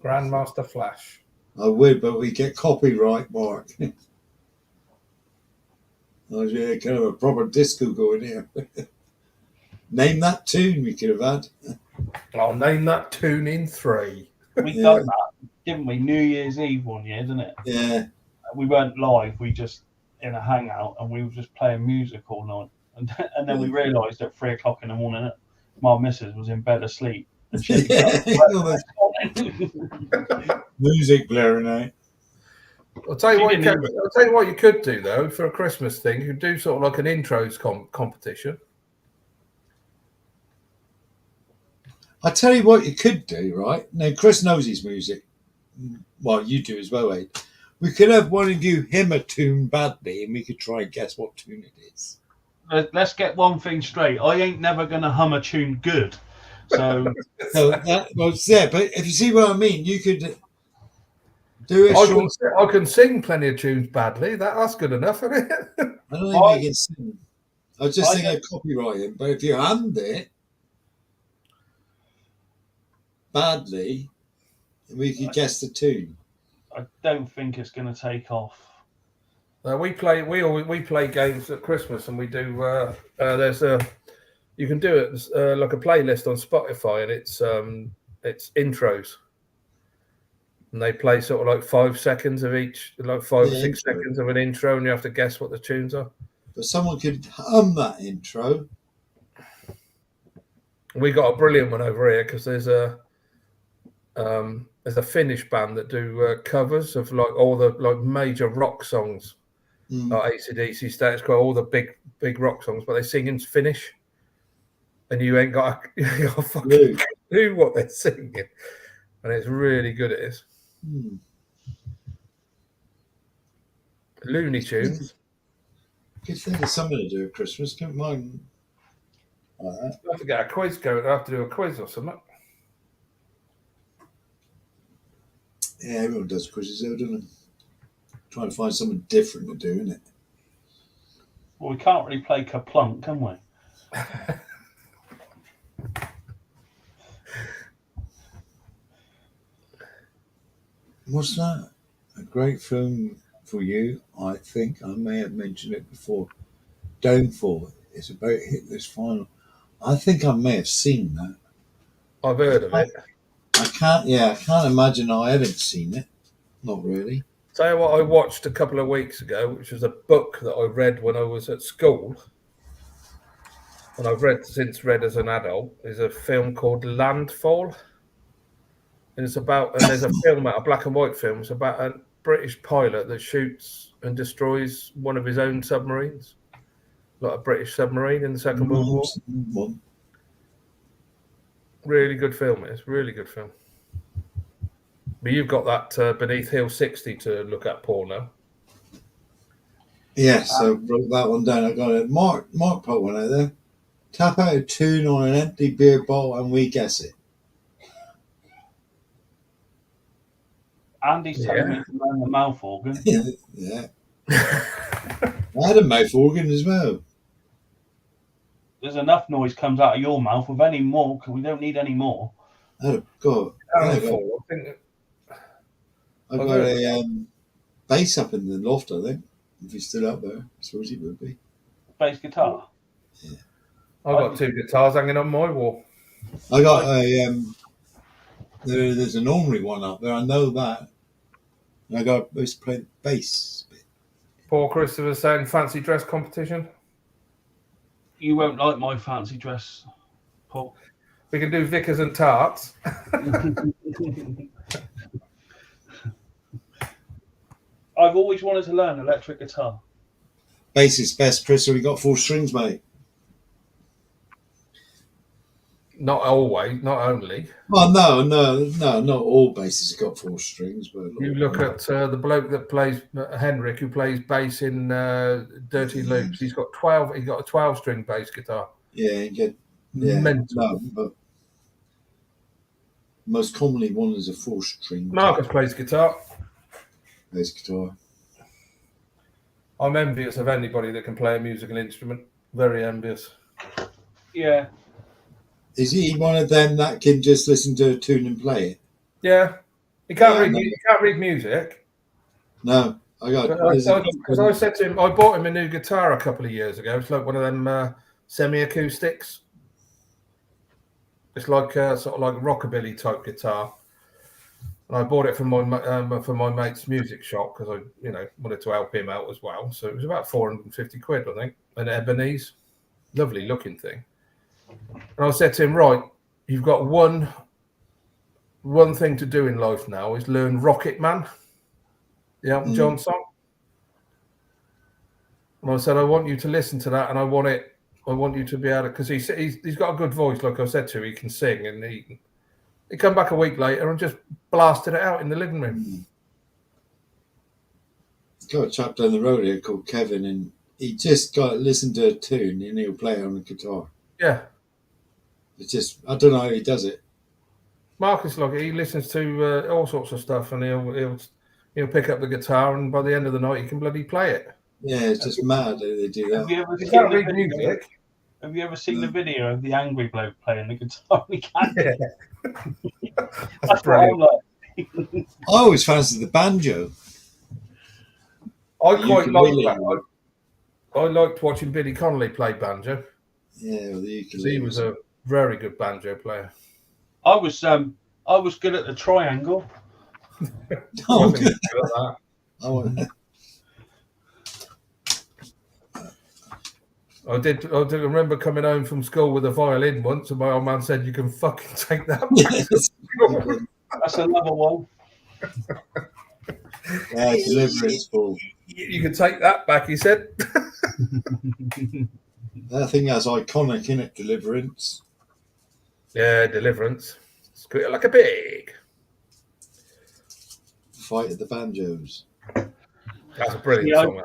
Grandmaster Flash. I would, but we get copyright, Mark. Oh, yeah, kind of a proper disco going here. Name that tune we could have had. I'll name that tune in 3. We done that, didn't we? New Year's Eve one year, didn't it? Yeah. We weren't live. We just in a hangout, and we were just playing music all night. And then we realised at 3 o'clock in the morning that my missus was in bed asleep. And she music blaring out. I'll tell you what you could do though for a Christmas thing. You could do sort of like an intros competition. I tell you what you could do, right? Now, Chris knows his music. Well, you do as well, Aid. We could have one of you him a tune badly, and we could try and guess what tune it is. Let's get one thing straight. I ain't never going to hum a tune good. So, but if you see what I mean, you could do it. I can sing plenty of tunes badly. That's good enough, isn't it? I don't think I can sing. I was just thinking of copywriting, but if you hand it badly, we could guess the tune. I don't think it's going to take off. We play games at Christmas, and we do. You can do it like a playlist on Spotify, and it's intros, and they play sort of like 5 seconds of each, like 5 or 6 seconds of an intro, and you have to guess what the tunes are. But someone could hum that intro. We got a brilliant one over here because there's a Finnish band that do covers of like all the like major rock songs. Like AC/DC, Status Quo, all the big rock songs, but they sing in Finnish, and you ain't got a fucking clue what they're singing, and it's really good. It is. Looney Tunes. Good thing there's something to do at Christmas. Don't mind. Like that. I have to get a quiz going. I have to do a quiz or something. Yeah, everyone does quizzes though, doesn't they? Trying to find something different to do, isn't it? Well, we can't really play Kaplunk, can we? What's that? A great film for you. I think I may have mentioned it before. Downfall. It's about Hitler's final. I think I may have seen that. I've heard of it. I can't imagine I haven't seen it. Not really. Tell you what I watched a couple of weeks ago, which was a book that I read when I was at school, and I've since read as an adult, is a film called Landfall. And there's a film out, a black and white film. It's about a British pilot that shoots and destroys one of his own submarines, like a British submarine in the Second World War. Really good film. It's really good film. But you've got that Beneath Hill 60 to look at, Paul, now. Yes, I wrote that one down. I got it. Mark put one out there. Tap out a tune on an empty beer bottle and we guess it. Andy's telling me to learn the mouth organ. Yeah. I had a mouth organ as well. There's enough noise comes out of your mouth. With any more, because we don't need any more. I got a bass up in the loft, I think. If he's still up there, I suppose he would be. Bass guitar? Yeah. I've got 2 guitars hanging on my wall. I got there's an ornery one up there. I know that. And I used to play the bass. Paul Christopher saying fancy dress competition. You won't like my fancy dress, Paul. We can do Vickers and tarts. I've always wanted to learn electric guitar. Bass is best, Chris. So we got 4 strings, mate. Not always, not only. Well, no, not all basses have got 4 strings. But You look at the bloke that plays Henrik, who plays bass in Dirty Loops. He's got 12. He's got a 12-string bass guitar. Yeah, you get Mental. no, but most commonly one is a 4-string Marcus plays guitar. bass guitar. I'm envious of anybody that can play a musical instrument. Very envious. Yeah. Is he one of them that can just listen to a tune and play it? Yeah, he can't Yeah, read. no. He can't read music. No, I got. Because I said to him, I bought him a new guitar a couple of years ago. It's like one of them semi-acoustics. It's like sort of like a rockabilly type guitar. And I bought it from my mate's music shop because I, wanted to help him out as well. So it was about 450 quid, I think, an Ebenezer, lovely looking thing. And I said to him, right, you've got one thing to do in life now is learn Rocket Man, the Elton John song. And I said, I want you to listen to that, and I want you to be able to, because he's got a good voice, like I said to him, he can sing, and he come back a week later and just blasted it out in the living room. Got a chap down the road here called Kevin, and he just got to listen to a tune and he'll play it on the guitar. Yeah. It's just, I don't know how he does it. Marcus, look, he listens to all sorts of stuff, and he'll pick up the guitar, and by the end of the night, he can bloody play it. Yeah, it's just mad that they do Have that. you ever He seen can't the read video? music. Have you ever seen the video of the angry bloke playing the guitar? He can't. Yeah. That's brilliant. I always fancied the banjo. I quite liked Ukulele. that. I liked watching Billy Connolly play banjo. Yeah, well, the ukulele. He was a very good banjo player. I was good at the triangle. Oh, Wasn't good at that. oh, I did remember coming home from school with a violin once, and my old man said, "You can fucking take that back." That's another one. Yeah, Deliverance, Paul. You can take that back, he said. I think that's iconic, isn't it? Deliverance. Yeah, Deliverance. Squeal like a pig. Fight of the Banjos. That's a brilliant Yeah, song.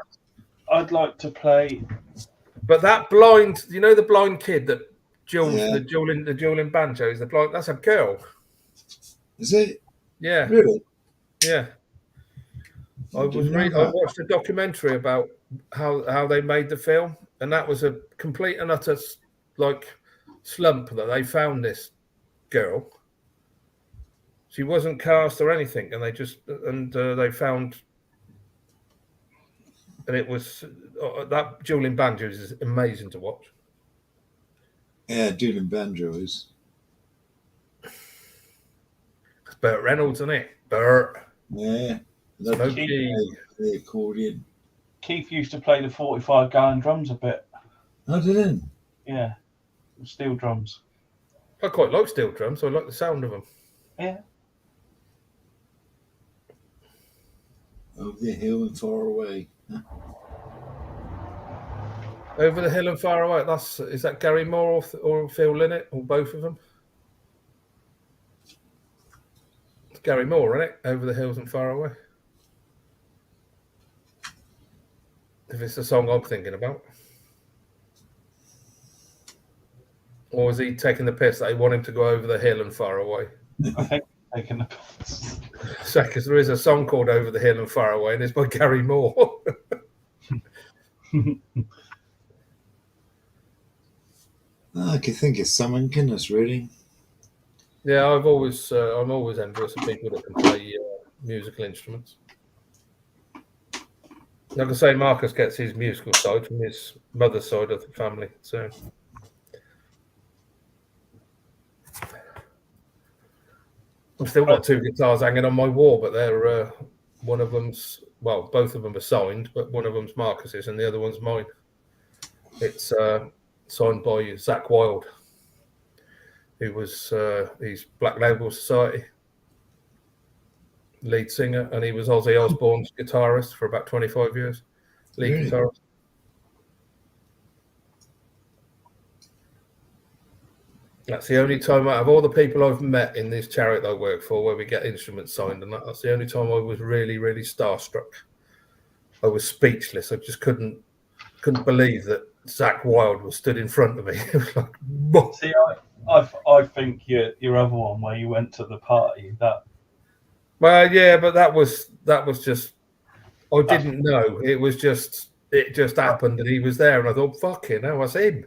I'd like to play. But that blind, the blind kid that duels Yeah. the dueling banjos, the blind, that's a girl. Is it? Yeah, Really? yeah. I didn't know that. watched a documentary about how they made the film, and that was a complete and utter slump that they found this girl. She wasn't cast or anything, and they found, and it was that dueling banjos is amazing to watch. Yeah, Dueling Banjo is. It's Burt Reynolds, isn't it? Burt. Yeah. Smokey. The accordion. Keith used to play the 45-gallon drums a bit. I didn't. Yeah, steel drums. I quite like steel drums. I like the sound of them. Yeah. Over the hill and far away. Over the hill and far away. Is that Gary Moore or Phil Lynott or both of them? It's Gary Moore, isn't it? Over the hills and far away. If it's the song I'm thinking about. Or is he taking the piss that they want him to go over the hill and far away? I think taking the piss. So, because there is a song called Over the Hill and Far Away, and it's by Gary Moore. I can think of someone, goodness, really. Yeah, I'm always envious of people that can play musical instruments. Like I say, Marcus gets his musical side from his mother's side of the family. So I've still got 2 guitars hanging on my wall, but they're one of them's, well, both of them are signed, but one of them's Marcus's and the other one's mine. It's signed by Zach Wilde, who was he's Black Label Society lead singer, and he was Ozzy Osbourne's guitarist for about 25 years. Lead Really? guitarist. That's the only time out of all the people I've met in this charity I work for where we get instruments signed, and that's the only time I was really, really starstruck. I was speechless. I just couldn't believe that Zach Wilde was stood in front of me. It was like, what? See, I think your other one where you went to the party, that Well, yeah, but that was just, I didn't know. It just happened, and he was there, and I thought, fucking hell, that's him.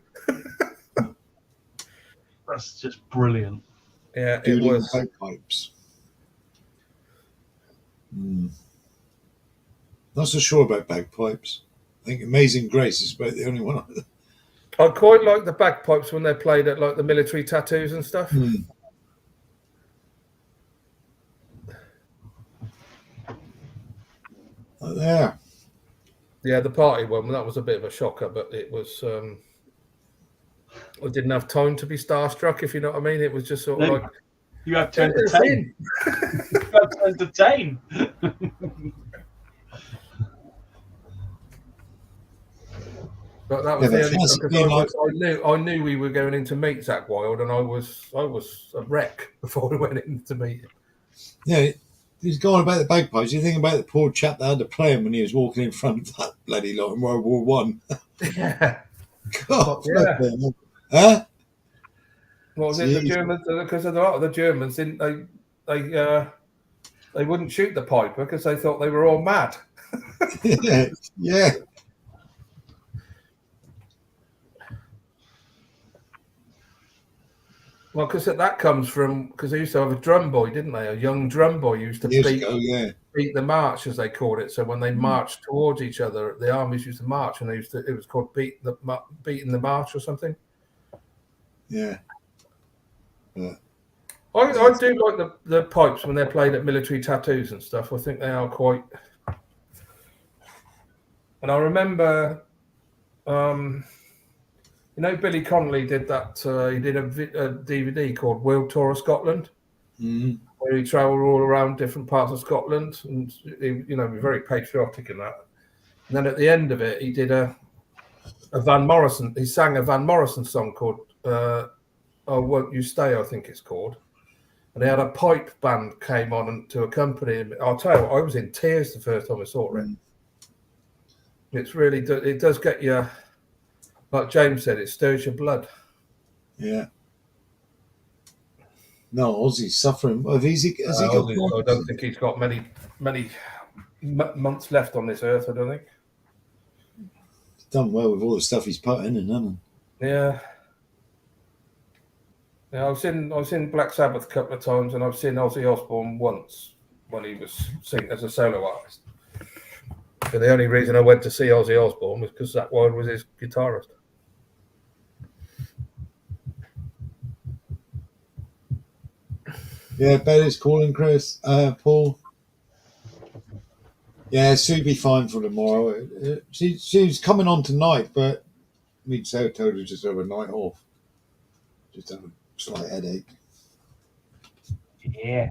that's just brilliant. Yeah, it Doodling was. bagpipes. Not so sure about bagpipes. I think Amazing Grace is about the only one. I quite like the bagpipes when they're played at like the military tattoos and stuff. Oh, there. Yeah, the party one, that was a bit of a shocker, but it was. I didn't have time to be starstruck, if you know what I mean. It was just sort of like, you have to entertain. You have to entertain. But that was Yeah, the but only like, I knew we were going in to meet Zach Wilde, and I was a wreck before we went in to meet him. yeah, he's going about the bagpipes. You think about the poor chap that had to play him when he was walking in front of that bloody lot in World War One. Yeah. God, Yeah. Huh? What was it? The Germans, because a lot of the Germans didn't they wouldn't shoot the piper because they thought they were all mad. Yeah. Well, because that comes from, because they used to have a drum boy, didn't they? A young drum boy used to Years beat ago, yeah. the march, as they called it. So when they marched towards each other, the armies used to march, and it was called beating the march or something. Yeah. I do like the pipes when they're played at military tattoos and stuff. I think they are quite. And I remember, Billy Connolly did that. He did a DVD called World Tour of Scotland, where he travelled all around different parts of Scotland, and he, very patriotic in that. And then at the end of it, he did a Van Morrison. He sang a Van Morrison song called "Oh Won't You Stay," I think it's called. And he had a pipe band came on to accompany him. I'll tell you what, I was in tears the first time I saw it. It's really, it does get you, like James said, it stirs your blood. Yeah. No, Ozzy's suffering. Has he got I don't think he's got many months left on this earth, I don't think. He's done well with all the stuff he's put in, hasn't he? Yeah. Yeah, I've seen Black Sabbath a couple of times, and I've seen Ozzy Osbourne once when he was singing as a solo artist. And the only reason I went to see Ozzy Osbourne was because Zach Wilde was his guitarist. Yeah, Betty's calling, Chris. Paul. Yeah, Sue'd be fine for tomorrow. She's coming on tonight, but we'd told her just have a night off. Just have a slight headache. Yeah.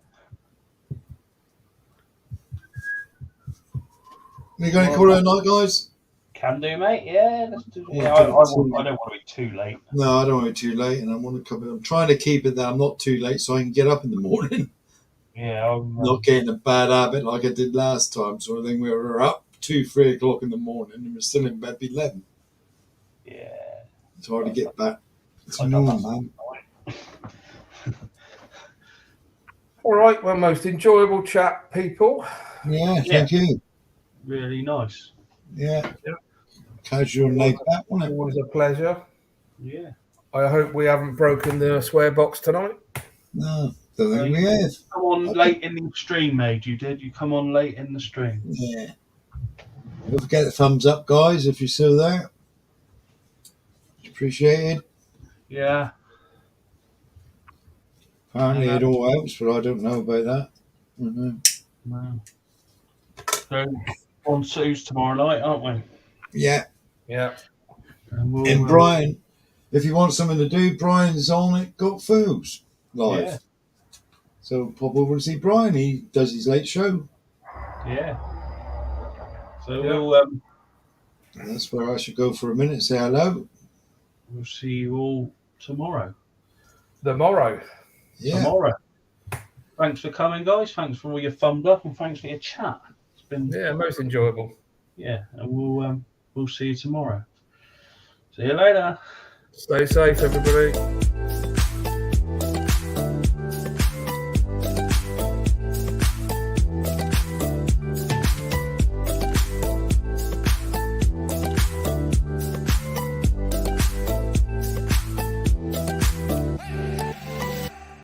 You going to call her a night, guys? Can do, mate. Yeah, let's do. Yeah, I don't want to be too late. No, I don't want to be too late, and I want to come. I'm trying to keep it that I'm not too late, so I can get up in the morning. Yeah, I'm Not getting a bad habit like I did last time. Sort of thing. We were up 2-3 o'clock in the morning, and we're still in bed by 11. Yeah. It's hard to get back. It's I normal, don't man. All right, well, most enjoyable chat, people. Yeah, thank you. Really nice. Yeah. Casual and laid back, wasn't it? Always a pleasure. Yeah. I hope we haven't broken the swear box tonight. No, don't think we have. Come on late in the stream, mate. You did. You come on late in the stream. Yeah. Don't forget the thumbs up, guys, if you're still there. Appreciated. Yeah. Apparently it all helps, but I don't know about that. I don't know. No. So on Sue's tomorrow night, aren't we? Yeah. Yeah. And Brian, if you want something to do, Brian's on it. Got Fools live. Yeah. So pop over and see Brian. He does his late show. Yeah. So Yeah. That's where I should go for a minute. Say hello. We'll see you all tomorrow. Tomorrow. Yeah. Tomorrow. Thanks for coming, guys. Thanks for all your thumbs up and thanks for your chat. It's been most enjoyable. Yeah, and we'll see you tomorrow. See you later. Stay safe, everybody.